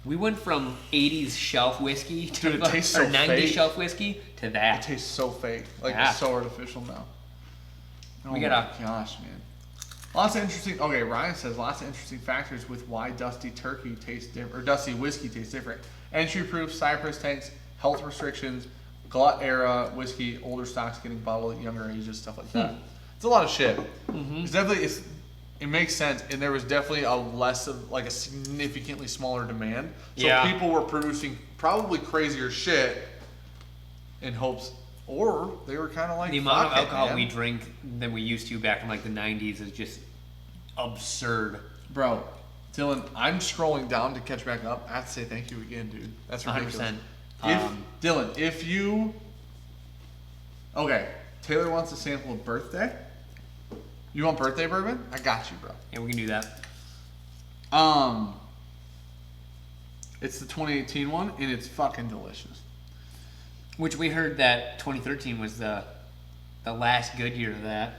We went from 80s shelf whiskey to Dude, it tastes so 90s fake. shelf whiskey to that. It tastes so fake, like Yeah. it's so artificial now. Oh We my gotta- gosh, man. Lots of interesting. Okay, Ryan says lots of interesting factors with why dusty turkey tastes different, or dusty whiskey tastes different. Entry proof, cypress tanks, health restrictions, glut era whiskey, older stocks getting bottled at younger ages, stuff like that. It's a lot of shit. It's definitely it makes sense, and there was definitely a significantly smaller demand. So Yeah. people were producing probably crazier shit in hopes, or they were kind of like The amount of "Fuck it, alcohol man." we drink than we used to back in like the 90s is just absurd. Bro, Dylan, I'm scrolling down to catch back up. I have to say thank you again, dude. That's ridiculous. 100%. Dylan, if you... Okay, Taylor wants a sample of birthday. You want birthday bourbon? I got you, bro. Yeah, we can do that. It's the 2018 one, and it's fucking delicious. Which we heard that 2013 was the last good year of that.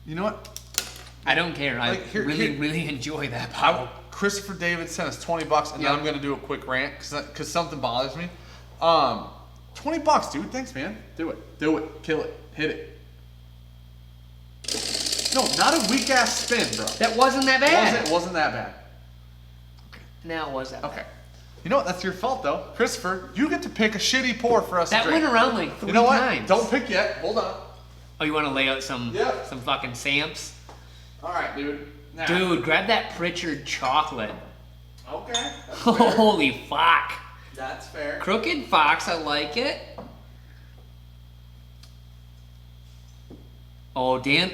You know what? I don't care. I really enjoy that bottle. Christopher David sent us $20, and then I'm gonna do a quick rant because something bothers me. $20, dude. Thanks, man. Do it. Kill it. Hit it. No, not a weak ass spin, bro. That wasn't that bad. It wasn't that bad. Now it was that bad. Okay. You know what? That's your fault, though. Christopher, you get to pick a shitty pour for us That to drink. went around like 3 You know what? times. Don't pick yet. Hold on. Oh, you want to lay out some Yep. some fucking Samps? All right, dude. Now. Dude, grab that Pritchard chocolate. Okay. That's fair. Holy fuck. That's fair. Crooked Fox, I like it. Oh, Dan.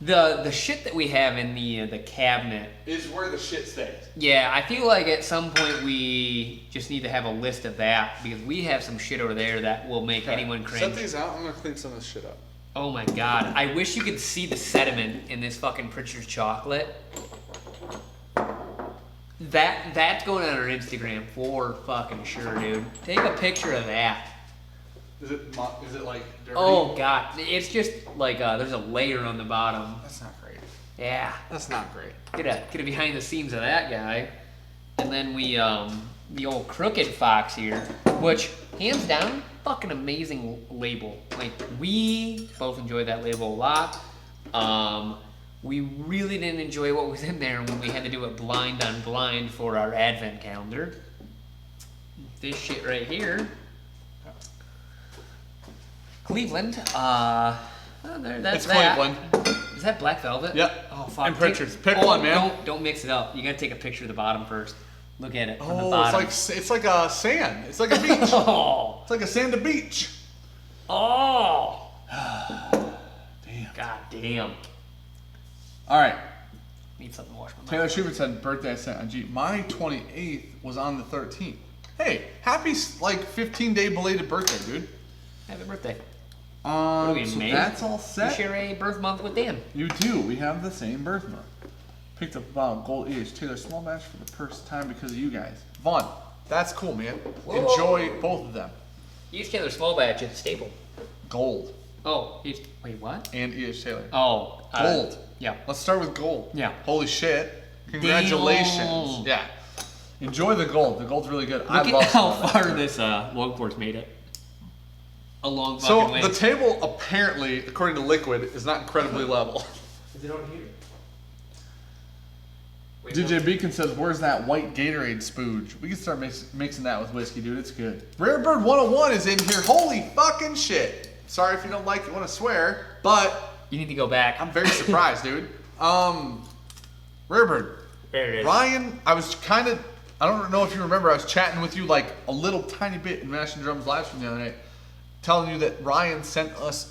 The shit that we have in the cabinet. Is where the shit stays. Yeah, I feel like at some point we just need to have a list of that because we have some shit over there that will make anyone cringe. Set these out. I'm gonna clean some of this shit up. Oh my god. I wish you could see the sediment in this fucking Pritchard's chocolate. That's going on our Instagram for fucking sure, dude. Take a picture of that. Is it like dirty? Oh god. It's just like there's a layer on the bottom. That's not great. Yeah. That's not great. Get a behind the scenes of that guy. And then we the old Crooked Fox here, which hands down, fucking amazing label. Like we both enjoy that label a lot. We really didn't enjoy what was in there when we had to do it blind on blind for our advent calendar. This shit right here. Cleveland. That's It's that. Cleveland. Is that Black Velvet? Yep. Oh fuck. And Pritchards. Pick one, man. Don't mix it up. You gotta take a picture of the bottom first. Look at it from the Oh, bottom. it's like a sand. It's like a beach. Oh. It's like a sand to beach. Oh. Damn. God damn. All right. Need something to wash my mouth. Taylor Schubert said birthday I sent on G. My 28th was on the 13th. Hey, happy 15-day belated birthday, dude. Happy birthday. So we in May? that's all You set. share a birth month with Dan. You do. We have the same birth month. Picked up a bottle of Gold EH Taylor small batch for the first time because of you guys. Vaughn, that's cool, man. Whoa. Enjoy both of them. Use Taylor small batch at the staple. Gold Oh, wait, what? and EH Taylor. Oh, Gold. Yeah. Let's start with gold. Yeah. Holy shit. Congratulations. Damn. Yeah. Enjoy the gold. The gold's really good. Look I at love how small far batch. this longport's made it. A long fucking So way. the table apparently, according to Liquid, is not incredibly level. Is it over here? Wait, DJ Beacon says, "Where's that white Gatorade spooge? We can start mixing that with whiskey, dude. It's good." Rare Bird 101 is in here. Holy fucking shit! Sorry if you don't like it, want to swear, but You need to go back. I'm very surprised, dude. Rarebird. There it is. Ryan, I was kind of, I don't know if you remember, I was chatting with you like a little tiny bit in Mash and Drums live stream the other night, telling you that Ryan sent us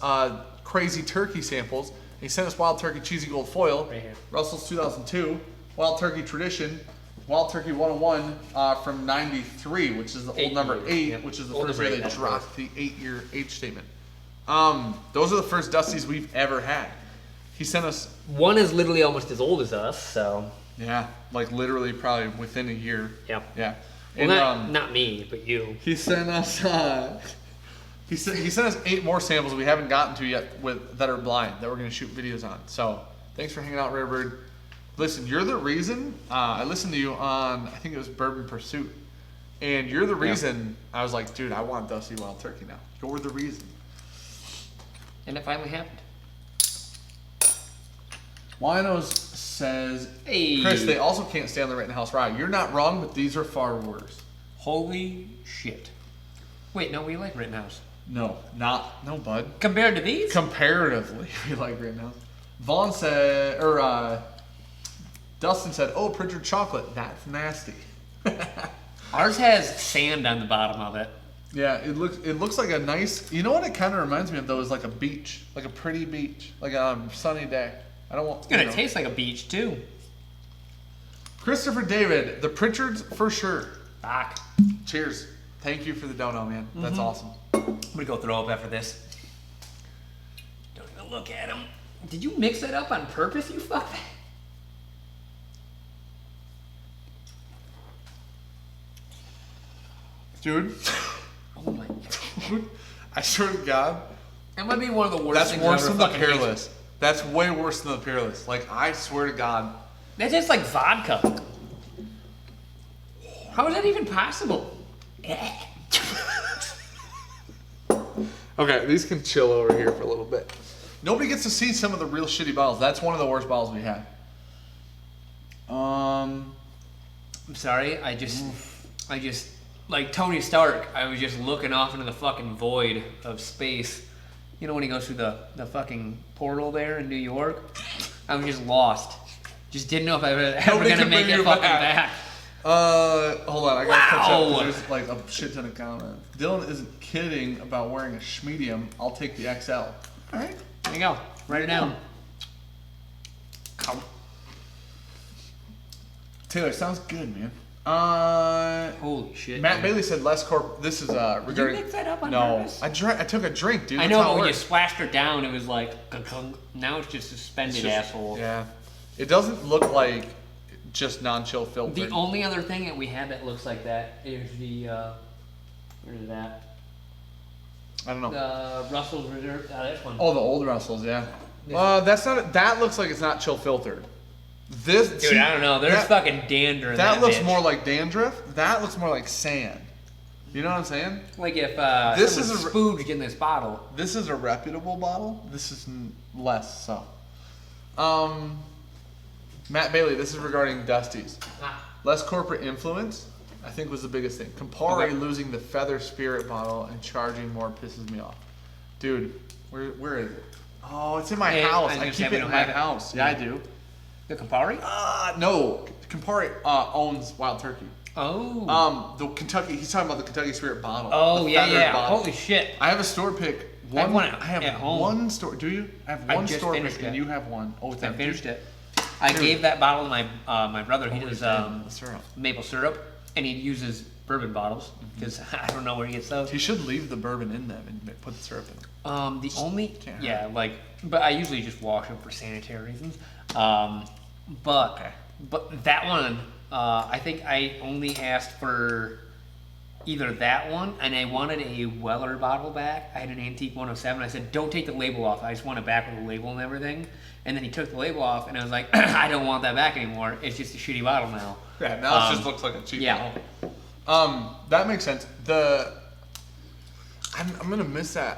crazy turkey samples. He sent us Wild Turkey Cheesy Gold Foil, Right here. Russell's 2002, Wild Turkey Tradition, Wild Turkey 101 from 93, which is the old number 8, Yep. which is the Old first number year eight, they that's dropped the 8-year age statement. Those are the first Dusties we've ever had. He sent us, One is literally almost as old as us, so. yeah, like literally probably within a year. Yep. Yeah. Well, And, not me, but you. he sent us he sent us 8 more samples we haven't gotten to yet that are blind that we're gonna shoot videos on. So thanks for hanging out, Rarebird. Listen, you're the reason I listened to you on, I think it was Bourbon Pursuit, and you're the reason I was like, dude, I want Dusty Wild Turkey now. You're the reason. And it finally happened. Winos says, Hey. Chris, they also can't stay on the Rittenhouse rye. You're not wrong, but these are far worse. Holy shit. Wait, no, we like Rittenhouse. No, bud. Compared to these? Comparatively, we like Rittenhouse. Vaughn said, Dustin said, oh, Pritchard chocolate, that's nasty. Ours has sand on the bottom of it. Yeah, it looks like a nice, you know what it kind of reminds me of though, is like a beach, like a pretty beach, like a sunny day. I don't want, It's gonna taste like a beach too. Christopher David, the Pritchards for sure. Fuck. Cheers. Thank you for the dono, man. That's awesome. I'm gonna go throw up after this. Don't even look at him. Did you mix it up on purpose, you fuck? Dude, Oh my god. I swear to God, That might be one of the worst that's things worse I've than ever the fucking tasted. Peerless. That's way worse than the Peerless. Like, I swear to God. That tastes like vodka. How is that even possible? Okay, these can chill over here for a little bit. Nobody gets to see some of the real shitty bottles. That's one of the worst bottles we have. I'm sorry, I just like Tony Stark, I was just looking off into the fucking void of space. You know when he goes through the fucking portal there in New York? I was just lost. Just didn't know if I was ever Nobody gonna can make bring it you fucking back. back. Hold on, I gotta catch up. 'Cause Wow. There's like a shit ton of comments. Dylan isn't kidding about wearing a schmedium. I'll take the XL. All right. There you go. Write it down. Come. Taylor, sounds good, man. Holy shit. Matt dude. Bailey said less corp. This is regarding. mix that up on No, purpose? I took a drink, dude. I That's know, how but it when you works. splashed her down, it was like, gunk. Now it's just suspended, It's just- asshole. Yeah. It doesn't look like just non-chill filtered. The only other thing that we have that looks like that is the, where is that? I don't know. The Russell's Reserve, this one. Oh, the old Russells, yeah. That's not. That looks like it's not chill filtered. This, Dude, see, I don't know. There's that- fucking dander in That looks bitch. more like dandruff. That looks more like sand. You know what I'm saying? like if This this is is a- spooged in this bottle. This is a reputable bottle. This is less so. Matt Bailey, this is regarding Dusty's. Less corporate influence, I think, was the biggest thing. Campari Okay. losing the Feather Spirit bottle and charging more pisses me off. Dude, where is it? Oh, it's in my Yeah, house. I I understand keep we it in don't my have it. house. Yeah, I do. The Campari? No, Campari owns Wild Turkey. Oh. The Kentucky. He's talking about the Kentucky Spirit bottle. Oh, the yeah, feathered yeah. bottle. Holy shit. I have a store pick. I have one at have home. one store. Do you? I have I one just store finished pick, and it. you have one. Oh, it's I empty. finished it. I gave that bottle to my brother. He does syrup. maple syrup, and he uses bourbon bottles because I don't know where he gets those. He should leave the bourbon in them and put the syrup in them. The only Can't hurt. yeah, like, but I usually just wash them for sanitary reasons. But that one, I think I only asked for either that one, and I wanted a Weller bottle back. I had an antique 107. I said, don't take the label off. I just want it back with the label and everything. And then he took the label off, and I was like, I don't want that back anymore. It's just a shitty bottle now. Yeah, now it just looks like a cheap yeah. bottle. That makes sense. I'm gonna miss that.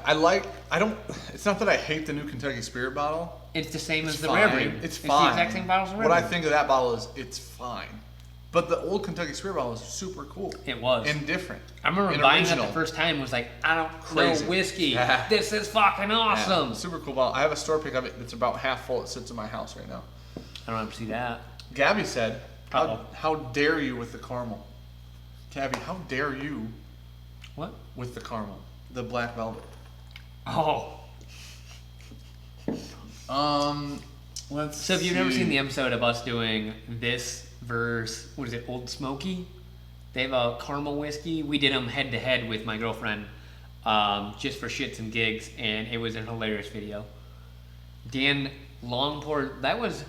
It's not that I hate the new Kentucky Spirit bottle. It's the same as the fine. Rare Breed. It's the fine. exact same bottle as the Rare What I Breed. think of that bottle is it's fine. But the old Kentucky Spirit bottle was super cool. It was. And different. I remember and buying original. that the first time. Was like, I don't Crazy. know whiskey. Yeah. This is fucking awesome. Yeah, super cool bottle. I have a store pick of it that's about half full. It sits in my house right now. I don't ever see that. Gabby said, Uh-oh. how dare you with the caramel? Gabby, how dare you What? with the caramel? The black velvet. Oh. Let's So if you've never see. seen the episode of us doing this versus, what is it, Old Smoky? They have a caramel whiskey. We did them head to head with my girlfriend, just for shits and gigs, and it was a hilarious video. Dan long pour, that was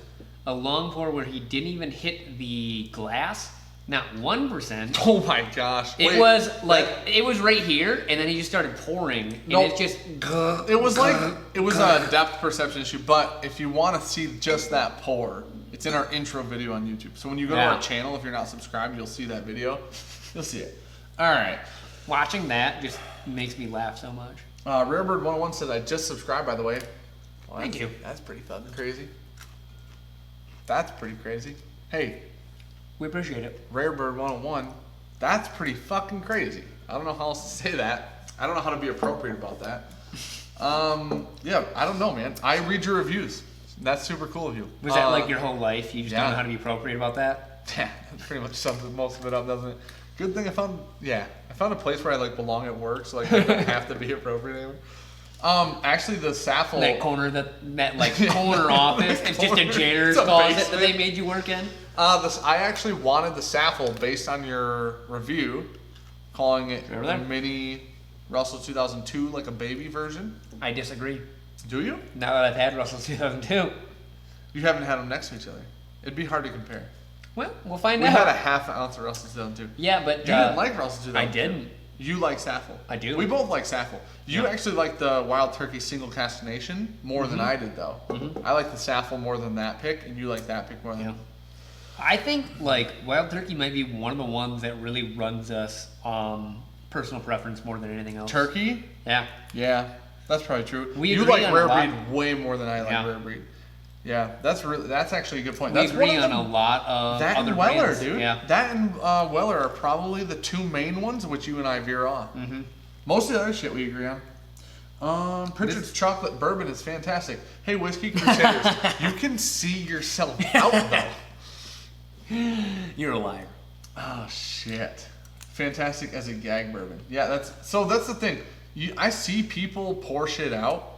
a long pour where he didn't even hit the glass, not 1%. Oh my gosh. It Wait, was like, it was right here, and then he just started pouring, and No. it's just, It was like, it was a depth perception issue, but if you want to see just that pour, it's in our intro video on YouTube. So when you go to Yeah. our channel, if you're not subscribed, you'll see that video. You'll see it. All right. watching that just makes me laugh so much. Rarebird 101 said, I just subscribed, by the way. Well, Thank you. That's pretty fucking crazy. That's pretty crazy. Hey, We appreciate it. Rarebird 101, that's pretty fucking crazy. I don't know how else to say that. I don't know how to be appropriate about that. Yeah, I don't know, man. I read your reviews. That's super cool of you. Was that like your whole life? You just yeah. don't know how to be appropriate about that? Yeah, that pretty much sums most of it up, doesn't it? Good thing I found a place where I like belong at work, so like I don't have to be appropriate anymore. Actually, the Saffel. That corner, that like corner office. It's just a janitor's It's a closet that basement. they made you work in. I actually wanted the Saffel based on your review, calling it Remember that? Mini Russell 2002, like a baby version. I disagree. Do you? Now that I've had Russell 2002. You haven't had them next to each other. It'd be hard to compare. Well, we'll find We out. had a half ounce of Russell 2002. Yeah, but You didn't like Russell 2002. I didn't. You like Saffel. I do. We both like Saffel. You Yeah. actually like the Wild Turkey Single Castination more than I did, though. I like the Saffel more than that pick, and you like that pick more than. Yeah. I think like Wild Turkey might be one of the ones that really runs us personal preference more than anything else. Turkey? Yeah. Yeah, that's probably true. We you agree like on rare a lot. breed way more than I like Yeah. rare breed. Yeah, that's actually a good point. We That's agree one of on them- a lot of That other and Weller, brands. dude. Yeah. That and Weller are probably the two main ones which you and I veer off. Mm-hmm. Most of the other shit we agree on. Pritchards chocolate bourbon is fantastic. Hey, Whiskey Crusaders, you can see yourself out though. You're a liar. Oh shit! Fantastic as a gag bourbon. Yeah, that's the thing. I see people pour shit out.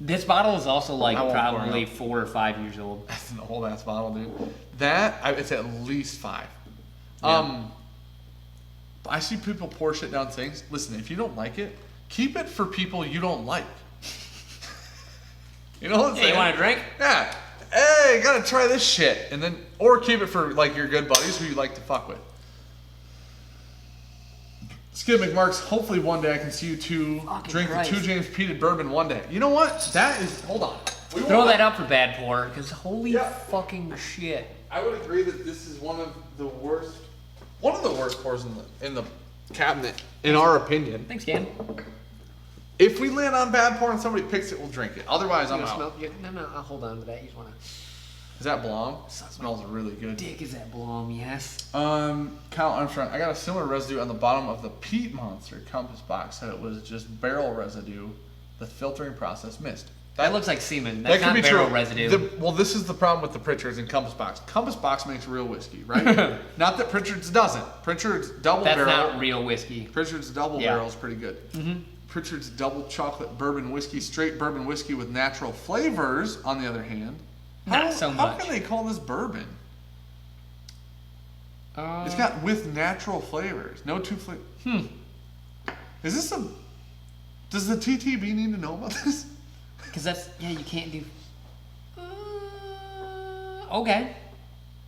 This bottle is also like I won't pour it probably out. 4 or 5 years old. That's an old ass bottle, dude. It's at least 5. Yeah. I see people pour shit down things. Listen, if you don't like it, keep it for people you don't like. You know what I'm Hey, saying? you want a drink? Yeah. Hey, gotta try this shit, and then or keep it for like your good buddies who you like to fuck with. Skid McMarks, hopefully one day I can see you two Fucking drink Christ. the 2 James peated bourbon one day. You know what? That is. Hold on. We Throw won't- that out for bad pour, because holy Yeah. fucking shit. I would agree that this is one of the worst pours in the cabinet, in our opinion. Thanks, Dan. If we land on bad pour and somebody picks it, we'll drink it. Otherwise, I'm You out. wanna smell? No, I'll hold on to that. You just want to. Is that Blom? Smells really good. Dick is that Blom, yes. Kyle Armstrong, I got a similar residue on the bottom of the Peat Monster Compass box. Said it was just barrel residue. The filtering process missed. That looks like semen. That's That could not be barrel true. residue. Well, this is the problem with the Pritchards and Compass Box. Compass Box makes real whiskey, right? Not that Pritchards doesn't. Pritchards double That's barrel. not real whiskey. Pritchards double Yeah. barrel is pretty good. Pritchards double chocolate bourbon whiskey, straight bourbon whiskey with natural flavors, on the other hand. Not so How much. can they call this bourbon? It's got with natural flavors. No two flavors. Is this a... Does the TTB need to know about this? Because that's, yeah, you can't do. Okay.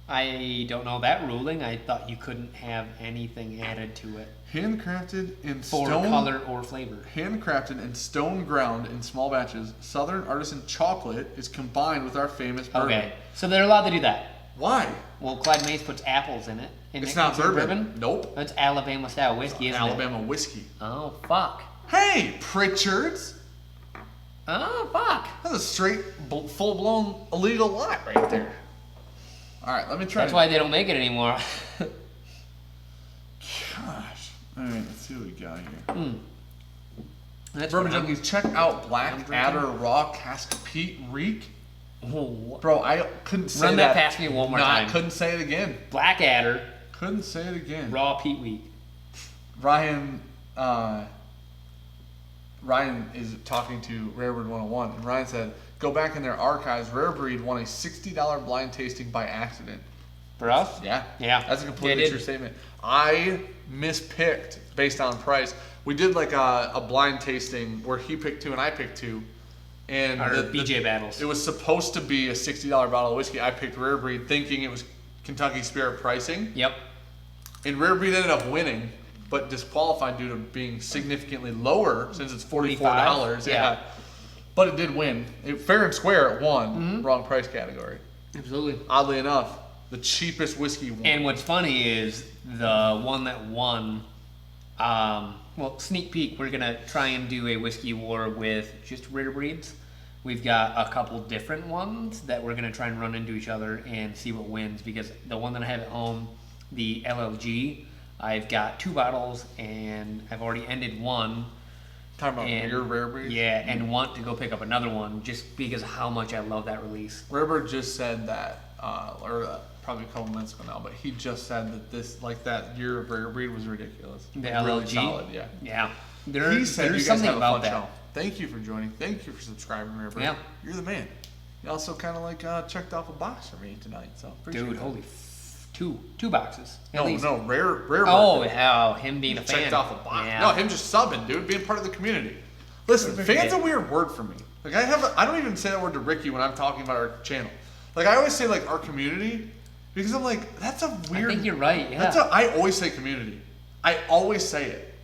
I don't know that ruling. I thought you couldn't have anything added to it Handcrafted in for stone... color or flavor. Handcrafted and stone ground in small batches, Southern Artisan chocolate is combined with our famous bourbon. Okay. So they're allowed to do that. Why? Well, Clyde Mays puts apples in it. Isn't It's it not considered bourbon. Nope. That's Alabama style whiskey, isn't Alabama whiskey. it? Oh, fuck. Hey, Pritchards! Oh, fuck. That's a straight, full-blown illegal lie right there. All right, let me try. That's why they don't make it anymore. Gosh. All right, let's see what we got here. That's Bourbon what I'm- Junkies, check out Black drinking. Adder Raw Cask Pete Reek. Oh, Bro, I couldn't say Run that past me one more no, time. I couldn't say it again. Blackadder, Couldn't say it again. raw peat wheat. Ryan is talking to Rarebreed 101, and Ryan said, go back in their archives. Rarebreed won a $60 blind tasting by accident. For us? Yeah. Yeah. That's a completely They did. true statement. I mispicked based on price. We did like a blind tasting where he picked 2 and I picked 2. And Our BJ battles. It was supposed to be a $60 bottle of whiskey. I picked Rarebreed thinking it was Kentucky Spirit pricing. Yep. And Rarebreed ended up winning, but disqualified due to being significantly lower since it's $44. 45? Yeah. But it did win. Fair and square, it won. Wrong price category. Absolutely. Oddly enough, the cheapest whiskey won. And what's funny is the one that won, well, sneak peek, we're going to try and do a whiskey war with just rare breeds. We've got a couple different ones that we're going to try and run into each other and see what wins, because the one that I have at home, the LLG, I've got 2 bottles and I've already ended one. Talking about And, your Rarebreed? Yeah, and want to go pick up another one just because of how much I love that release. Rarebreed just said that, probably a couple minutes ago now, but he just said that this, like that year of Rarebreed was ridiculous. The Like, LLG? really solid, yeah. Yeah. He There's said you guys something have a about fun that. show. Thank you for joining. Thank you for subscribing, Rarebreed. Yeah. You're the man. You also kind of like checked off a box for me tonight, so appreciate Dude, that. holy two boxes. At No, least. no, rare. Oh, how him being a fan. Checked off a box. Yeah. No, him just subbing, dude, being part of the community. Listen, fan's a weird word for me. Like I don't even say that word to Ricky when I'm talking about our channel. Like I always say like our community because I'm like that's a weird. I think you're right. Yeah. I always say community. I always say it.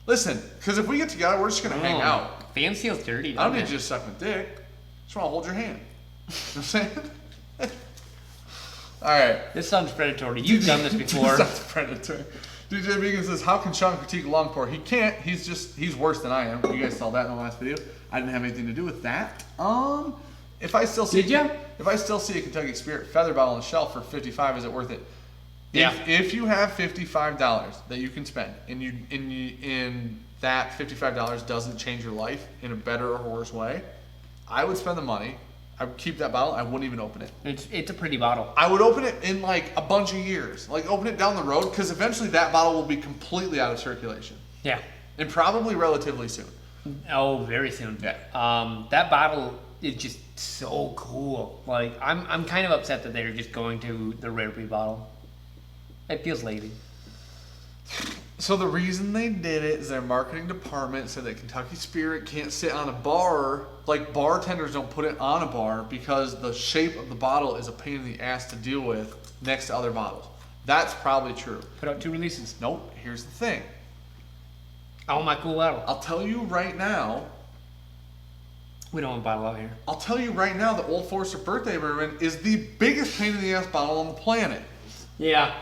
Listen, because if we get together, we're just gonna hang out. Fan feels dirty. I don't doesn't need it? you to suck my dick. Just want to hold your hand. You know what I'm saying? All right. This sounds predatory. You've done this before. That's predatory. DJ Vegan says, how can Sean critique a long pour? He can't. He's worse than I am. You guys saw that in the last video. I didn't have anything to do with that. If I still see Did ya? If I still see a Kentucky Spirit feather bottle on the shelf for $55, is it worth it? Yeah. If you have $55 that you can spend and that $55 doesn't change your life in a better or worse way, I would spend the money. I would keep that bottle. I wouldn't even open it. It's a pretty bottle. I would open it in like a bunch of years. Like open it down the road because eventually that bottle will be completely out of circulation. Yeah. And probably relatively soon. Oh, very soon. Yeah. That bottle is just so cool. Like I'm kind of upset that they're just going to the rare breed bottle. It feels lazy. So the reason they did it is their marketing department said that Kentucky Spirit can't sit on a bar. Like bartenders don't put it on a bar because the shape of the bottle is a pain in the ass to deal with next to other bottles. That's probably true. Put out 2 releases. Nope. Here's the thing. Oh, my cool bottle. I'll tell you right now. We don't want a bottle out here. I'll tell you right now. The Old Forester Birthday Bourbon is the biggest pain in the ass bottle on the planet. Yeah.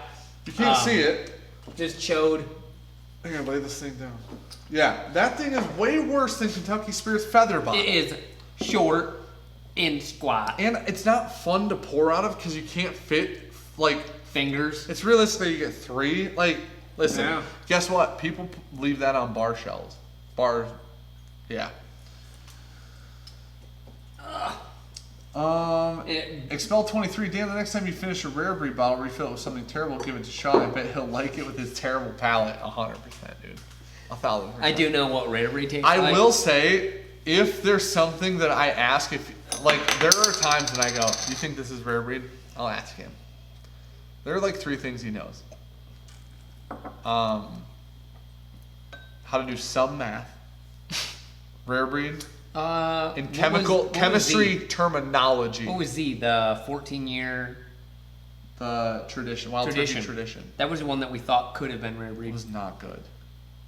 You can't see it. Just chode. I gotta lay this thing down. Yeah, that thing is way worse than Kentucky Spirit's feather bottle. It is short and squat. And it's not fun to pour out of because you can't fit, like, Fingers. it's realistically you get 3. Like, listen, Yeah. guess what? People leave that on bar shelves. Bars, yeah. Expel 23. Dan, the next time you finish a rare breed bottle, refill it with something terrible, give it to Sean. I bet he'll like it with his terrible palate. 100%, dude. 1,000%. I do know what rare breed tastes I like. will say, if there's something that I ask, if like there are times when I go, "You think this is rare breed?" I'll ask him. There are like 3 things he knows. How to do some math, rare breed, and chemistry terminology. What was Z? The 14-year The tradition, wild turkey tradition. That was the one that we thought could have been rare It breed. was not good.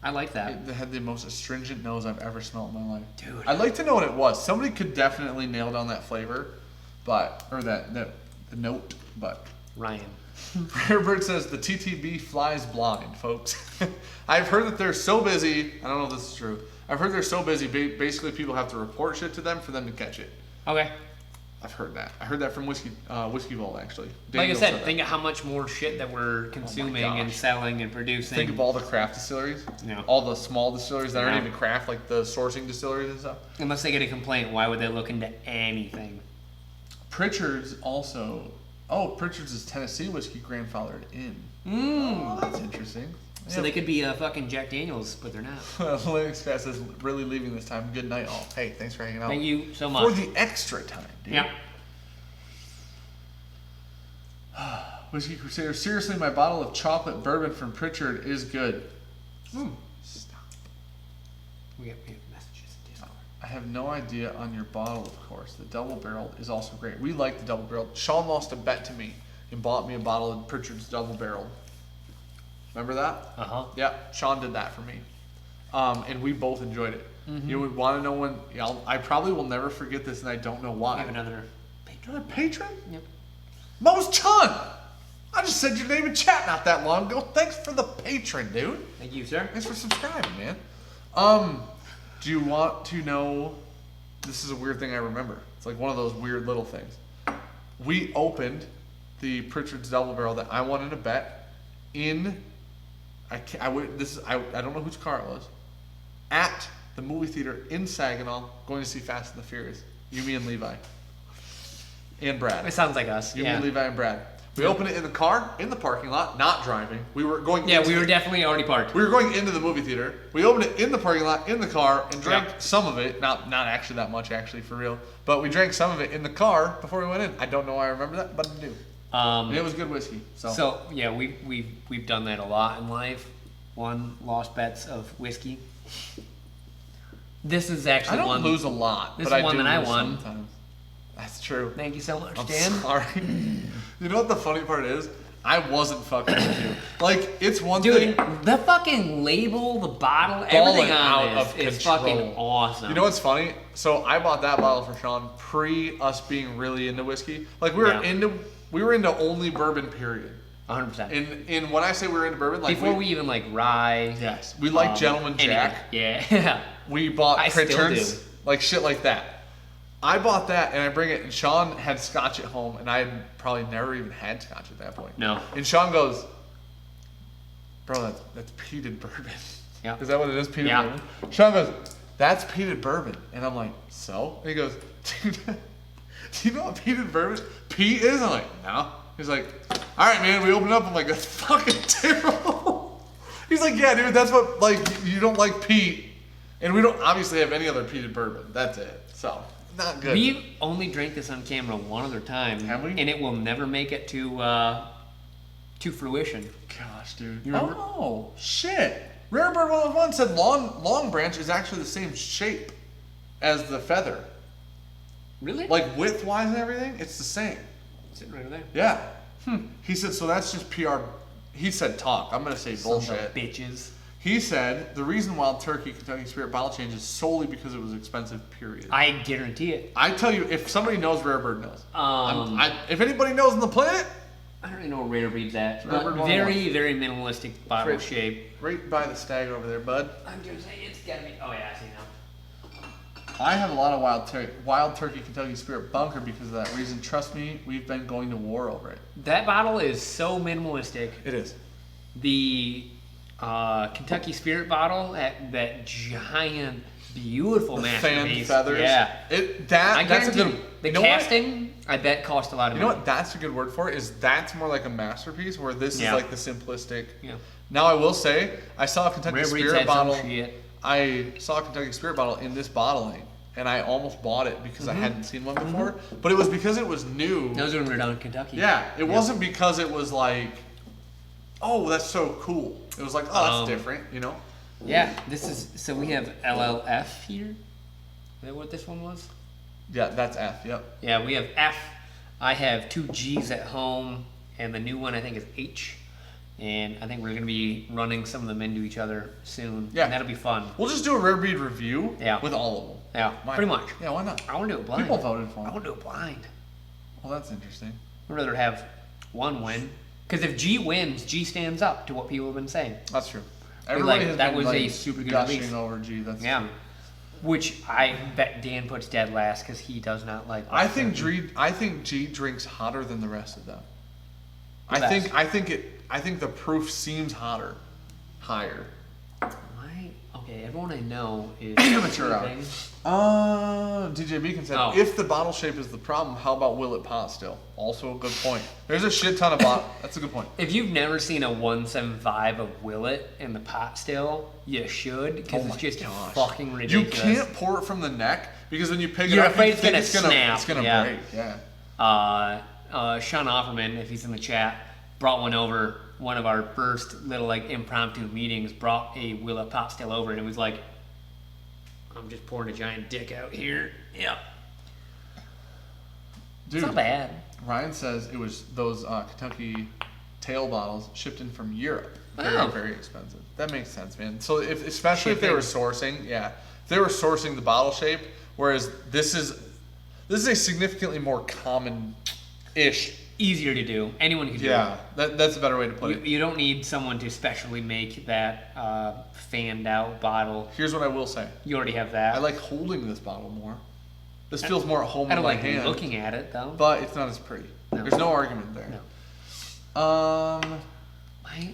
I like that. It had the most astringent nose I've ever smelled in my life. Dude. I'd like to know what it was. Somebody could definitely nail down that flavor, the note, but. Ryan. Rarebird says the TTB flies blind, folks. I've heard that they're so busy. I don't know if this is true. I've heard they're so busy. Basically, people have to report shit to them for them to catch it. Okay. I've heard that. I heard that from Whiskey Vault, actually. Like I Daniel said, that. think of how much more shit that we're consuming and gosh. selling and producing. Think of all the craft distilleries. Yeah. All the small distilleries that aren't Yeah. even craft, like the sourcing distilleries and stuff. Unless they get a complaint, why would they look into anything? Pritchards also. Oh, Pritchards is Tennessee whiskey grandfathered in. Oh, that's interesting. So they could be fucking Jack Daniels, but they're not. Linux Fast is really leaving this time. Good night, all. Hey, thanks for hanging out. Thank you so much. For the extra time, dude. Yeah. Whiskey Crusader. Seriously, my bottle of chocolate bourbon from Pritchard is good. Stop. We have messages in Discord. I have no idea on your bottle, of course. The double barreled is also great. We like the double barreled. Sean lost a bet to me and bought me a bottle of Pritchard's double barreled. Remember that? Uh-huh. Yeah, Sean did that for me. And we both enjoyed it. You would want to know when, I probably will never forget this, and I don't know why. We have another patron. Another patron? Yep. Most Chun! I just said your name in chat not that long ago. Thanks for the patron, dude. Thank you, sir. Thanks for subscribing, man. Do you want to know, this is a weird thing I remember. It's like one of those weird little things. We opened the Pritchard's Double Barrel that I won in a bet in, I don't know whose car it was, at the movie theater in Saginaw, going to see Fast and the Furious. You, me, and Levi. And Brad. It sounds like us. You, yeah. me, Levi, and Brad. We opened it in the car, in the parking lot, not driving. We were going. Yeah, we were definitely already parked. We were going into the movie theater. We opened it in the parking lot, in the car, and drank Yep. some of it. Not actually that much, actually, for real. But we drank some of it in the car before we went in. I don't know why I remember that, but I do. And it was good whiskey. So yeah, we've done that a lot in life. Won lost bets of whiskey. This is actually I don't one. lose a lot, This but is I one do that I lose won. sometimes. That's true. Thank you so much, I'm Dan. sorry. You know what the funny part is? I wasn't fucking with you. Like, it's one Dude, thing. the fucking label, the bottle, Balling everything out on of this is control. fucking awesome. You know what's funny? So I bought that bottle for Sean pre us being really into whiskey. Like we were into only bourbon, period. 100%. And when I say we were into bourbon, like Before we even like rye. yes, we like Gentleman Jack. Yeah. We bought I still Pritchards, do. like shit like that. I bought that and I bring it, and Sean had scotch at home, and I had probably never even had scotch at that point. No. And Sean goes, "Bro, that's peated bourbon." Yeah. Is that what it is, peated Yeah. bourbon? Sean goes, "That's peated bourbon," and I'm like, "So?" And he goes, "Dude, do you know what peated bourbon peat is?" I'm like, "No." He's like, "All right, man." We open it up. I'm like, "That's fucking terrible." He's like, "Yeah, dude, that's what, like, you don't like peat, and we don't obviously have any other peated bourbon. That's it." So. Not good. We only drank this on camera one other time. Have we? And it will never make it to fruition. Gosh, dude. You remember? Oh, shit. Rare Bird 101 said long branch is actually the same shape as the feather. Really? Like width-wise and everything, it's the same. Sitting right there. Yeah. He said, so that's just PR. He said talk. I'm going to say Sons of bullshit. bitches. He said, the reason Wild Turkey Kentucky Spirit bottle change is solely because it was expensive, period. I guarantee it. I tell you, if somebody knows, Rare Bird knows. Um, If anybody knows on the planet, I don't really know where Rare Breed's at. Rare But Breed very, very minimalistic bottle Great. shape. right by the stag over there, bud. I'm gonna say it's gotta be. Oh yeah, I see now. I have a lot of Wild Turkey Kentucky Spirit bunker because of that reason. Trust me, we've been going to war over it. That bottle is so minimalistic. It is. The Kentucky Spirit bottle, that giant, beautiful The masterpiece. fan feathers. Yeah. I That's a guarantee good. the you know what? casting, I bet, cost a lot of You know money. what? That's a good word for it. Is that's more like a masterpiece, where this Yeah. is like the simplistic. Yeah. Now I will say, I saw a Kentucky Rare Breed's Spirit had some bottle. shit. I saw a Kentucky Spirit bottle in this bottling, and I almost bought it because I hadn't seen one before. But it was because it was new. That was when we were down in Kentucky. Yeah, it wasn't because it was like, oh, that's so cool. It was like, oh, that's different, you know? Yeah, this is, so we have LLF here. Is that what this one was? Yeah, that's F, yep. Yeah, we have F. I have 2 G's at home, and the new one I think is H. And I think we're going to be running some of them into each other soon. Yeah. And that'll be fun. We'll just do a Rare Breed review Yeah. with all of them. Yeah, Why pretty not? much. Yeah, why not? I want to do it blind. People voted for I them. want to do it blind. Well, that's interesting. I'd rather have one win. Because if G wins, G stands up to what people have been saying. That's true. Like, Everybody has that been, was like, a super good gushing release. over G. That's Yeah. true. Which I bet Dan puts dead last because he does not like. I think G drinks hotter than the rest of them. I think the proof seems higher. Why? Okay, everyone I know is Amateur hour. DJ Beacon said, if the bottle shape is the problem, how about will it pot still? Also a good point. There's a shit ton of bottle. That's a good point. If you've never seen a 175 of Willet in the pot still, you should, because it's just fucking ridiculous. You can't pour it from the neck because when you pick it You're up, afraid you think it's gonna snap. It's gonna break. Yeah. Sean Offerman, if he's in the chat, brought one over. One of our first little like impromptu meetings brought a Willet pot still over, and it was like, I'm just pouring a giant dick out here. Yep. Dude, it's not bad. Ryan says it was those Kentucky tail bottles shipped in from Europe. Very, very expensive. That makes sense, man. So especially if they were sourcing, the bottle shape, whereas this is a significantly more common-ish. Easier to do. Anyone can do it. Yeah, that's a better way to put it. You don't need someone to specially make that fanned out bottle. Here's what I will say. You already have that. I like holding this bottle more. This feels more at home in my hand. I don't like looking at it though. But it's not as pretty. No. There's no argument there. No.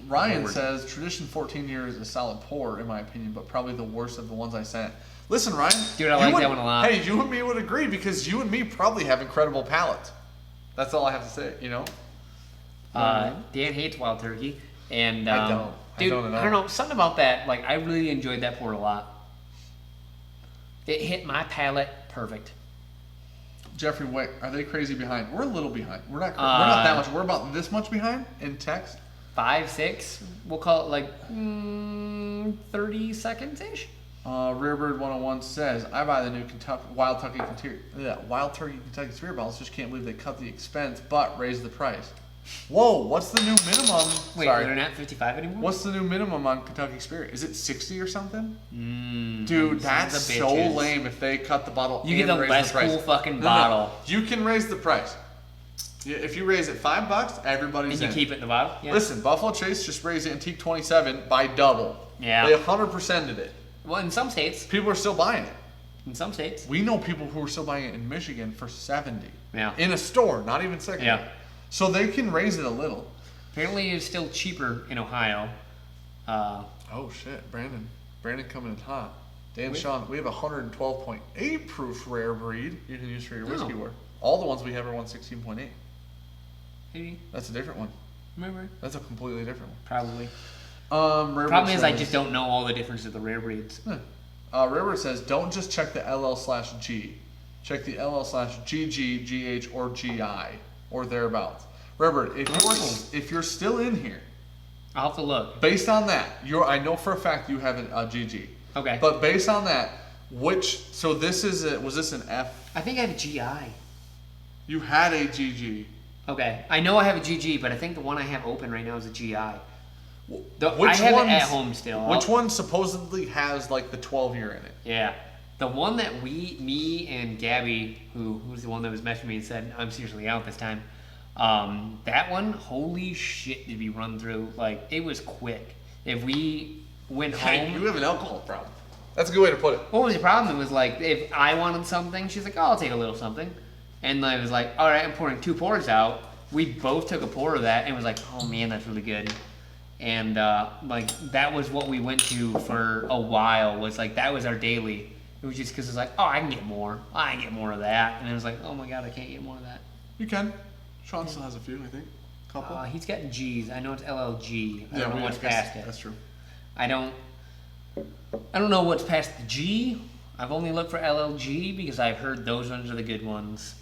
Ryan says tradition 14 years is a solid pour in my opinion, but probably the worst of the ones I sent. Listen, Ryan. Dude, I like that one a lot. Hey, you and me would agree because you and me probably have incredible palates. That's all I have to say, you know? Dan hates Wild Turkey. And I don't. Dude, I don't know. Something about that, like, I really enjoyed that pour a lot. It hit my palate perfect. Jeffrey, wait, are they crazy behind? We're a little behind. We're not that much. We're about this much behind in text. 5, 6. We'll call it like 30 seconds-ish. Rearbird 101 says, I buy the new Wild Turkey Kentucky Spirit bottles. Just can't believe they cut the expense but raised the price. Whoa, what's the new minimum? Wait, they're not 55 anymore? What's the new minimum on Kentucky Spirit? Is it 60 or something? Dude, that's so lame if they cut the bottle. You get the less cool fucking bottle. No. You can raise the price. If you raise it $5, everybody's in. And you keep it in the bottle? Yeah. Listen, Buffalo Trace just raised Antique 27 by double. Yeah. They 100%ed it. Well, in some states. People are still buying it. In some states. We know people who are still buying it in Michigan for 70. Yeah. In a store, not even secondary. Yeah. So they can raise it a little. Apparently it's still cheaper in Ohio. Oh shit, Brandon coming in hot. Dan Sean, we have a 112.8 proof rare breed you can use for your whiskey wort. All the ones we have are 116.8. Maybe. That's a different one. Remember? That's a completely different one. Probably. Problem is I just don't know all the differences of the rare breeds. River says, don't just check the LL/G. Check the LL/GG, GH, or GI, or thereabouts. River, if you're still in here, I'll have to look. Based on that, I know for a fact you have a GG. Okay. But based on that, so this is was this an F? I think I have a GI. You had a GG. Okay. I know I have a GG, but I think the one I have open right now is a GI. I have it at home still. Which one supposedly has like the 12-year in it? Yeah. The one that me and Gabby, who's the one that was messaging me and said, I'm seriously out this time, that one, holy shit, did we run through. Like, it was quick. If we went home... You have an alcohol problem. That's a good way to put it. What was the problem? It was like, if I wanted something, she's like, oh, I'll take a little something. And I was like, all right, I'm pouring 2 pours out. We both took a pour of that and was like, oh man, that's really good. And like that was what we went to for a while. Was like that was our daily. It was just because it's like, oh, I can get more. I can get more of that. And it was like, oh my god, I can't get more of that. You can. Sean still has a few, I think. Couple. He's got G's. I know it's LLG. I don't know what's past it. That's true. I don't know what's past the G. I've only looked for LLG because I've heard those ones are the good ones.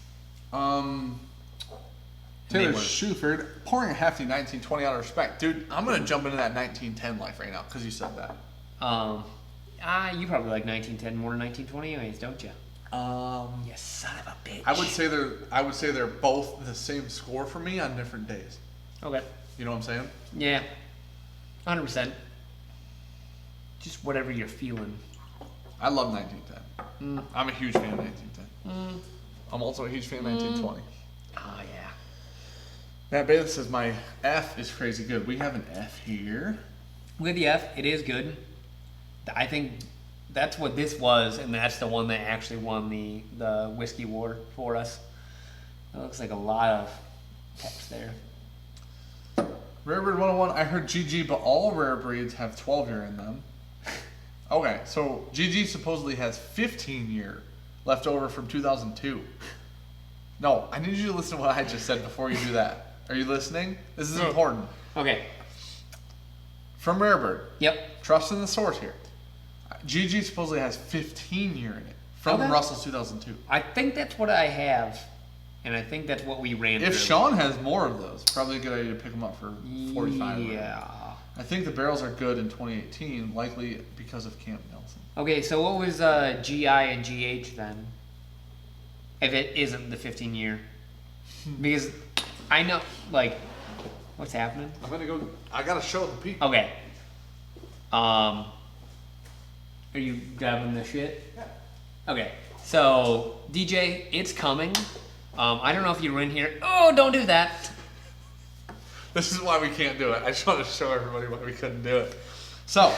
Taylor Shuford, pouring a hefty 1920 out of respect. Dude, I'm going to jump into that 1910 life right now because you said that. You probably like 1910 more than 1920 anyways, don't you? You son of a bitch. I would say they're both the same score for me on different days. Okay. You know what I'm saying? Yeah. 100%. Just whatever you're feeling. I love 1910. I'm a huge fan of 1910. I'm also a huge fan of 1920. Oh, yeah. Matt Bailey says my F is crazy good. We have an F here. With the F, it is good. I think that's what this was, and that's the one that actually won the whiskey war for us. That looks like a lot of text there. Rare Breed 101, I heard GG, but all rare breeds have 12 year in them. Okay, so GG supposedly has 15 year left over from 2002. No, I need you to listen to what I just said before you do that. Are you listening? This is important. Okay. From Rare Bird. Yep. Trust in the source here. GG supposedly has 15 year in it from Russell's 2002. I think that's what I have, and I think that's what we ran If through. Sean has more of those, probably a good idea to pick them up for 45. Yeah. I think the barrels are good in 2018, likely because of Camp Nelson. Okay, so what was GI and GH then? If it isn't the 15 year. Because I know, like, what's happening? I'm gonna go. I gotta show the people. Okay. Are you grabbing the shit? Yeah. Okay. So, DJ, it's coming. I don't know if you were in here. Oh, don't do that. This is why we can't do it. I just want to show everybody why we couldn't do it. So,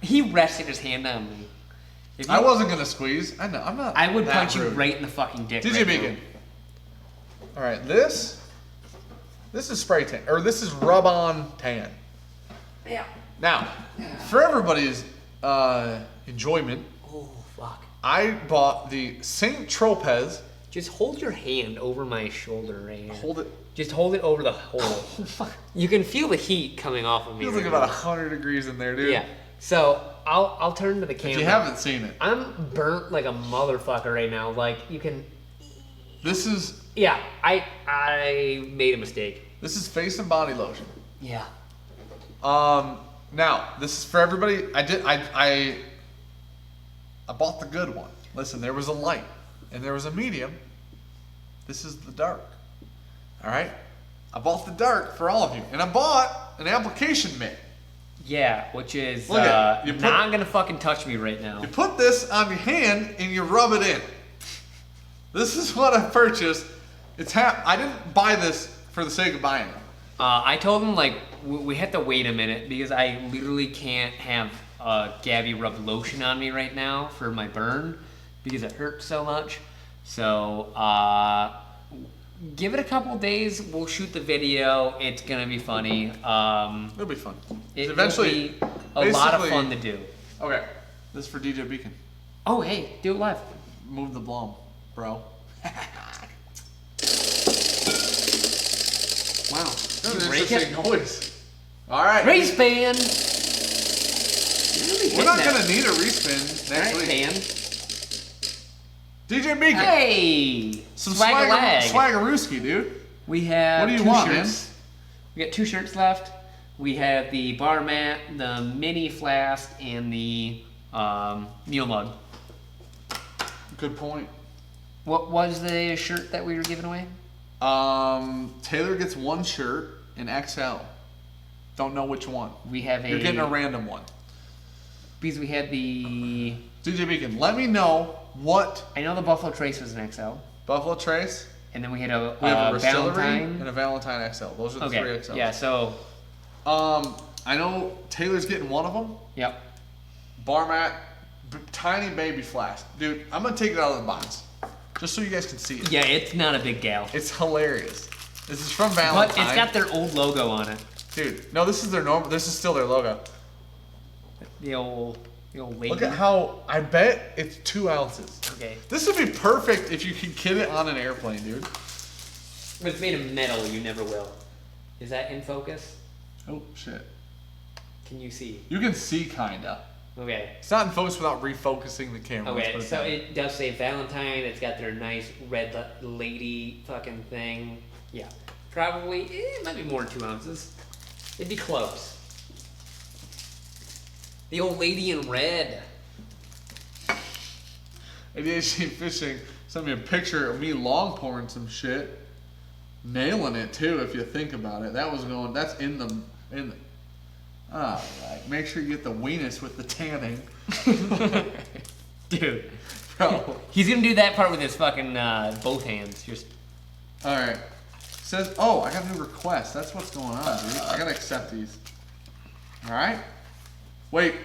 He rested his hand on me. If you, I wasn't gonna squeeze. I know. I'm not. I would that punch you rude. right in the fucking dick. DJ right Beacon. now. All right, this is spray tan, or this is rub-on tan. Yeah. Now, for everybody's enjoyment, Oh, fuck. I bought the Saint Tropez. Just hold your hand over my shoulder right here. Hold it. Just hold it over the hole. You can feel the heat coming off of me. Feels like right about now. 100 degrees in there, dude. Yeah. So I'll turn to the camera. If you haven't seen it, I'm burnt like a motherfucker right now. Like you can. this is Yeah. I made a mistake. face and body lotion. Yeah. Now this is for everybody. I bought the good one. Listen, there was a light and there was a medium. This is the dark. All right. I bought the dark for all of you, and I bought an application mitt. Yeah, which is Look at it. You not gonna fucking touch me right now. You put this on your hand and you rub it in. This is what I purchased. I didn't buy this for the sake of buying it. I told him like we have to wait a minute because I literally can't have Gabby rub lotion on me right now for my burn because it hurts so much. So give it a couple days. We'll shoot the video. It's gonna be funny. It'll be fun. Eventually, be a lot of fun to do. Okay, this is for DJ Beacon. Oh hey, do it live. Move the blom, bro. Wow, That was you an rake interesting it? noise. All right. Race band. We're not gonna need a respin next week. Band. DJ Beacon. Hey, Some swagger swaggerooski, dude. We have What do you two want, shirts. We got 2 shirts left. We have the bar mat, the mini flask, and the meal mug. Good point. What was the shirt that we were giving away? Taylor gets 1 shirt in XL. Don't know which one. We have You're getting a random one. because we had the. DJ Beacon, let me know what I know the Buffalo Trace was an XL, Buffalo Trace. and then we had We have a Distillery Valentine. and a Valentine XL. Those are the 3 XLs. Yeah. So. I know Taylor's getting one of them. Yep. Bar mat, tiny baby flask. Dude, I'm gonna take it out of the box. Just so you guys can see it. Yeah, it's not a big gal. It's hilarious. This is from Valentine. But it's got their old logo on it. Dude, no, this is their normal. This is still their logo. The old lady. Look at how, I bet it's 2 ounces. Okay. This would be perfect if you could get it on an airplane, dude. But it's made of metal. You never will. Is that in focus? Oh, shit. Can you see? You can see, kinda. Okay. It's not in focus without refocusing the camera. let's Okay, put it so down. it does say Valentine. It's got their nice red lady fucking thing. Yeah. Probably, it might be more than 2 ounces. It'd be close. The old lady in red. ADHD Fishing sent me a picture of me long pouring some shit. Nailing it, too, if you think about it. That's in the... Alright, make sure you get the weenus with the tanning. Dude. Bro. He's gonna do that part with his fucking both hands. Just. Alright. Says, oh, I got a new request. That's what's going on, dude. I gotta accept these. Alright? Wait.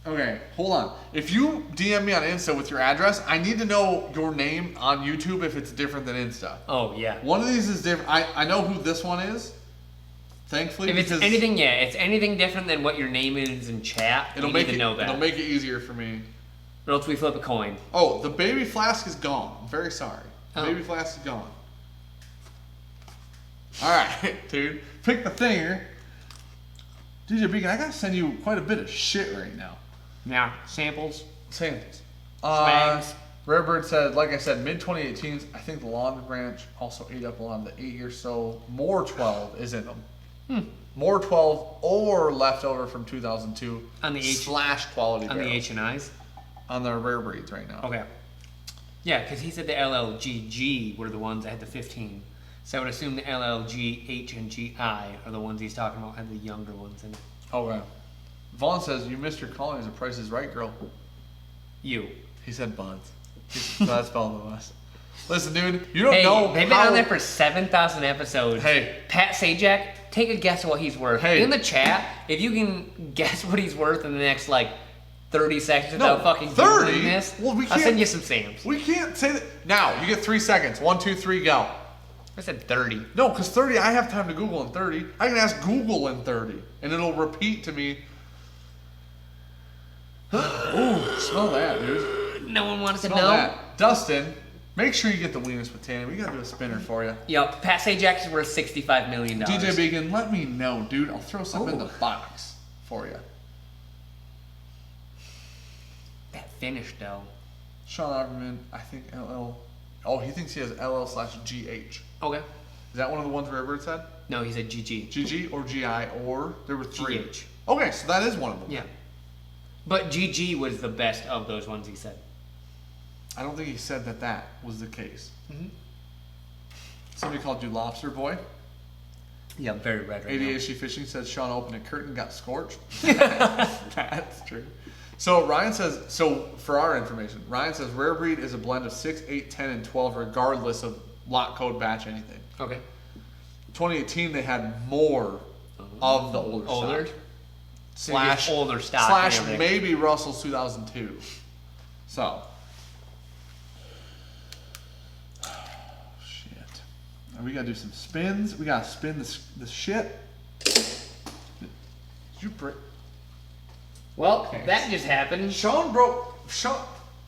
Okay, hold on. If you DM me on Insta with your address, I need to know your name on YouTube if it's different than Insta. Oh, yeah. One of these is different. I know who this one is, thankfully. If it's anything, it's anything different than what your name is in chat, you need to know that. It'll make it easier for me. Or else we flip a coin. Oh, the baby flask is gone. I'm very sorry. The baby flask is gone. All right, dude. Pick the thing here. DJ Beacon, I gotta send you quite a bit of shit right now. Yeah, samples. Samples. Swags. Rarebird said, like I said, mid-2018s, I think the Long Branch also ate up a lot of the 8 or so. More 12 is in them. More 12 or leftover from 2002. On the H / quality on barrel. the H&Is? On the rare breeds right now. Okay. Yeah, because he said the LLGG were the ones that had the 15. So I would assume the LLG, H, and GI are the ones he's talking about, and the younger ones in it. Okay. Vaughn says, you missed your calling as a Price is Right girl. You. He said buds. So that's spelled with us. Listen, dude, you don't know they've been on there for 7,000 episodes. Hey. Pat Sajak, take a guess what he's worth. Hey. In the chat, if you can guess what he's worth in the next, 30 seconds without fucking 30? Googling this, Well, we I'll can't- send you some Sams. We can't say that. Now, you get 3 seconds. 1, 2, 3, go. I said 30. No, because 30, I have time to Google in 30. I can ask Google in 30, and it'll repeat to me. Ooh, smell that, dude. No one wants to Smell know. that. Dustin, make sure you get the weenus with Tanny. We gotta do a spinner for you. Yep, Pat Sajak is worth $65 million. DJ Beacon, let me know, dude. I'll throw something in the box for you. That finish, though. Sean Ackerman, I think LL. Oh, he thinks he has LL/GH. Okay. Is that one of the ones Rarebird said? No, he said GG. GG or GI or there were 3. GH. Okay, so that is one of them. Yeah. But GG was the best of those ones he said. I don't think he said that was the case. Mm-hmm. Somebody called you Lobster Boy. Yeah, I'm very red right now. ADHD Fishing says Sean opened a curtain, got scorched. That's true. So Ryan says, so for our information, Ryan says Rare Breed is a blend of 6, 8, 10, and 12 regardless of lot code batch anything. Okay. 2018 they had more of the older stock. Slash older stock. Slash and maybe Russell's 2002. So. Shit. Now we gotta do some spins. We gotta spin this shit. Did you break? Well, that just happened. Sean broke. Sean,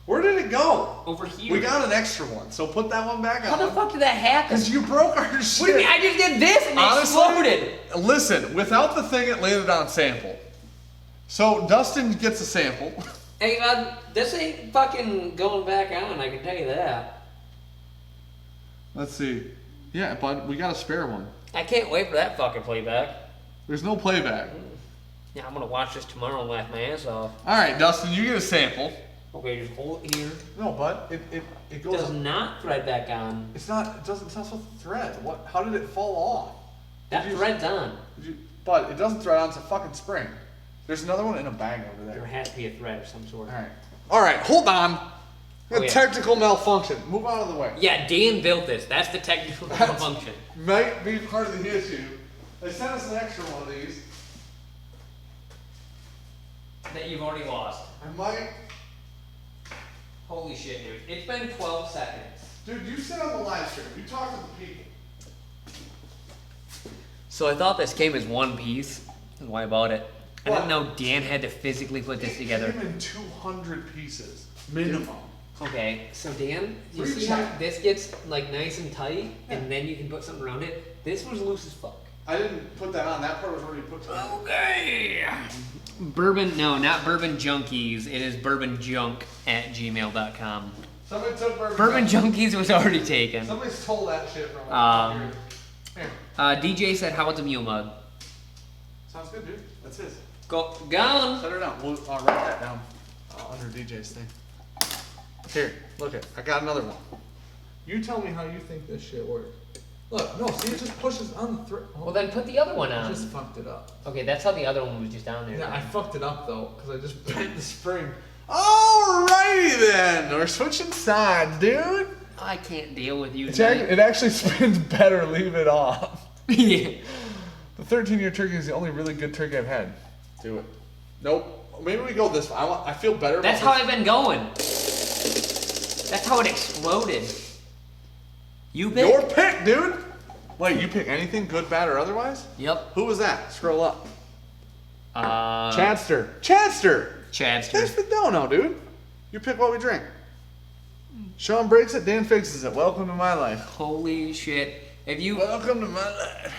where did it go? Over here. We got an extra one, so put that one back on. How the fuck did that happen? Because you broke our shit. What do you mean? I just did this and it Honestly, exploded. Listen, without the thing, it landed on sample. So Dustin gets a sample. Hey, this ain't fucking going back on, I can tell you that. Let's see. Yeah, bud, we got a spare one. I can't wait for that fucking playback. There's no playback. Yeah, I'm gonna watch this tomorrow and laugh my ass off. All right, Dustin, you get a sample. Okay, just hold it here. No, bud, it goes. Does not thread back on. It's not. It's not supposed to thread. What? How did it fall off? That thread's on. Bud, it doesn't thread on. It's a fucking spring. There's another one in a bag over There there. has to be a thread of some sort. All right. All right. Hold on. Oh, yeah. Technical malfunction. Move out of the way. Yeah, Dan built this. That's the technical malfunction. Might be part of the issue. They sent us an extra one of these. That you've already lost. I might. Holy shit, dude. It's been 12 seconds. Dude, you sit on the live stream. You talk to the people. So I thought this came as one piece. That's why I bought it. I What? didn't know Dan had to physically put this together. It came in 200 pieces. Minimum. Okay, so Dan, you Reach see how out. this gets nice and tight, and then you can put something around it? This was loose as fuck. I didn't put that on. That part was already put together. Okay. Not Bourbon Junkies. It is Bourbonjunk at gmail.com. Somebody took Bourbon Junkies was already taken. Somebody stole that shit from us. Here. DJ said, how about the mule mug? Sounds good, dude. That's his. Gone. Set her down. We'll write that down under DJ's thing. Here, look it. I got another one. You tell me how you think this shit works. Look, no, see, it just pushes on the thread. Well, then put the other one I on. just fucked it up. Okay, that's how the other one was just down there. Yeah, I fucked it up though, because I just bent the spring. Alrighty then, we're switching sides, dude. I can't deal with you It tonight. actually spins better, leave it off. Yeah. The 13-year turkey is the only really good turkey I've had. Do it. Nope. Maybe we go this way. I feel better. That's how I've been going. That's how it exploded. You pick? Your pick, dude. Wait, you pick anything, good, bad, or otherwise? Yep. Who was that? Scroll up. Chadster. Thanks for the dono, dude. You pick what we drink. Sean breaks it, Dan fixes it. Welcome to my life. Holy shit. If you... Welcome to my life.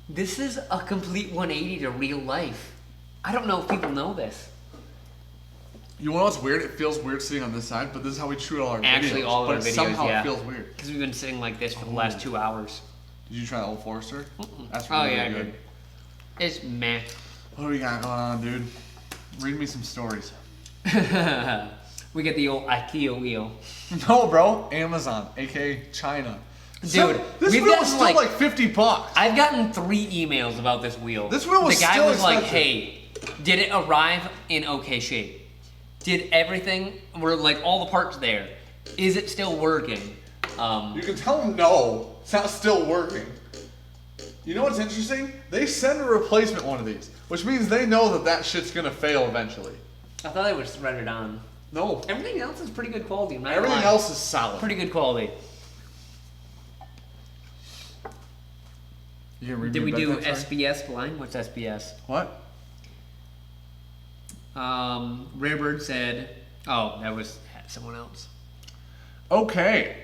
This is a complete 180 to real life. I don't know if people know this. You know what's weird? It feels weird sitting on this side, but this is how we shoot all our videos. Actually, all of our videos, somehow yeah. it feels weird. Because we've been sitting like this for the last 2 hours. Did you try the Old Forester? That's Oh, really yeah, I good. did. It's meh. What do we got going on, dude? Read me some stories. We get the old IKEA wheel. No, bro. Amazon, aka China. Dude, this we've wheel was gotten, still like $50. I've gotten 3 emails about this wheel. This wheel was The guy still was like, expensive. hey, did it arrive in okay shape? Did everything, were like all the parts there? Is it still working? You can tell them no, it's not still working. You know what's interesting? They send a replacement one of these, which means they know that that shit's gonna fail eventually. I thought it was threaded on. No. Everything else is pretty good quality. I'm not gonna Everything lie. else is solid. Pretty good quality. You gonna read Did me we a do bedtime story? SBS blind? What's SBS? What? Rarebird said, oh, that was someone else. Okay.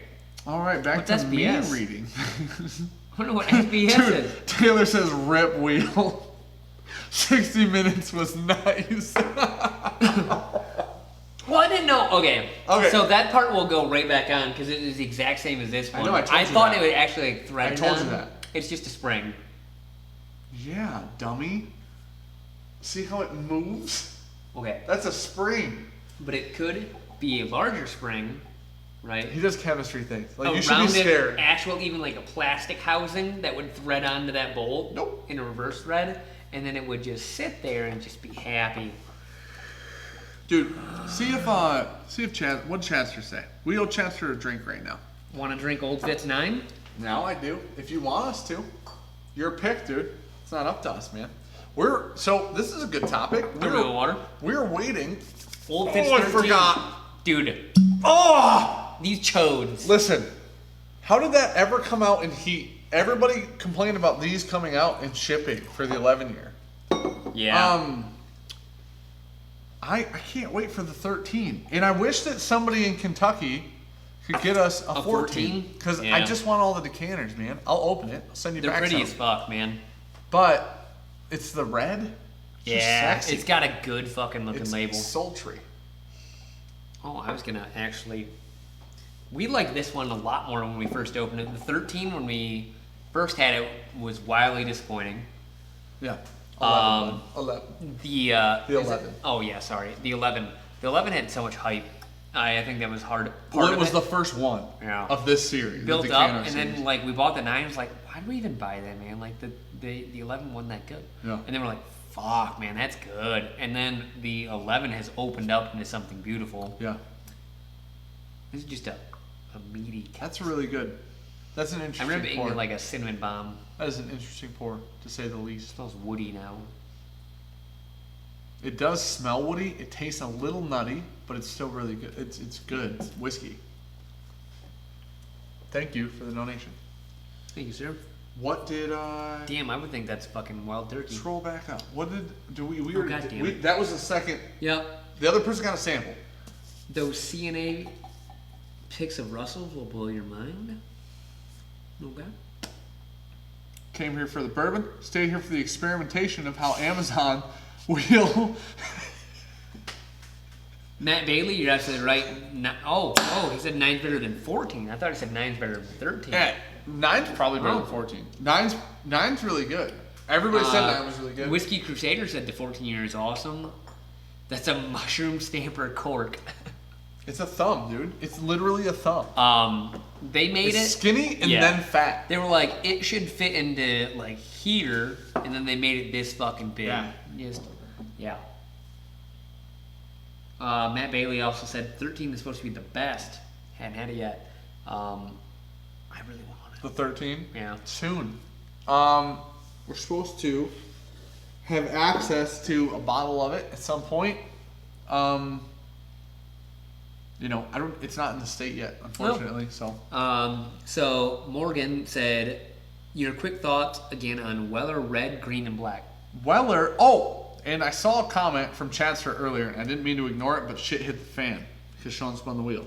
All right, back What's to SBS? me reading. I don't know what SBS Dude, is. Taylor says rip wheel. 60 minutes was nice. Well, I didn't know. Okay. Okay. So that part will go right back on because it is the exact same as this one. I know, I told you thought that. it would actually like, thread I it told you on. that. It's just a spring. Yeah, dummy. See how it moves? Okay. That's a spring. But it could be a larger spring, right? He does chemistry things. Like, A you should be rounded, scared. actual, even like a plastic housing that would thread onto that bolt. Nope. In a reverse thread, and then it would just sit there and just be happy. Dude, see if Chad, what'd Chadster say? We owe Chadster a drink right now. Want to drink Old Fitz 9? Now I do. If you want us to. Your pick, dude. It's not up to us, man. So this is a good topic. Real water. We're waiting. Old Fitz Oh, I 13. forgot. Dude, Oh! these chodes. Listen, how did that ever come out in heat? Everybody complained about these coming out in shipping for the 11 year. Yeah. I can't wait for the 13. And I wish that somebody in Kentucky could get us a 14. Because I Yeah. just want all the decanters, man. I'll open it. I'll send you They're back pretty some. as fuck, man. But it's the red. It's just Yeah, sexy. it's got a good fucking looking It's label. sultry. Oh, I was gonna actually. We liked this one a lot more when we first opened it. The 13, when we first had it, was wildly disappointing. Yeah. 11. The The is it- 11. Oh yeah, sorry. The 11. The 11 had so much hype. I think that was hard. Well, Part it of was the first one Yeah. of this series. built the up, decanter and series. then like we bought the 9. I was like, why did we even buy that, man? Like the 11 wasn't that good. Yeah. And then we're like, fuck, man, that's good. And then the 11 has opened up into something beautiful. Yeah. This is just a meaty. That's really good. That's an I interesting remember eating pour. it like a cinnamon bomb. That is an interesting pour, to say the It least. smells woody now. It does smell woody. It tastes a little nutty, but it's still really good. It's good. It's whiskey. Thank you for the donation. Thank you, sir. What did I Damn, I would think that's fucking wild turkey. scroll back up? What did we Oh, were God damn we, it. that was the second. Yep. The other person got a sample. Those CNA pics of Russell's will blow your mind. Okay. Came here for the bourbon. Stayed here for the experimentation of how Amazon will. Matt Bailey, you're absolutely right. He said 9's better than 14. I thought he said 9's better than 13. Yeah, 9's probably better than Oh. 14. 9's really good. Everybody said 9 was really good. Whiskey Crusader said the 14 year is awesome. That's a mushroom stamper cork. It's a thumb, dude. It's literally a thumb. They made It's it skinny and yeah. then fat. They were like, it should fit into like heater, and then they made it this fucking big. Yeah. Just, yeah. Matt Bailey also said 13 is supposed to be the best. Hadn't had it yet. I really want it. The 13? Yeah. Soon. We're supposed to have access to a bottle of it at some point. You know, it's not in the state yet, unfortunately. So Morgan said, your quick thoughts again on Weller red, green, and black. Weller. Oh, and I saw a comment from Chadster earlier, and I didn't mean to ignore it, but shit hit the fan because Sean spun the wheel.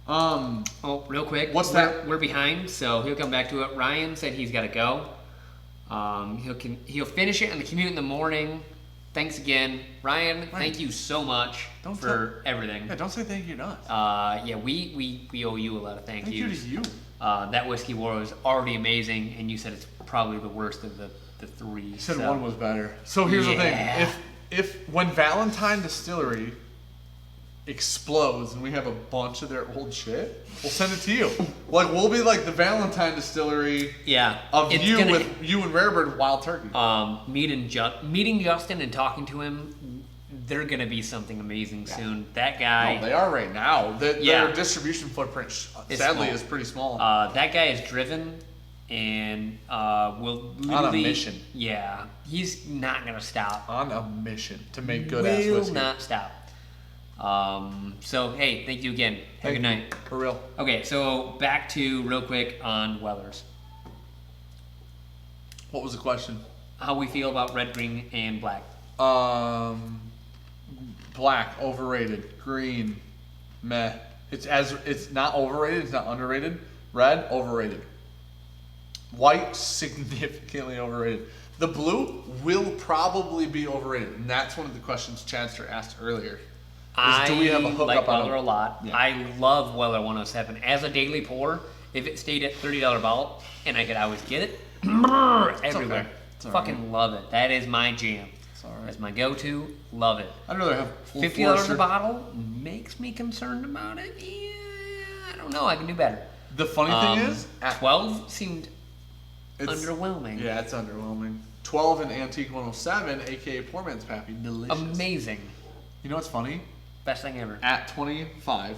Real quick. What's that? We're behind, so he'll come back to it. Ryan said he's got to go. He'll finish it on the commute in the morning. Thanks again, Ryan. Thank you so much for everything. Yeah, don't say thank you to us. Yeah, we owe you a lot of thank yous. Thank you to you. That whiskey war was already amazing, and you said it's probably the worst of the three. You said one was better. So here's the thing: if when Valentine Distillery explodes and we have a bunch of their old shit, we'll send it to you. Like we'll be like the Valentine Distillery. Yeah. With you and Rarebird Wild Turkey. Meeting Justin and talking to him, they're gonna be something amazing soon. That guy. No, they are right now. Their distribution footprint, sadly, is pretty small. That guy is driven and will literally on a mission. Yeah, he's not gonna stop. On a mission to make good ass whiskey. Will not stop. So hey, thank you again. Have a good night. For real. Okay, so back to real quick on Wellers. What was the question? How we feel about red, green, and black. Black overrated, green meh. It's not overrated, it's not underrated. Red overrated. White significantly overrated. The blue will probably be overrated, and that's one of the questions Chadster asked earlier. Do we have a hookup like on Weller a lot. Yeah. I love Weller 107 as a daily pour. If it stayed at $30 bottle and I could always get it everywhere, okay. Fucking love it. That is my jam. That's my go-to. Love it. I'd rather have $50 a bottle makes me concerned about it. Yeah, I don't know. I can do better. The funny thing is, 12 seemed underwhelming. Yeah, it's underwhelming. 12 in Antique 107, aka Poor Man's Pappy, delicious. Amazing. You know what's funny? Best thing ever. At 25,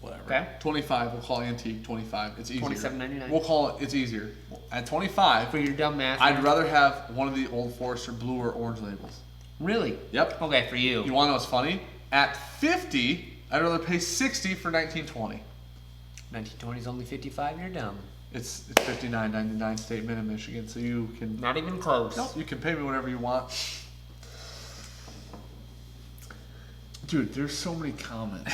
whatever. Okay. 25, we'll call Antique 25. It's easier. $27.99. We'll call it. It's easier. At 25, for your dumb math, I'd rather have one of the Old Forester blue or orange labels. Really? Yep. Okay, for you. You want to know what's funny? At 50, I'd rather pay 60 for 1920. 1920 is only 55. You're dumb. It's $59.99 state mint in Michigan, so you can. Not even close. No, you can pay me whatever you want. Dude, there's so many comments.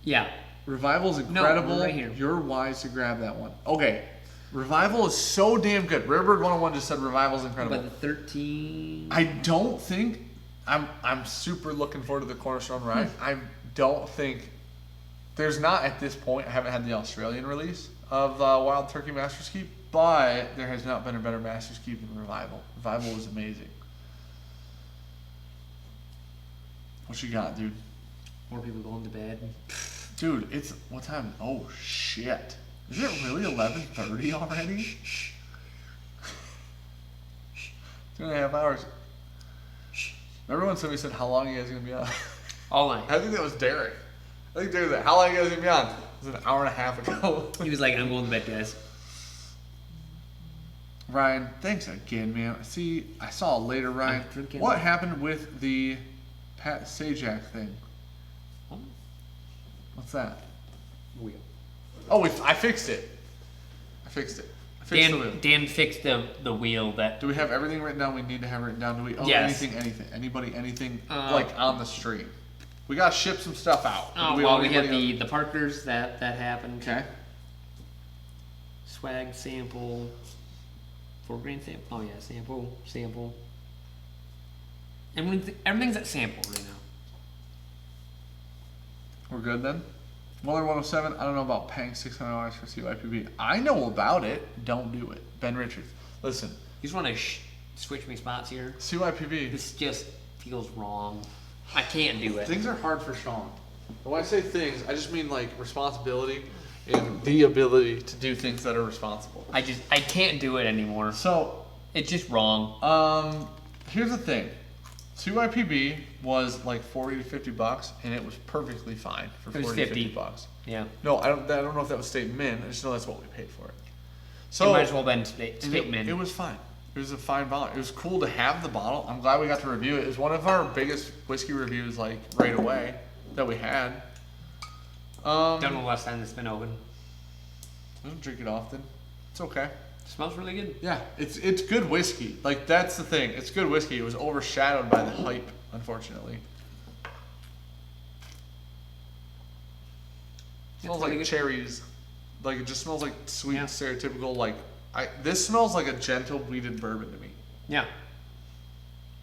Yeah. Revival's incredible. No, right here. You're wise to grab that one. Okay. Revival is so damn good. Riverbird 101 just said Revival's incredible. But the 13. I don't think I'm super looking forward to the Cornerstone ride. I don't think there's not at this point. I haven't had the Australian release of Wild Turkey Master's Keep, but there has not been a better Master's Keep than Revival. Revival was amazing. What you got, dude? More people going to bed. Dude, it's what time? Oh shit! Is it really 11:30 already? 2.5 hours. Remember when somebody said, "How long are you guys gonna be on?" All night. I think that was Derek. I think Derek said, "How long are you guys gonna be on?" It was an hour and a half ago. He was like, "I'm going to bed, guys." Ryan, thanks again, man. See, I saw it later, Ryan. What happened with the Pat Sajak thing? What's that? Wheel. Oh, I fixed it. I fixed the wheel. Dan fixed the wheel that. Do we have everything written down we need to have written down? Do we owe anything? Anybody, anything like on the stream? We gotta ship some stuff out. We had the Parkers that happened. Okay. Swag sample. 4 grand sample. Oh yeah, sample. Everything's at sample right now. We're good then? Weller 107, I don't know about paying $600 for CYPB. I know about it. Don't do it. Ben Richards. Listen. You just want to switch me spots here? CYPB. This just feels wrong. I can't do it. Things are hard for Sean. When I say things, I just mean like responsibility and the ability to do things that are responsible. I can't do it anymore. So it's just wrong. Here's the thing. CYPB was like $40 to $50, and it was perfectly fine for $40 to $50. Yeah. No, I don't know if that was state mint. I just know that's what we paid for it. So it might as well been state mint. It was fine. It was a fine bottle. It was cool to have the bottle. I'm glad we got to review it. It was one of our biggest whiskey reviews, like, right away that we had. Don't know the last time it's been open. I don't drink it often. It's okay. It smells really good. Yeah, it's good whiskey. Like, that's the thing. It's good whiskey. It was overshadowed by the hype, unfortunately. Smells like cherries. Like, it just smells like sweet, stereotypical, like, this smells like a gentle wheated bourbon to me. Yeah.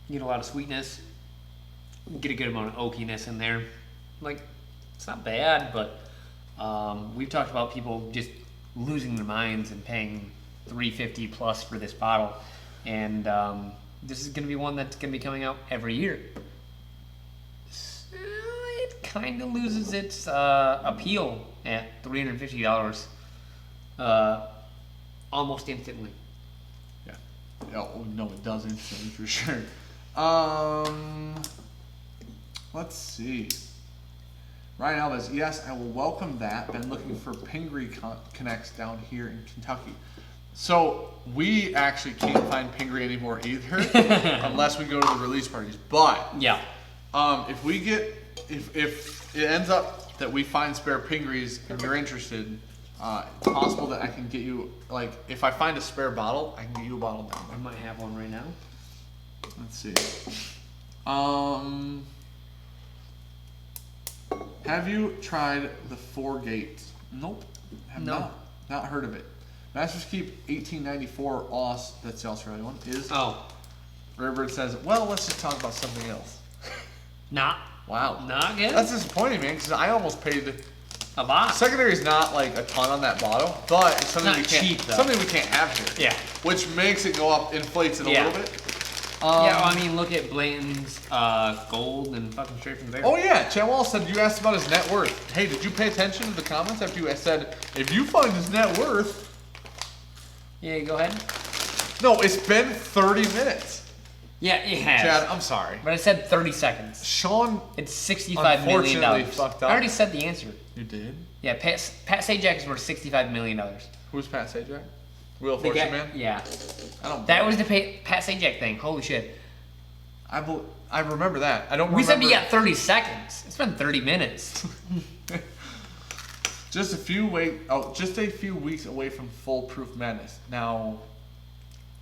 You get a lot of sweetness. Get a good amount of oakiness in there. Like, it's not bad, but we've talked about people just losing their minds and paying $350 plus for this bottle. And this is going to be one that's going to be coming out every year. So it kind of loses its appeal at $350 almost instantly. Yeah. Oh, no, it does instantly for sure. Let's see. Ryan Alves, yes, I will welcome that. Been looking for Pingree Connects down here in Kentucky. So we actually can't find Pingree anymore either, unless we go to the release parties. But yeah, if we get, if it ends up that we find spare Pingrees and you're interested, it's possible that I can get you, like, if I find a spare bottle, I can get you a bottle down there. I might have one right now. Let's see. Have you tried the Four Gates? Nope. Have not heard of it. Master's Keep 1894 Aus, that's the Australian one, is. Oh. Riverbird says, well, let's just talk about something else. Not. Wow. Not good? That's disappointing, man, because I almost paid. A lot. Secondary is not like a ton on that bottle, but it's something Not we can't. cheap, though. Something we can't have here. Yeah. Which makes it go up, inflates it a little bit. Yeah, well, I mean, look at Blanton's gold and fucking straight from the barrel. Oh yeah, Chad Wall said you asked about his net worth. Hey, did you pay attention to the comments after you said if you find his net worth? Yeah, go ahead. No, it's been 30 minutes. Yeah, it has. Chad, I'm sorry. But I said 30 seconds. Sean, It's $65 million. unfortunately fucked up. I already said the answer. You did? Yeah, Pat Sajak is worth $65 million. Who's Pat Sajak? Wheel of Fortune Man? Yeah. I don't. That was the Pat Sajak thing. Holy shit. I remember that. I don't. We remember. said we got 30 seconds. It's been 30 minutes. Just a few weeks away from Foolproof Madness. Now,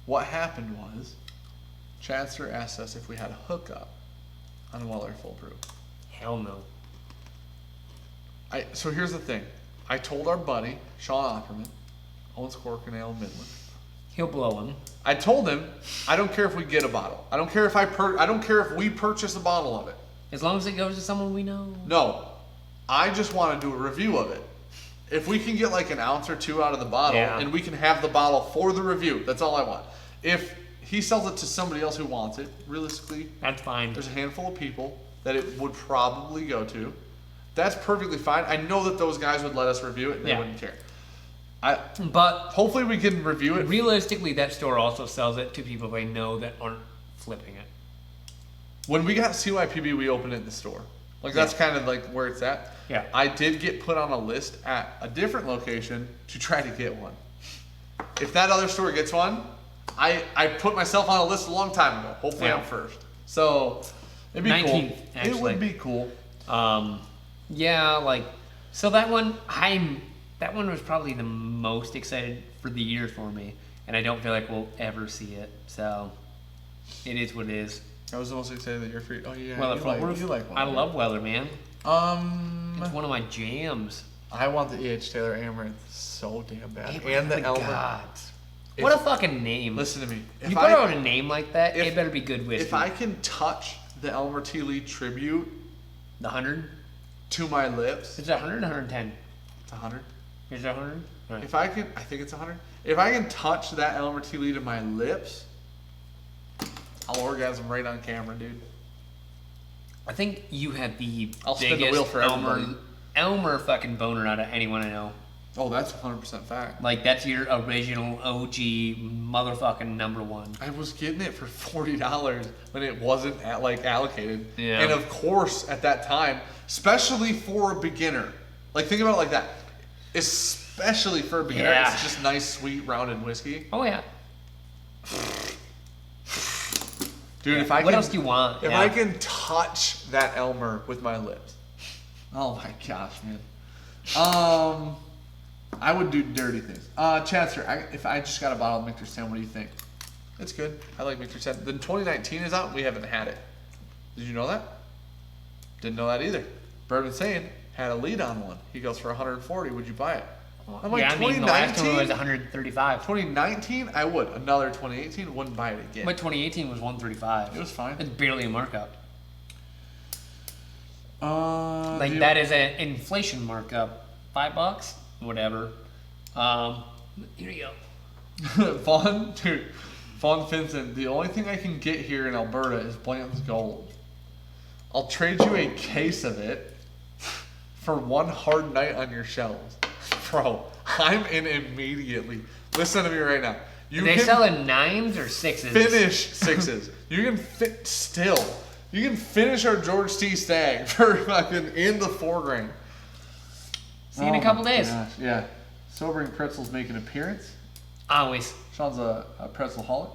what happened was, Chadster asked us if we had a hookup on Weller Foolproof. Hell no. So here's the thing. I told our buddy Sean Opperman, owns Cork and Ale in Midland. He'll blow him. I told him I don't care if we get a bottle. I don't care if I don't care if we purchase a bottle of it. As long as it goes to someone we know. No, I just want to do a review of it. If we can get like an ounce or two out of the bottle, and we can have the bottle for the review, that's all I want. If he sells it to somebody else who wants it, realistically, that's fine. There's a handful of people that it would probably go to. That's perfectly fine. I know that those guys would let us review it and they wouldn't care. But hopefully we can review it. Realistically, that store also sells it to people they know that aren't flipping it. When we got CYPB, we opened it in the store. Like, that's kind of like where it's at. Yeah. I did get put on a list at a different location to try to get one. If that other store gets one, I put myself on a list a long time ago. Hopefully I'm first. So it'd be 19th, cool. actually. It would be cool. Yeah, like, so that one was probably the most excited for the year for me, and I don't feel like we'll ever see it. So it is what it is. I was the most excited that you're free. Oh yeah, Weller you like one. I love Weller, man. It's one of my jams. I want the E.H. Taylor Amaranth so damn bad, Abraham and the Elmer. God. What a fucking name! Listen to me. If you put out a name like that, it better be good whiskey. If I can touch the Elmer T. Lee tribute, the 100 to my lips, it's 100, 110. It's 100. Is it 100? Right. If I think it's 100. If I can touch that Elmer T. Lee to my lips, I'll orgasm right on camera, dude. I think you had the I'll spin the biggest wheel for everybody. Elmer fucking boner out of anyone I know. Oh, that's 100% fact. Like, that's your original OG motherfucking number one. I was getting it for $40 when it wasn't allocated. Yeah. And of course, at that time, especially for a beginner, like think about it like that. Especially for a beginner, it's just nice, sweet, rounded whiskey. Oh yeah. Dude, Yeah. if I What can, else do you want? If Yeah. I can touch that Elmer with my lips. Oh my gosh, man. I would do dirty things. Chancellor, if I just got a bottle of Michter's 10, what do you think? It's good. I like Michter's 10. Then 2019 is out. We haven't had it. Did you know that? Didn't know that either. Bourbon saying had a lead on one. He goes for 140. Would you buy it? I'm like, yeah, I mean, the last one 2019? was 135. 2019, I would. Another 2018, wouldn't buy it again. But 2018 was 135. It was fine. It's barely a markup. Like That is an inflation markup. $5, whatever. Here you go. Vaughn Vincent, the only thing I can get here in Alberta is Blanton's Gold. I'll trade you a case of it for one hard night on your shelves. Bro, I'm in immediately. Listen to me right now. Do they sell in 9s or 6s? Finish 6s. You can You can finish our George T. Stag for fucking in the 4 grain. See you in a couple days. Gosh, yeah. Sobering Pretzels make an appearance. Always. Sean's a pretzel holic.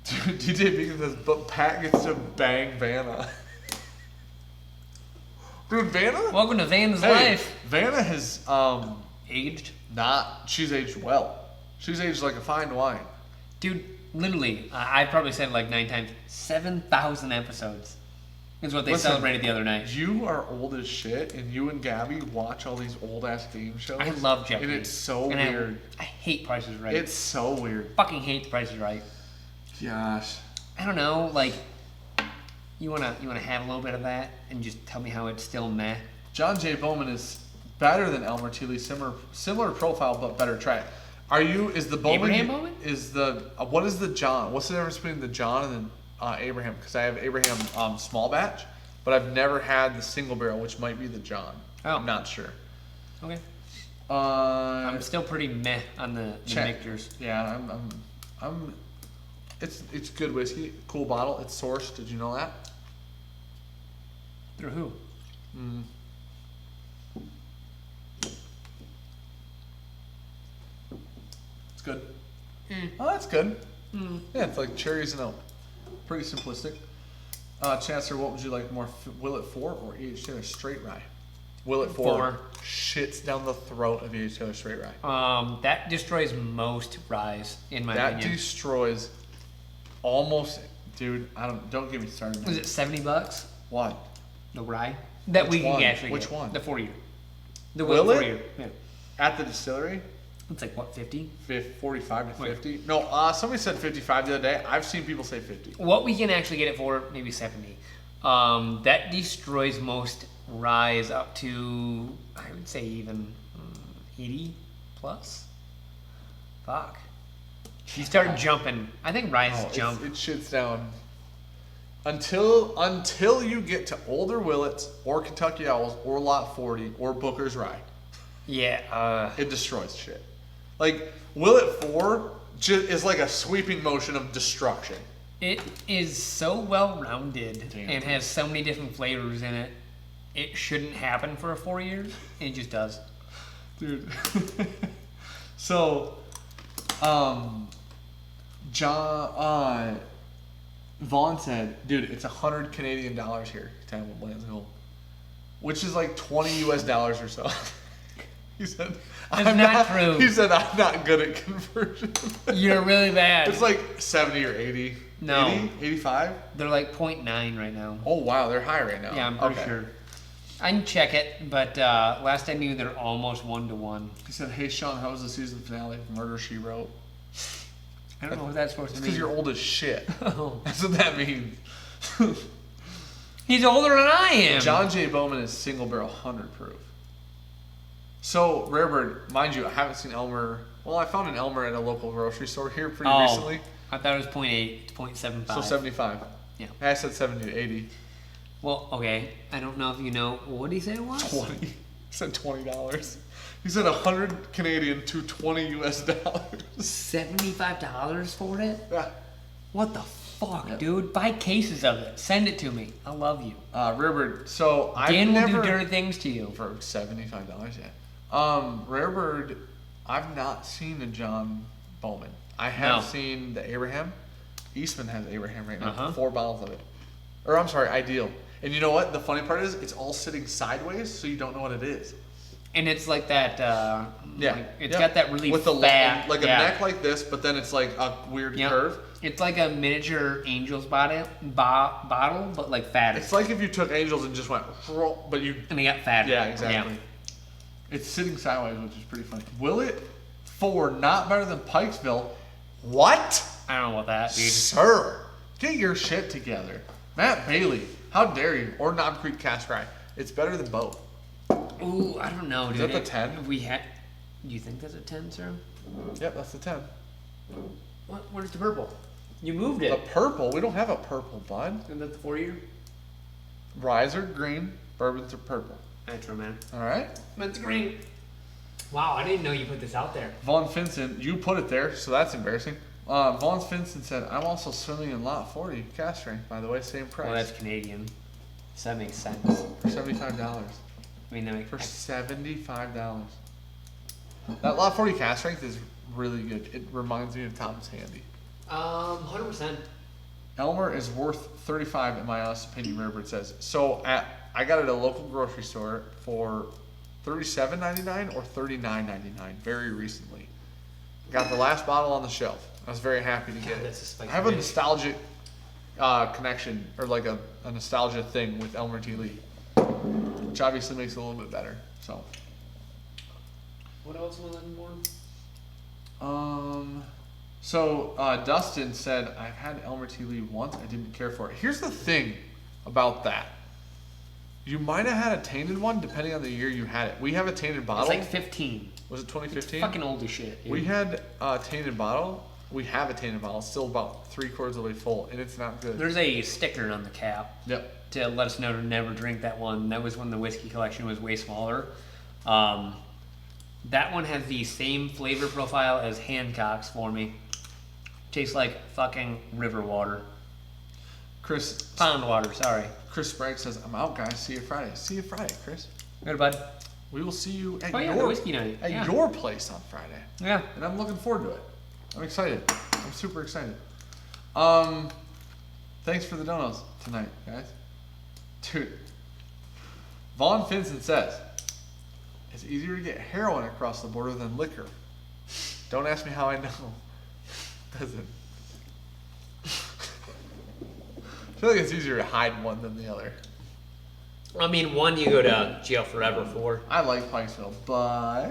Dude, DJ Beacon says, but Pat gets to bang Vanna. Dude, Vanna? Welcome to Van's Hey, life. Vanna has Aged. she's aged well. She's aged like a fine wine. Dude, literally, I probably said it like 9 times. 7,000 episodes is what they Listen, celebrated the other night. You are old as shit, and you and Gabby watch all these old ass game shows. I love Jeopardy. And it's so And weird. I hate Price is Right. It's so weird. Fucking hate the Price is Right. Gosh. I don't know, like, you wanna have a little bit of that and just tell me how it's still meh. John J. Bowman is better than Elmer Teely, similar profile but better track. Is the Bowman? Abraham Bowman? Is the what is the John? What's the difference between the John and the Abraham? Because I have Abraham small batch, but I've never had the single barrel, which might be the John. Oh. I'm not sure. Okay. I'm I'm still pretty meh on the Michter's. Yeah, I'm. It's good whiskey, cool bottle. It's sourced. Did you know that? Through who? It's good. Oh, that's good. Yeah, it's like cherries and oak. Pretty simplistic. Chancellor, what would you like more? Willet 4 or E.H. Taylor Straight Rye? Willet 4 shits down the throat of E.H. Taylor Straight Rye. That destroys most ryes, in my That opinion. destroys almost, dude. Don't get me started. Was it $70? What? The rye that Which we can one? actually Which get. one? The 4-year. The Willet? 4-year. Yeah. At the distillery? It's like what, 50? 45 to Wait. 50? No, somebody said 55 the other day. I've seen people say 50. What we can actually get it for, maybe 70. That destroys most ryes up to, I would say even 80 plus. Fuck. You start jumping. I think ryes jump. It shits down. Until you get to older Willets or Kentucky Owls or Lot 40 or Booker's Rye, Yeah. it destroys shit. Like Willet 4 is like a sweeping motion of destruction. It is so well rounded Damn. and has so many different flavors in it. It shouldn't happen for a 4-year, and it just does. Dude. So, Vaughn said, dude, it's $100 Canadian here, Tampa Bland's Gold, which is like $20 US or so. He said, That's not true. He said, I'm not good at conversion. You're really bad. It's like 70 or 80. No. 80? 85? They're like 0.9 right now. Oh, wow, they're high right now. Yeah, I'm pretty sure. I can check it, but last I knew they're almost 1-to-1. He said, hey, Sean, how was the season finale of Murder, She Wrote? I don't know what that's supposed It's to because mean. you're old as shit. Oh. That's what that means. He's older than I am. John J. Bowman is single barrel 100 proof. So, Rarebird, mind you, I haven't seen Elmer. Well, I found an Elmer at a local grocery store here pretty recently. I thought it was 0.8 to 0.75. So 75. Yeah. I said 70 to 80. Well, okay. I don't know if you know. What did he say it was? 20. He said $20. He said 100 Canadian to $20 US. $75 for it? Yeah. What the fuck, dude? Buy cases of it. Send it to me. I love you. Rarebird. So Dan I've will never do dirty things to you. for $75. Yeah. Rarebird. I've not seen a John Bowman. I have No. seen the Abraham. Eastman has Abraham right now. Uh-huh. 4 bottles of it. Or I'm sorry, Ideal. And you know what? The funny part is, it's all sitting sideways, so you don't know what it is. And it's like that. Yeah, like, it's got that really with the fat, like a neck like this, but then it's like a weird curve. It's like a miniature Angel's bottle, but like fatter. It's like if you took Angels and just went, but you. And they got fatter. Yeah, exactly. Yeah. It's sitting sideways, which is pretty funny. Will it for not better than Pikesville? What? I don't know about that, dude. Sir, get your shit together. Matt Bailey, how dare you? Or Knob Creek Cask Rye. It's better than both. Ooh, I don't know, dude. Is that the 10? We had. Do you think that's a 10, sir? Yep, that's the 10. What? Where's the purple? You moved it. The purple? We don't have a purple, bud. Isn't that the 4-year? Ryes are green, bourbons are purple. That's true, man. All right? That's green. Wow, I didn't know you put this out there. Vaughn Finson, you put it there, so that's embarrassing. Vaughn Finson said, I'm also swimming in lot 40 cask strength, by the way, same price. Well, that's Canadian. So that makes sense. For $75. I mean, that makes For $75. That lot 40 cask strength is really good. It reminds me of Thomas Handy. 100%. Elmer is worth 35 in my honest opinion, remember it says. So I got it at a local grocery store for $37.99 or $39.99 very recently. Got the last bottle on the shelf. I was very happy to get it. That's a spicy I have a bitch. nostalgic connection, or like a nostalgia thing with Elmer T. Lee, which obviously makes it a little bit better. So. What else am I looking for? So Dustin said, I've had Elmer T. Lee once. I didn't care for it. Here's the thing about that. You might have had a tainted one depending on the year you had it. We have a tainted bottle. It's like 15. Was it 2015? It's fucking old as shit, dude. We had a tainted bottle. We have a tainted bottle. It's still about 3/4 of the way full, and it's not good. There's a sticker on the cap. Yep. To let us know to never drink that one. That was when the whiskey collection was way smaller. That one has the same flavor profile as Hancock's for me. Tastes like fucking river water. Pond water, sorry. Chris Sprague says, I'm out, guys. See you Friday. See you Friday, Chris. Good, bud. We will see you at the whiskey night. At your place on Friday. Yeah. And I'm looking forward to it. I'm excited. I'm super excited. Thanks for the donuts tonight, guys. Dude. Vaughn Finson says, it's easier to get heroin across the border than liquor. Don't ask me how I know. Doesn't. I feel like it's easier to hide one than the other. I mean, one you go to jail forever for. I like Pikesville, but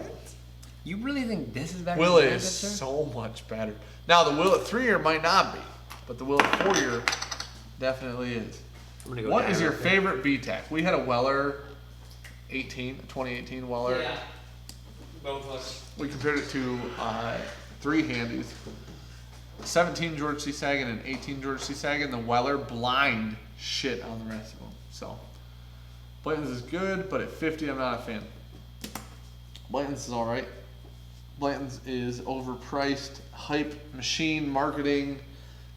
You really think this is better Willet than is that, sir? so much better. Now the Willet 3-year might not be, but the Willet 4-year definitely is. I'm gonna go What down is your real quick. favorite VTAC? We had a Weller 2018 Weller. Yeah. Both of us. We compared it to 3 handies. 17 George C. Sagan and 18 George C. Sagan. The Weller blind shit on the rest of them. So Blanton's is good, but at 50 I'm not a fan. Blanton's is alright. Blanton's is overpriced, hype, machine, marketing,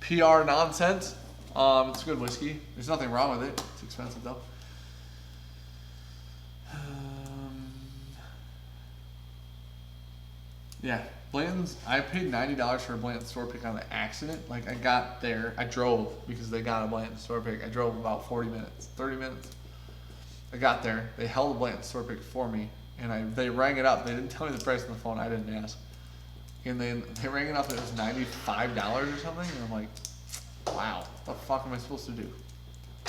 PR nonsense. It's a good whiskey. There's nothing wrong with it. It's expensive though. Yeah, Blanton's. I paid $90 for a Blanton store pick on the accident. Like I got there, I drove because they got a Blanton store pick. I drove about 40 minutes, 30 minutes. I got there. They held a Blanton store pick for me, and they rang it up. They didn't tell me the price on the phone. I didn't ask. And they rang it up. And it was $95 or something. And I'm like, wow, what the fuck am I supposed to do?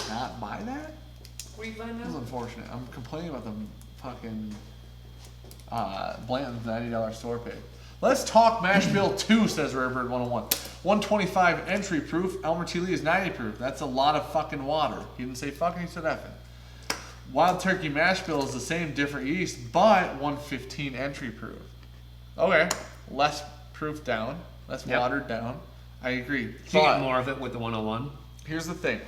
Not buy that? What do you find This is out? unfortunate. I'm complaining about the fucking Blanton's $90 store pick. Let's talk Mash Bill 2, says Rarebird 101. 125 entry proof. Elmer T. Lee is 90 proof. That's a lot of fucking water. He didn't say fucking, he said effing. Wild Turkey Mash Bill is the same, different yeast, but 115 entry proof. Okay, less proof down, less Yep. watered down. I agree. You But get more of it with the 101. here's the thing.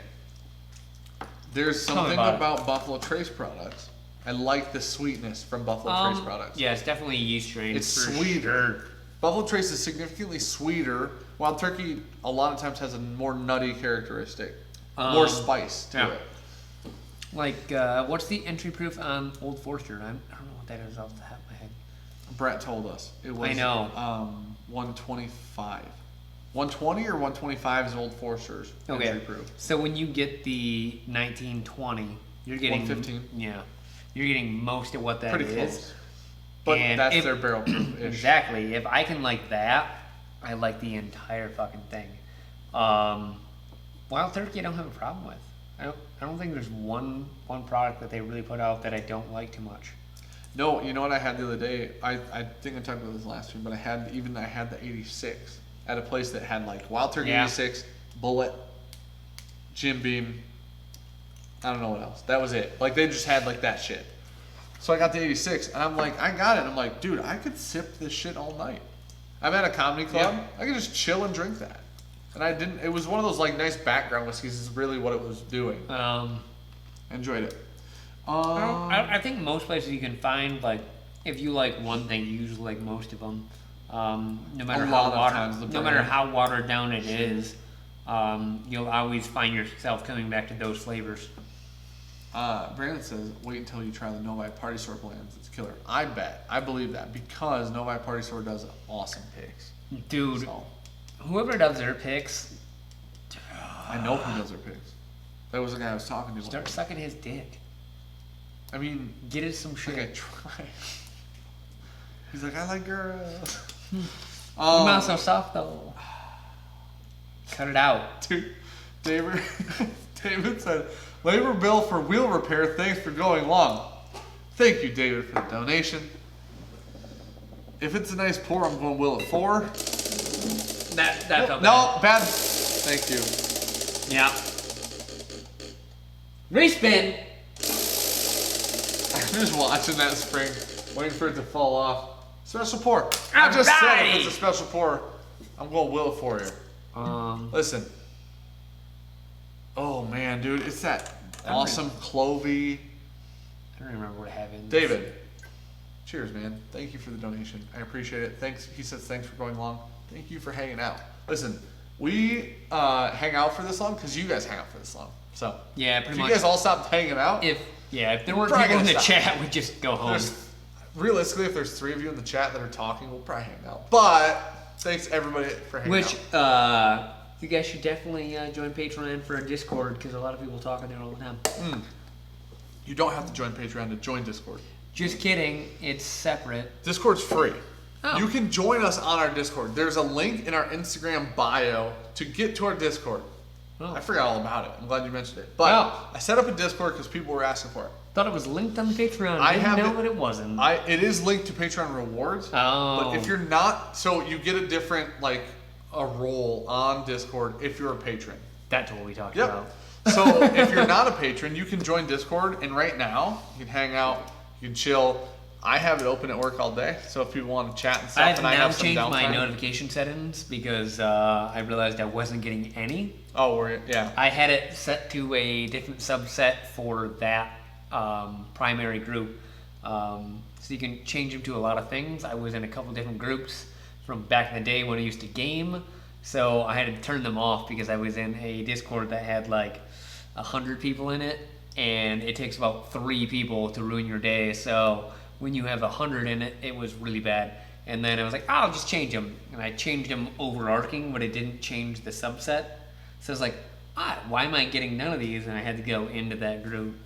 There's Tell me something about it. about Buffalo Trace products. I like the sweetness from Buffalo Trace products. Yeah, it's definitely a yeast strain. It's for sweeter. sure. Buffalo Trace is significantly sweeter. Wild Turkey a lot of times has a more nutty characteristic. More spice to yeah. it. Like, what's the entry proof on Old Forester? I don't know what that is off the top of my head. Brett told us. It was I know. 125. 120 or 125 is Old Forester's. Okay. Entry proof. So when you get the 1920, you're getting 115. Yeah, you're getting most of what that Pretty is. close. But And that's if- their barrel proof. Exactly. If I can like that, I like the entire fucking thing. Wild Turkey, I don't have a problem with. I don't think there's one product that they really put out that I don't like too much. No, you know what I had the other day? I think I talked about this last week, but I had the 86 at a place that had like Wild Turkey 86, Bullet, Jim Beam. I don't know what else. That was it. Like they just had like that shit. So I got the 86 and I'm like, I got it. I'm like, dude, I could sip this shit all night. I'm at a comedy club. Yeah. I could just chill and drink that. And I didn't. It was one of those like nice background whiskeys. Is really what it was doing. Enjoyed it. I think most places you can find, like, if you like one thing, you usually like most of them. No matter how watered down it is, you'll always find yourself coming back to those flavors. Brandon says, wait until you try the Novi Party Store blends. It's killer. I bet. I believe that because Novi Party Store does awesome picks. Dude, So, whoever does their picks, I know who does their picks. That was the guy I was talking to. start sucking his dick. I mean, Get it some it's like I shit. try. He's like, I like girls. Your mouth's so soft though. Cut it out. Dude, David said, labor bill for wheel repair. Thanks for going long. Thank you, David, for the donation. If it's a nice pour, I'm going will at 4. That felt No, bad. Thank you. Yeah. Respin. I'm just watching that spring, waiting for it to fall off. Special pour. I All just said right. if it's a special pour, I'm going will it for you. Listen. Oh man, dude, it's that awesome clovey. I don't remember what happened. David, cheers, man. Thank you for the donation. I appreciate it. Thanks. He says thanks for going long. Thank you for hanging out. Listen, we hang out for this long because you guys hang out for this long. So Yeah, if pretty you much. guys all stopped hanging out, If there weren't Probably people in the gonna stop. chat, we'd just go home. realistically, if there's 3 of you in the chat that are talking, we'll probably hang out. But thanks everybody for hanging Which out. you guys should definitely join Patreon for a Discord because a lot of people talk in there all the time. You don't have to join Patreon to join Discord. Just kidding, it's separate. Discord's free. Oh. You can join us on our Discord. There's a link in our Instagram bio to get to our Discord. Oh. I forgot all about it. I'm glad you mentioned it. But Oh. I set up a Discord because people were asking for it. Thought it was linked on Patreon. I Didn't have know it- what it wasn't. It is linked to Patreon rewards. Oh. But if you're not, so you get a different, like, a role on Discord if you're a patron. That's what we talked Yep. about. So if you're not a patron, you can join Discord, and right now you can hang out, you can chill. I have it open at work all day, so if people want to chat and stuff, I've and I now have some changed my downtime. notification settings because I realized I wasn't getting any. Oh, yeah. I had it set to a different subset for that primary group. So you can change them to a lot of things. I was in a couple different groups from back in the day when I used to game. So I had to turn them off because I was in a Discord that had like 100 people in it. And it takes about 3 people to ruin your day. So when you have 100 in it, it was really bad. And then I was like, oh, I'll just change them. And I changed them overarching, but it didn't change the subset. So I was like, why am I getting none of these? And I had to go into that group.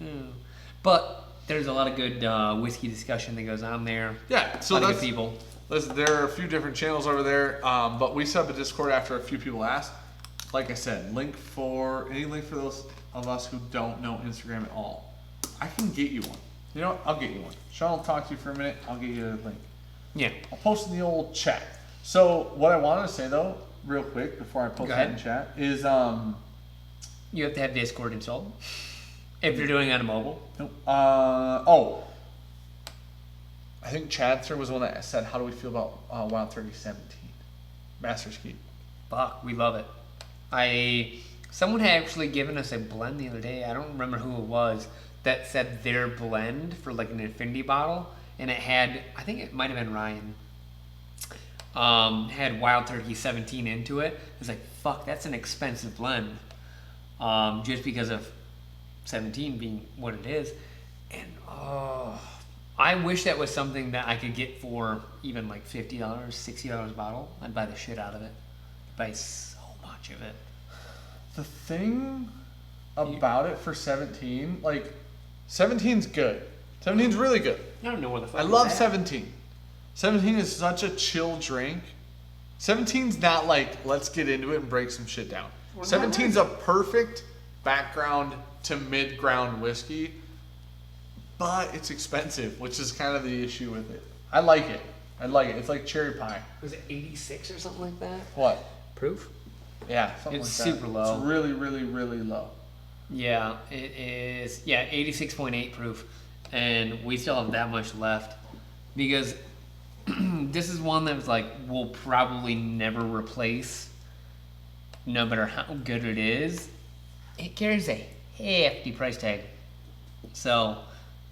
But there's a lot of good whiskey discussion that goes on there. Yeah, so a lot of that's good people. Listen, there are a few different channels over there, but we set up a Discord after a few people asked. Like I said, any link for those of us who don't know Instagram at all. I can get you one. You know what? I'll get you one. Sean will talk to you for a minute. I'll get you the link. Yeah. I'll post in the old chat. So what I wanted to say though, real quick, before I post Go that ahead. in chat, is You have to have Discord installed if you're doing it on a mobile. I think Chadster was the one that said, how do we feel about Wild Turkey 17? Master's Keep. Fuck, we love it. Someone had actually given us a blend the other day. I don't remember who it was that said their blend for like an infinity bottle, and it had, I think it might have been Ryan. Had Wild Turkey 17 into it. I was like, fuck, that's an expensive blend. Just because of 17 being what it is. And I wish that was something that I could get for even like $50, $60 a bottle. I'd buy the shit out of it. by so much of it. The thing about it for 17, like 17's good. 17's really good. I don't know where the fuck I love 17. 17 is such a chill drink. 17's not like, let's get into it and break some shit down. 17's a perfect background to mid-ground whiskey, but it's expensive, which is kind of the issue with it. I like it. It's like cherry pie. Was it 86 or something like that? What? Proof? Yeah, something It's like that. super low. It's really, really, really low. Yeah, it is. Yeah, 86.8 proof, and we still have that much left because this is one that was like we'll probably never replace, no matter how good it is. It carries a hefty price tag, so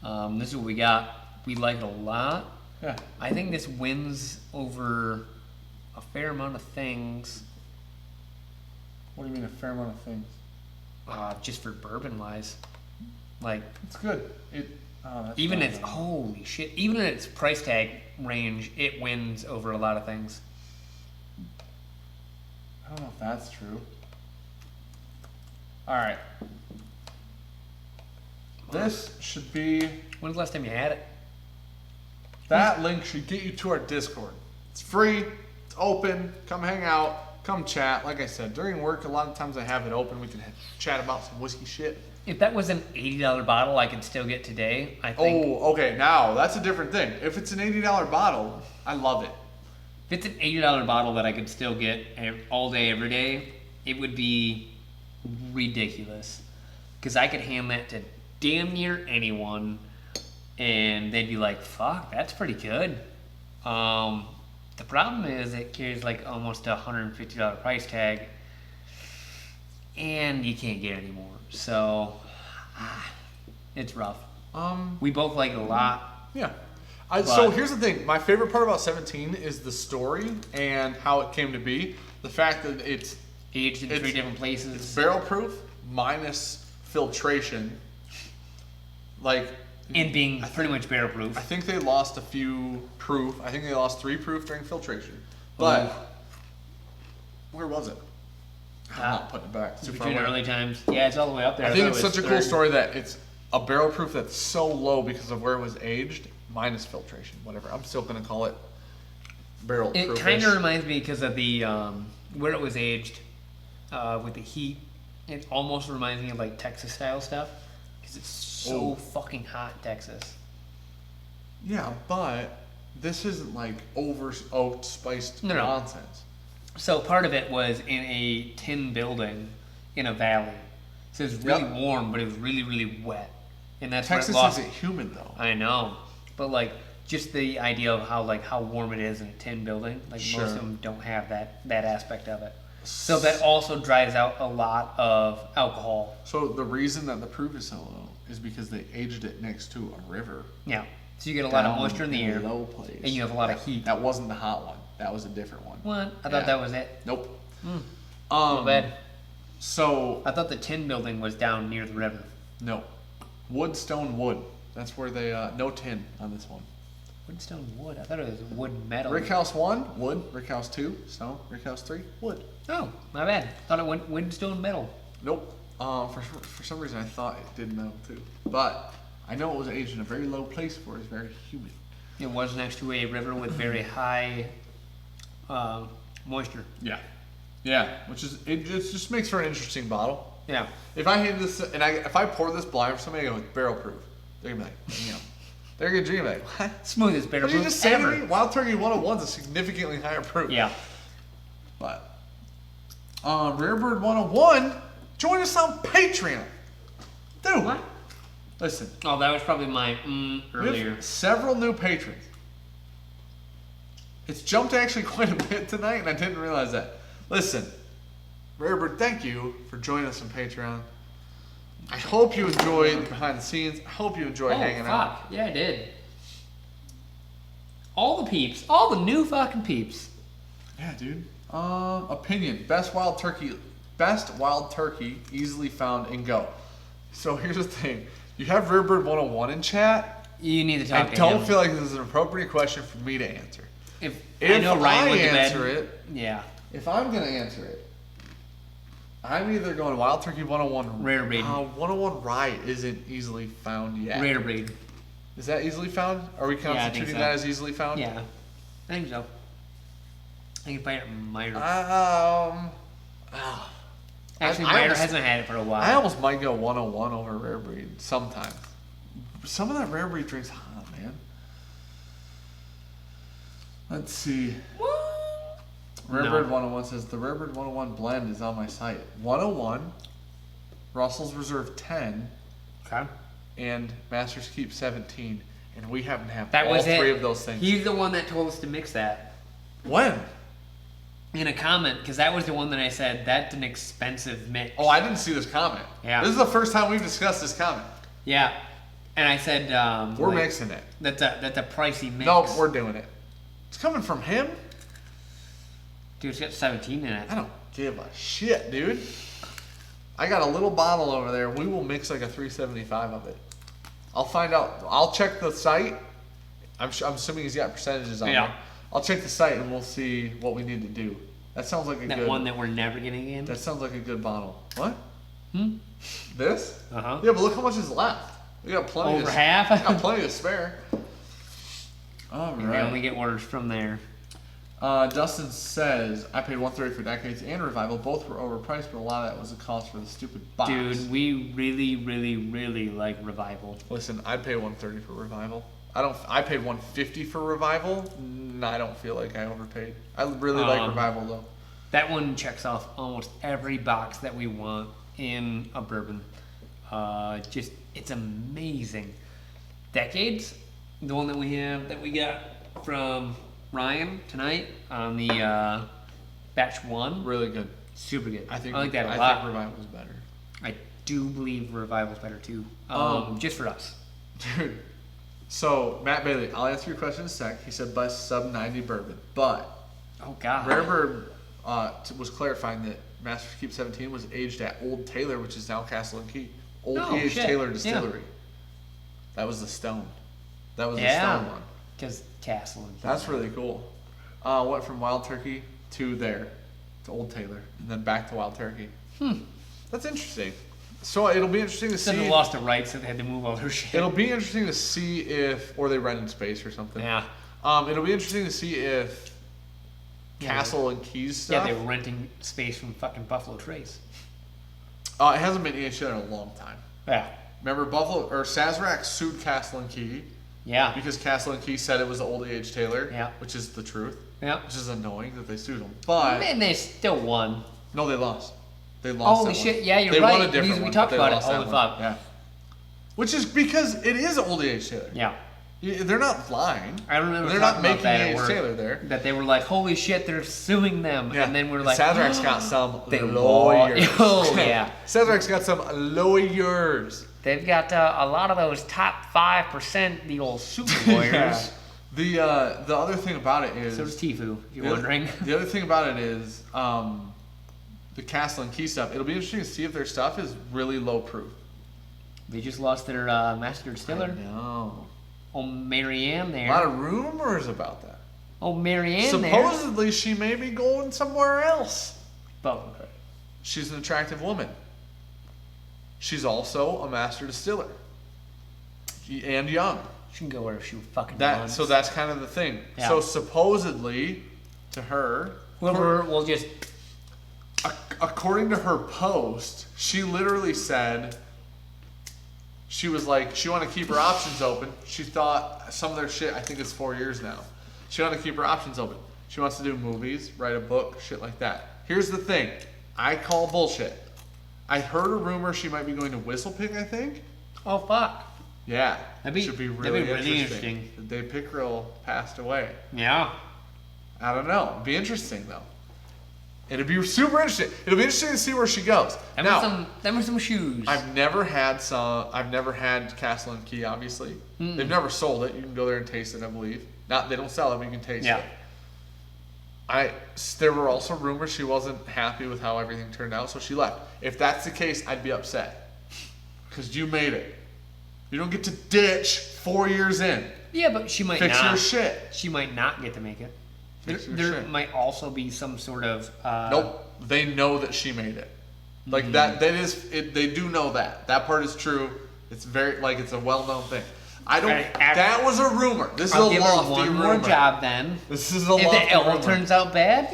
this is what we got. We like it a lot. Yeah. I think this wins over a fair amount of things. What do you mean a fair amount of things? Just for bourbon wise, like It's good. That's even not its bad. holy shit, even at its price tag range, it wins over a lot of things. I don't know if that's true. All right. This should be. When's the last time you had it? That link should get you to our Discord. It's free. It's open. Come hang out. Come chat. Like I said, during work, a lot of times I have it open. We can chat about some whiskey shit. If that was an $80 bottle, I could still get today. I think. Oh, okay. Now that's a different thing. If it's an $80 bottle, I love it. If it's an $80 bottle that I could still get all day, every day, it would be ridiculous. Because I could hand that to damn near anyone, and they'd be like, "Fuck, that's pretty good." The problem is it carries like almost a $150 price tag, and you can't get any more. So it's rough. We both like it a lot. Yeah. So here's the thing. My favorite part about 17 is the story and how it came to be. The fact that it's Aged in 3 different places. It's barrel proof minus filtration. Like, And being pretty much barrel proof. I think they lost a few proof. I think they lost 3 proof during filtration. But where was it? I'm not putting it back. It's too far Between away. early times. Yeah, it's all the way up there. I think thought it's it was such a cool story that it's a barrel proof that's so low because of where it was aged minus filtration. Whatever. I'm still going to call it barrel proof. It kind of reminds me because of the where it was aged with the heat. It almost reminds me of like Texas style stuff because it's so fucking hot in Texas. Yeah, but this isn't like over oaked spiced No. nonsense. So part of it was in a tin building in a valley. So it was really warm, but it was really, really wet. And that's Texas where it lost. isn't humid though. I know, but like just the idea of how warm it is in a tin building. Like Sure. most of them don't have that aspect of it. So that also drives out a lot of alcohol. So the reason that the proof is so low is because they aged it next to a river. Yeah. So you get a lot of Down moisture in the a air, low place. and you have a lot of heat. That wasn't the hot one. That was a different one. What? I thought that was it. Nope. Not bad. So I thought the tin building was down near the river. no, wood, stone, wood. That's where they no tin on this one. Wood, stone, wood. I thought it was wood, metal. Rick House 1, wood. Rick House 2, stone. Rick House 3, wood. Oh, my bad. Thought it went wood, stone, metal. Nope. For some reason I thought it did metal too, but I know it was aged in a very low place for it. It's very humid. It was next to a river with very high moisture. Yeah. Yeah, which is it just makes for an interesting bottle. Yeah. If I hand this and if I pour this blind for somebody, I go with barrel proof. They're gonna be like, you know, they're gonna drink like, what? Smoothest barrel What did you proof just say ever. to me? Wild Turkey 101 is a significantly higher proof. Yeah. But Rare Bird 101, join us on Patreon. Dude. What? Listen. Oh, that was probably my We earlier. have several new patrons. It's jumped actually quite a bit tonight, and I didn't realize that. Listen, Rarebird, thank you for joining us on Patreon. I hope you enjoyed behind the scenes. I hope you enjoyed hanging out. Yeah, I did. All the peeps. All the new fucking peeps. Yeah, dude. Opinion: best wild turkey easily found in Go. So here's the thing: you have Rarebird 101 in chat. You need to talk I to don't him. feel like this is an appropriate question for me to answer. If If I know Ryan I went to bed. answer it, Yeah. If I'm gonna answer it, I'm either going Wild Turkey 101 Rare breed. 101 Rye isn't easily found yet. Rare breed. Is that easily found? Are we constituting that as easily found? Yeah, I think so. I can find it in Meyer. Actually, Meyer hasn't had it for a while. I almost might go 101 over Rare Breed sometime. Some of that Rare Breed drink's hot, man. Let's see. Rare Breed 101 says the Rare Breed 101 blend is on my site. 101, Russell's Reserve 10, Okay. and Master's Keep 17. And we happen to have That all was three it. of those things. He's the one that told us to mix that. When? In a comment, because that was the one that I said, that's an expensive mix. Oh, I didn't see this comment. Yeah. This is the first time we've discussed this comment. Yeah. And I said, We're mixing it. That's a pricey mix. No, we're doing it. It's coming from him? Dude, it's got 17 in it. I don't give a shit, dude. I got a little bottle over there. We will mix like a 375 of it. I'll find out. I'll check the site. I'm assuming he's got percentages on there. I'll check the site and we'll see what we need to do. That sounds like a good... That one that we're never getting in? That sounds like a good bottle. What? This? Uh-huh. Yeah, but look how much is left. We got plenty. Over half? We got plenty to spare. All We right. only get orders from there. Dustin says, I paid $130 for Decades and Revival. Both were overpriced, but a lot of that was the cost for the stupid box. Dude, we really, really, really like Revival. Listen, I'd pay $130 for Revival. I paid $150 for Revival. I don't feel like I overpaid. I really like Revival though. That one checks off almost every box that we want in a bourbon. It's amazing. Decades, the one that we got from Ryan tonight on the batch 1. Really good. Super good. I like that a lot. I think Revival's better. I do believe Revival's better too. Just for us. Dude. So, Matt Bailey, I'll answer your question in a sec. He said best sub 90 bourbon. But Oh God. Rare Bird was clarifying that Master's Keep 17 was aged at Old Taylor, which is now Castle and Key. Old Aged Taylor Distillery. That was the Stone. That was the Stone one. Because Castle and Key. That's really cool. Went from Wild Turkey to there, to Old Taylor, and then back to Wild Turkey. That's interesting. So it'll be interesting to see. They lost the rights, so they had to move all their shit. It'll be interesting to see if, or they rented space or something. Yeah. It'll be interesting to see if Castle and Keys stuff. Yeah, they were renting space from fucking Buffalo Trace. It hasn't been aged in a long time. Yeah. Remember Sazerac sued Castle and Key. Yeah. Because Castle and Key said it was the Old Aged Taylor. Yeah. Which is the truth. Yeah. Which is annoying that they sued them. But Man, they still won. no, they lost. They lost. Holy that shit! one. Yeah, you're they right. Won a different Because we one, talked but they about it lost all that the one. time. Yeah. Which is because it is Old Aged Taylor. Yeah. They're not lying. I remember They're talking not about making that at Aged work, Taylor there. That they were like, holy shit, they're suing them. Yeah. And then we're like, Sazarec's got some they lawyers. Oh, yeah. Sazarec's got some lawyers. They've got a lot of those top 5%, the old super lawyers. The other thing about it is So does Tifu, if you're wondering. The other thing about it is the Castle and Key stuff. It'll be interesting to see if their stuff is really low proof. They just lost their master distiller. No. Oh, Marianne there. A lot of rumors about that. Oh, Marianne there. Supposedly she may be going somewhere else. Oh, okay. She's an attractive woman. She's also a master distiller. And young. She can go wherever she fucking wants. So that's kind of the thing. Yeah. So supposedly, to her, We'll just... according to her post, she literally said she was like, she wanted to keep her options open. She thought some of their shit, I think it's 4 years now. She wanted to keep her options open. She wants to do movies, write a book, shit like that. Here's the thing. I call bullshit. I heard a rumor she might be going to Whistlepig, I think. Oh, fuck. Yeah. That'd be really interesting. The day Pickerel passed away. Yeah. I don't know. It'd be interesting, though. It'd be super interesting. It'll be interesting to see where she goes. Them were some shoes. I've never had Castle and Key, obviously. They've never sold it. You can go there and taste it, I believe. They don't sell it, but you can taste it. There were also rumors she wasn't happy with how everything turned out, so she left. If that's the case, I'd be upset. Because you made it. You don't get to ditch 4 years in. Yeah, but she might Fix not. your shit. She might not get to make it. There might also be some sort of. Nope. They know that she made it. Like that is it. They do know that. That part is true. It's very like it's a well-known thing. I don't. That was a rumor. This is a lofty rumor. One more job then. This is a lofty rumor. If the L rumor. turns out bad,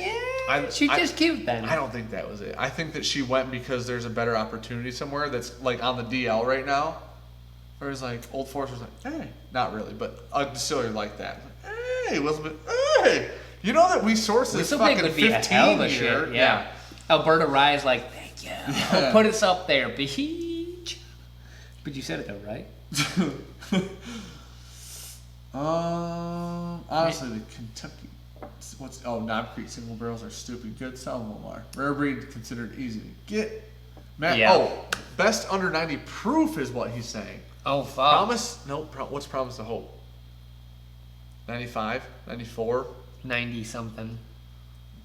she's just cute then. I don't think that was it. I think that she went because there's a better opportunity somewhere that's like on the DL right now. Whereas like Old Forester's like, hey, not really, but a distillery like that. Hey, Elizabeth, hey, you know that we source this fucking would be 15 a year. shit. Yeah. Alberta Rye's like, thank you. I'll put us up there, bitch. But you said it though, right? Honestly, the Kentucky. Knob Creek single barrels are stupid good. Some of them are. Rare breed considered easy to get. Matt, best under 90 proof is what he's saying. Oh, fuck. Promise? No, what's promise to hope? 95? 94? 90 something.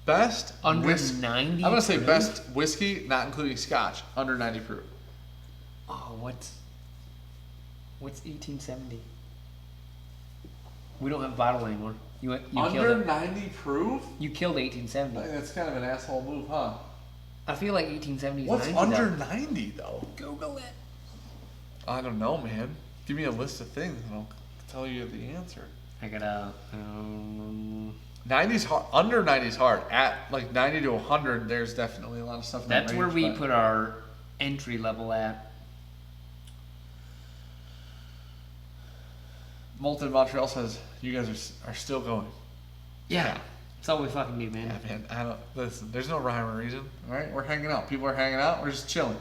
Best under whiskey. 90 I'm going to say proof? best whiskey, not including scotch, under 90 proof. Oh, what's 1870? We don't have a bottle anymore. You under killed it. 90 proof? You killed 1870. I think that's kind of an asshole move, huh? I feel like 1870 is What's 90 under though. 90 though? Google it. I don't know, man. Give me a list of things and I'll tell you the answer. I gotta. 90's hard. Under 90's hard. At like 90 to 100, there's definitely a lot of stuff. In That's that where range, we but put our entry level at. Molten Montreal says you guys are still going. Yeah. That's all we fucking do, man. Yeah, man. I don't listen. There's no rhyme or reason. All right, we're hanging out. People are hanging out. We're just chilling.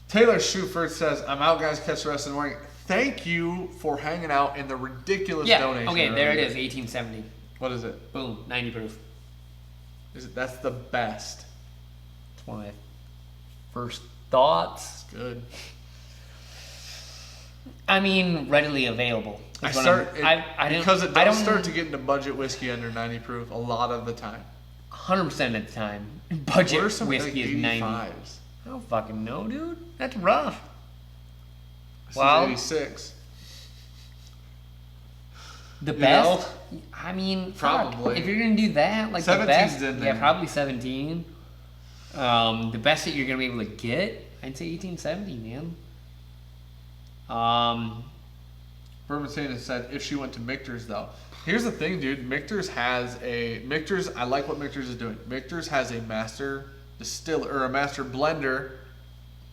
Taylor Schufert says, "I'm out, guys. Catch the rest of the morning." Thank you for hanging out and the ridiculous donation. Okay, there it earlier. is. 1870. What is it? Boom. 90 proof. Is it? That's the best. That's one of my first thoughts. Good. I mean, readily available. I is what start I don't- because it I does don't- start to get into budget whiskey under 90 proof a lot of the time. 100% of the time. What are Budget some whiskey like is 90. 85s? I don't fucking know, dude. That's rough. This Well, is 86. The You best? I mean, fuck, Probably. if you're going to do that, like the 17's best, in there. yeah, probably 17. The best that you're going to be able to get, I'd say 1870, man. Bourbon Santa said if she went to Michter's though. Here's the thing, dude. Michter's, I like what Michter's is doing. Michter's has a master distiller or a master blender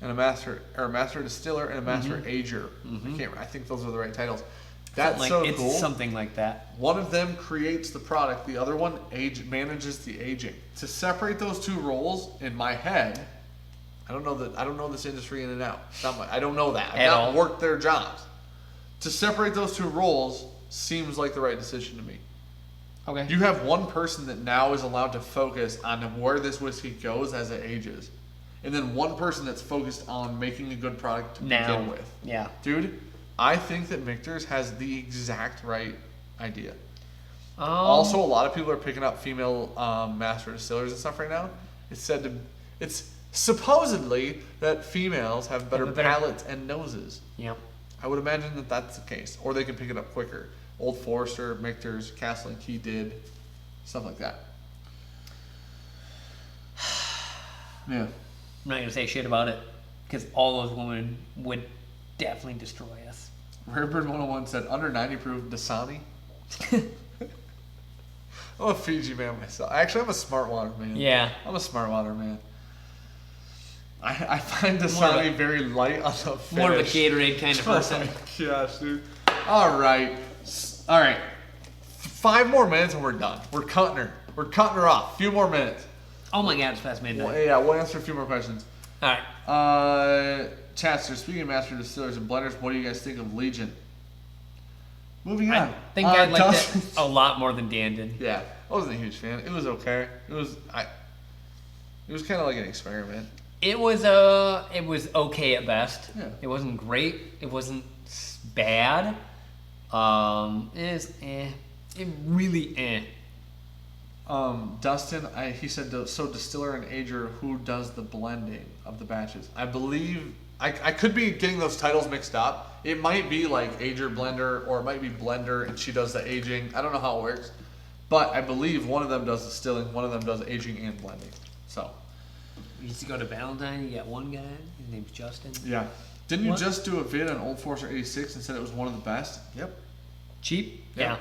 and a master distiller and a master ager. I think those are the right titles. That's It's cool. something like that. One of them creates the product, the other one manages the aging. To separate those two roles in my head, I don't know this industry in and out. I don't know that. I've At not all. worked their jobs. To separate those two roles seems like the right decision to me. Okay. You have one person that now is allowed to focus on where this whiskey goes as it ages. And then one person that's focused on making a good product to begin with. Yeah. Dude, I think that Michter's has the exact right idea. Also, Also, a lot of people are picking up female master distillers and stuff right now. It's supposedly that females have better palates and noses. yeah. I would imagine that that's the case, or they can pick it up quicker. Old Forester, Michter's, Castle and Key did stuff like that. Yeah. I'm not going to say shit about it because all those women would definitely destroy us. Rarebird 101 said under 90 proof Dasani. I'm a Fiji man myself. Actually, I'm a smart water man. Yeah. I'm a smart water man. I find Dasani very light on the finish. More of a Gatorade kind of person. Oh my gosh, dude. All right. 5 more minutes and we're done. We're cutting her. We're cutting her off. A few more minutes. Oh my god, it's past midnight. Well, yeah, we'll answer a few more questions. All right. Chadster, speaking of master distillers and blenders, what do you guys think of Legion? Moving on. I think I liked Dustin- it a lot more than Dan did. Yeah, I wasn't a huge fan. It was okay. It was kind of like an experiment. It was okay at best. Yeah. It wasn't great. It wasn't bad. It really Dustin, he said, so distiller and ager, who does the blending of the batches? I believe, I could be getting those titles mixed up. It might be like ager blender, or it might be blender and she does the aging. I don't know how it works. But I believe one of them does distilling, one of them does aging and blending. So. You used to go to Valentine, you got one guy, his name's Justin. Yeah. Didn't you just do a vid on Old Forester 86 and said it was one of the best? Yep. Cheap? Yeah.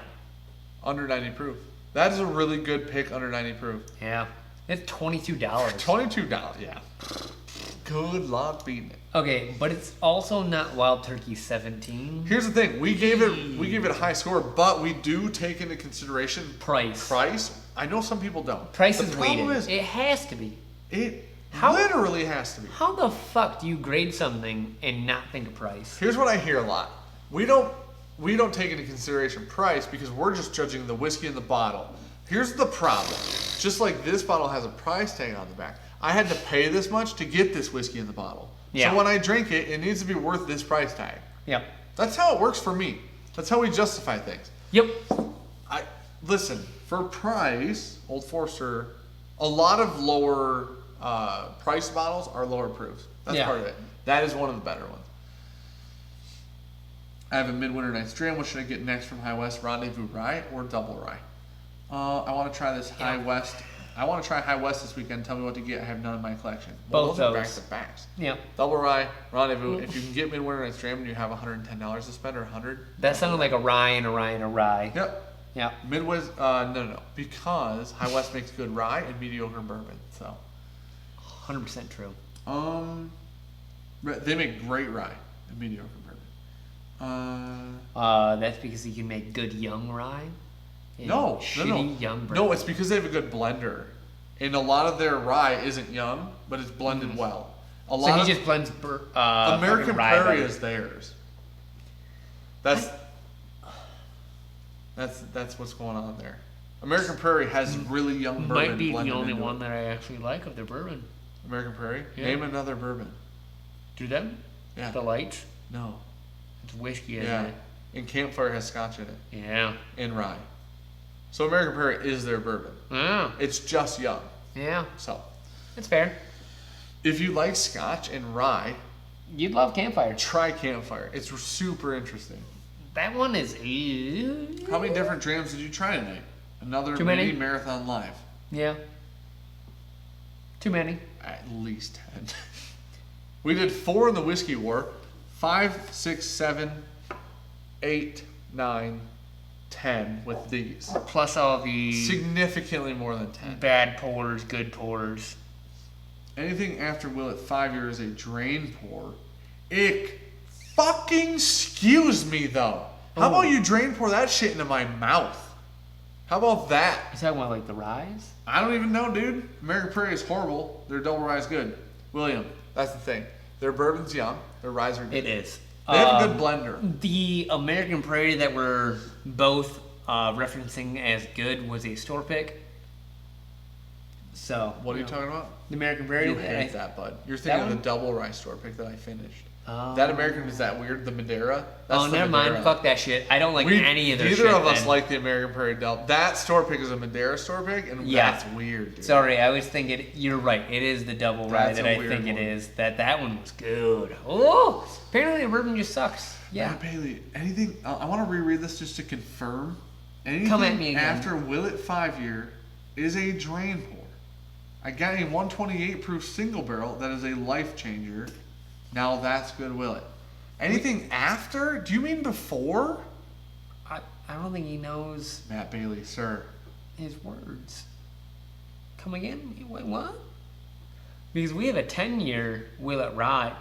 Under 90 proof. That is a really good pick under 90 proof. Yeah. It's $22. $22, yeah. Good luck beating it. Okay, but it's also not Wild Turkey 17. Here's the thing: we gave it a high score, but we do take into consideration price. I know some people don't. Price is weighted. It has to be. It literally has to be. How the fuck do you grade something and not think of price? Here's what I hear a lot: we don't take into consideration price because we're just judging the whiskey in the bottle. Here's the problem: just like this bottle has a price tag on the back, I had to pay this much to get this whiskey in the bottle. Yeah. So when I drink it, it needs to be worth this price tag. Yep. That's how it works for me. That's how we justify things. Yep. Listen, for price, Old Forester, a lot of lower price bottles are lower proofs. That's part of it. That is one of the better ones. I have a Midwinter Night's Dram. What should I get next from High West? Rendezvous Rye or Double Rye? I want to try this High West. I want to try High West this weekend. Tell me what to get. I have none in my collection. Well, Both those are those. back to backs. Yep. Double Rye, Rendezvous. If you can get Midwinter Night's Dram and you have $110 to spend or $100. That sounded like a rye and a rye and a rye. Yep. Yep. Midwest, no. Because High West makes good rye and mediocre bourbon. So. 100% true. They make great rye and mediocre bourbon. That's because you can make good young rye. No. Young bourbon. No, it's because they have a good blender. And a lot of their rye isn't young, but it's blended well. So he just blends American rye Prairie better. is theirs. That's what's going on there. American Prairie has really young bourbon. Might be the blended only into one it. that I actually like of their bourbon. American Prairie? Yeah. Name another bourbon. Do them? Yeah. The lights? No. It's whiskey, isn't Yeah. it? And Campfire has scotch in it. Yeah. And rye. So American Prairie is their bourbon. Oh. It's just young. Yeah. So It's fair. if you like scotch and rye, You'd love Campfire. try Campfire. It's super interesting. That one is... How many different drams did you try tonight? Another Too many. mini marathon live. Yeah. Too many. At least 10. We did 4 in the whiskey war. 5, 6, 7, 8, 9, 10 with these. Plus all the Significantly more than 10. bad pours, good pours. Anything after Willet 5 year is a drain pour. Ick. Fucking excuse me though. How about you drain pour that shit into my mouth? How about that? You talking about like the ryes? I don't even know, dude. American Prairie is horrible. Their double rye is good. William, that's the thing. Their bourbon's young. Their ryes are good. It is. They have a good blender. The American Prairie that we're both referencing as good was a store pick. So What are you talking about? The American Prairie. You hate that, bud. You're thinking of the double rye store pick that I finished. That American is that weird. The Madeira. That's the never Madeira. mind. Fuck that shit. I don't like any of their shit. Neither of us then. like the American Prairie Double. That store pick is a Madeira store pick, and that's weird, dude. Sorry, I was thinking. You're right. It is the double rye That's that a I weird think one. it is. That one was good. Oh, apparently the bourbon just sucks. Yeah. Matt Bailey, anything? I want to reread this just to confirm. Anything Come at me again. after Willet 5 year is a drain pour. I got a 128 proof single barrel that is a life changer. Now that's good Willet. Anything after? Do you mean before? I don't think he knows Matt Bailey, sir. his words. Come again? Wait, what? Because we have a 10-year Willet Rye.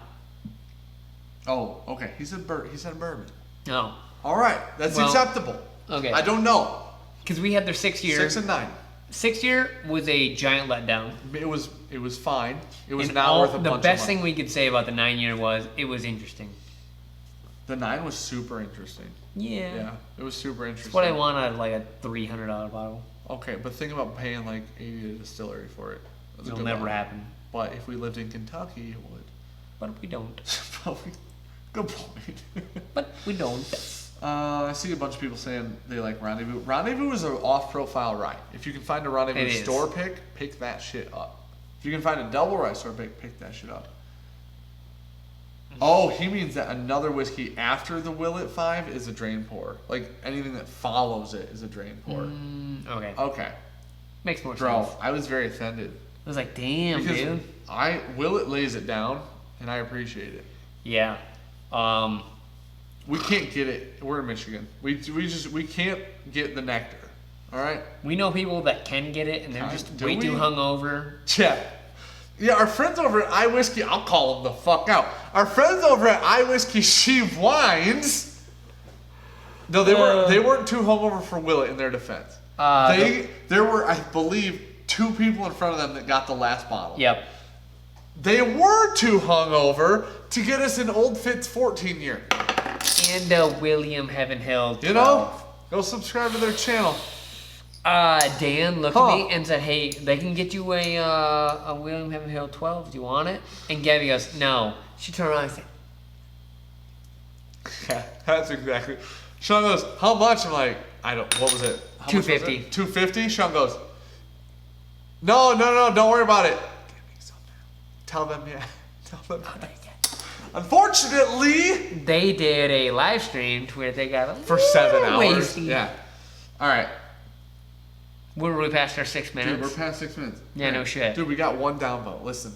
Oh, okay. He said bourbon. No. All right, that's acceptable. Okay. I don't know. Because we had their 6-year. 6 and 9. 6-year was a giant letdown. It was fine. It was And not worth a bunch the of best money. thing we could say about the 9-year was it was interesting. The 9 was super interesting. Yeah. Yeah, it was super interesting. That's what I want out of like a $300 bottle. Okay, but think about paying like 80 at a distillery for it. That's a It'll good never bottle. happen. But if we lived in Kentucky, it would. But we don't. Probably. Good point. But we don't. I see a bunch of people saying they like Rendezvous. Rendezvous is an off-profile rye. If you can find a Rendezvous It is. store pick that shit up. If you can find a double rye store pick that shit up. Oh, he means that another whiskey after the Willet 5 is a drain pour. Like anything that follows it is a drain pour. Okay. Okay. Makes more Bro, sense. I was very offended. I was like, damn, Because dude. Willet lays it down, and I appreciate it. Yeah. We can't get it. We're in Michigan. We can't get the nectar. All right. We know people that can get it, and they're just Do way we? too hungover. Yeah, our friends over at iWhiskey, I'll call them the fuck out. Our friends over at iWhiskey Sheep Wines. No, they weren't too hungover for Willet in their defense. There were, I believe, 2 people in front of them that got the last bottle. Yep. They were too hungover to get us an Old Fitz 14 year. And William Heaven Hill 12. You know, go subscribe to their channel. Dan looked at me and said, "Hey, they can get you a William Heaven Hill 12. Do you want it?" And Gabby goes, "No." She turned around and said, Yeah, that's exactly. Sean goes, "How much?" I'm like, "I don't. What was it? How much was it? $2.50. $2.50." Sean goes, "No, don't worry about it. Give me some now. Tell them, yeah. Tell them." Unfortunately, they did a live stream to where they got for 7 hours. wasty. Yeah. All right. We're really past our 6 minutes. Dude, we're past 6 minutes. Yeah, no shit. Dude, we got 1 downvote. Listen.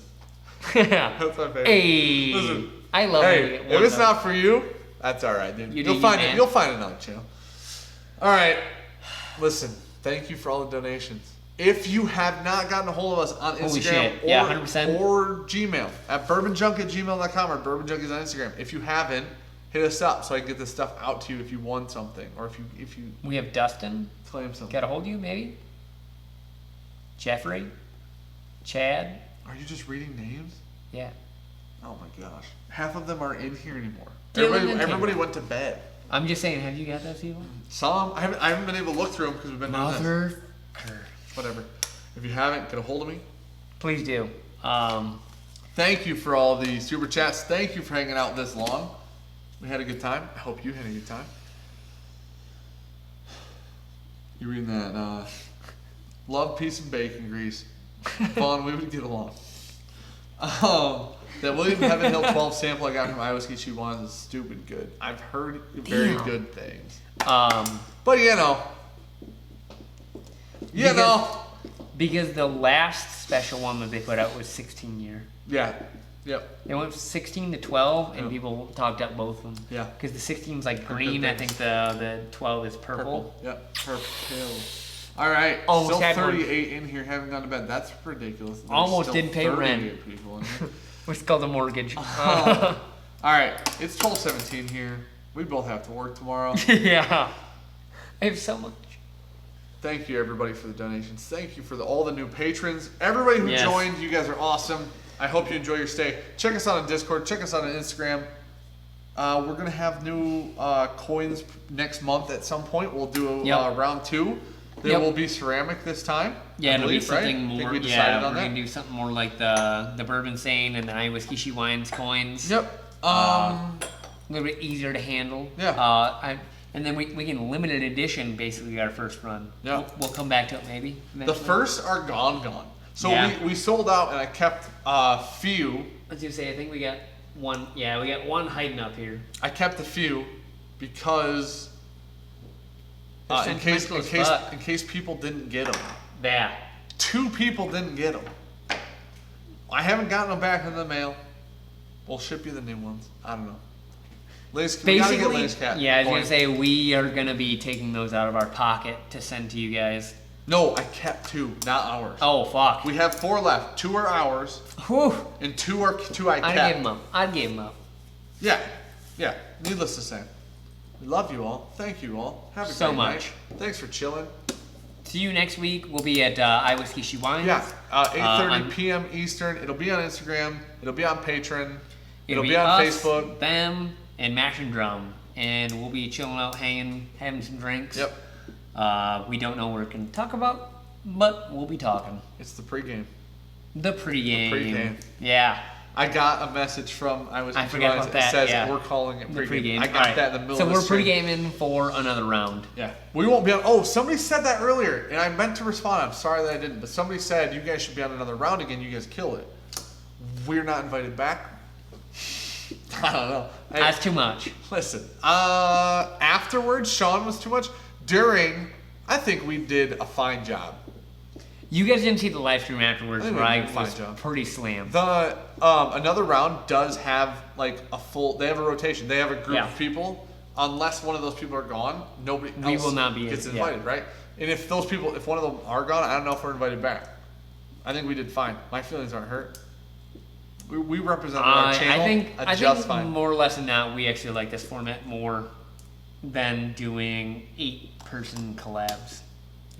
Yeah. That's my favorite. Hey. Listen. I love Hey, it. if it's not for you, that's all right, dude. You'll find it. You'll find another channel. All right. Listen. Thank you for all the donations. If you have not gotten a hold of us on Holy Instagram shit. Yeah, 100%. or Gmail at bourbonjunk@gmail.com or bourbonjunkies on Instagram, if you haven't, hit us up so I can get this stuff out to you if you won something or if you We have Dustin. claim something. Got a hold of you, maybe? Jeffrey? Chad? Are you just reading names? Yeah. Oh my gosh. Half of them aren't in here anymore. Dylan and Everybody Taylor. went to bed. I'm just saying, have you got those people? Some I haven't been able to look through them because we've been doing this. Mother. Whatever. If you haven't, get a hold of me. Please do. Thank you for all the super chats. Thank you for hanging out this long. We had a good time. I hope you had a good time. You reading that? Love, peace, and bacon grease. Vaughn, we would get along. That William Heaven Hill 12 sample I got from iWhiskey Sheep Wines is stupid good. I've heard very good things. But you know. Because the last special one that they put out was 16 year. Yeah. Yep. They went from 16 to 12, and people talked up both of them. Yeah. Because the 16 is like green, I think the 12 is purple. Yep. Purple. All right. Almost still had 38 in here, haven't gone to bed. That's ridiculous. There's Almost still didn't pay 38 rent. People in here. It's called a mortgage. All right. It's 12:17 here. We both have to work tomorrow. Yeah. I have so much. Thank you, everybody, for the donations. Thank you for all the new patrons. Everybody who joined, you guys are awesome. I hope you enjoy your stay. Check us out on Discord. Check us out on Instagram. We're going to have new coins next month at some point. We'll do round 2. There will be ceramic this time. Yeah, it'll be something right? more. I think we decided on we're that. going to do something more like the Bourbon Sane and the iWhiskey Sheep Wines coins. Yep. A little bit easier to handle. Yeah. And then we can limited edition basically our first run. Yeah. We'll come back to it maybe. The first are gone. So we sold out and I kept a few. I was going to say, I think we got one. Yeah, we got one hiding up here. I kept a few because in case people didn't get them. Yeah. 2 people didn't get them. I haven't gotten them back in the mail. We'll ship you the new ones. I don't know. We gotta get Lace Cat. Yeah, I was gonna say we are gonna be taking those out of our pocket to send to you guys. No, I kept 2, not ours. Oh fuck. We have 4 left. 2 are ours. Whew. And 2 I kept. I'd give them up. Yeah. Needless to say, we love you all. Thank you all. Have a so great much. night. Thanks for chilling. See you next week. We'll be at iWhiskey Sheep Wines. Yeah, 8:30 p.m. Eastern. It'll be on Instagram. It'll be on Patreon. It'll be on us, Facebook. Them and Mash and Drum, and we'll be chilling out, hanging, having some drinks. Yep. We don't know what we're gonna talk about, but we'll be talking. It's the pregame. The pregame. The pregame. Yeah. I got a message from I forgot about that. It says yeah. we're calling it the pregame. pregame. I got that in the middle so of the we're stream. pregaming for another round. Yeah. We won't be on. Oh, somebody said that earlier, and I meant to respond. I'm sorry that I didn't, but somebody said you guys should be on another round again. You guys kill it. We're not invited back. I don't know. Hey, That's too much. listen, afterwards, Sean was too much. During, I think we did a fine job. You guys didn't see the live stream afterwards, I think where we I did a fine was job. pretty slammed. The another round does have like a full. They have a rotation. They have a group Yeah. of people. Unless one of those people are gone, nobody We else will not be gets in- invited, yeah. right? And if those people, if one of them are gone, I don't know if we're invited back. I think we did fine. My feelings aren't hurt. We represented our channel. I just think fine. more or less than that, we actually like this format more than doing 8-person collabs.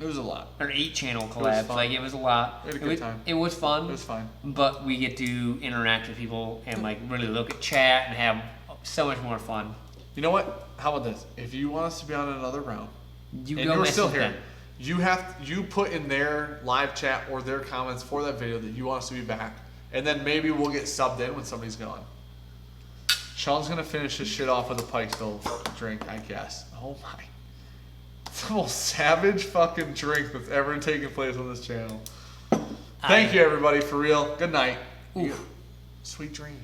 It was a lot. Or 8-channel collabs. fun. Like, it was a lot. We had a good time. It was fun. It was fine. But we get to interact with people and like really look at chat and have so much more fun. You know what? How about this? If you want us to be on another round, You and go you're message still here, them. you put in their live chat or their comments for that video that you want us to be back, and then maybe we'll get subbed in when somebody's gone. Sean's gonna finish his shit off with a Pikesville drink, I guess. Oh my. It's the most savage fucking drink that's ever taken place on this channel. Thank you everybody, for real. Good night. Oof. Sweet dreams.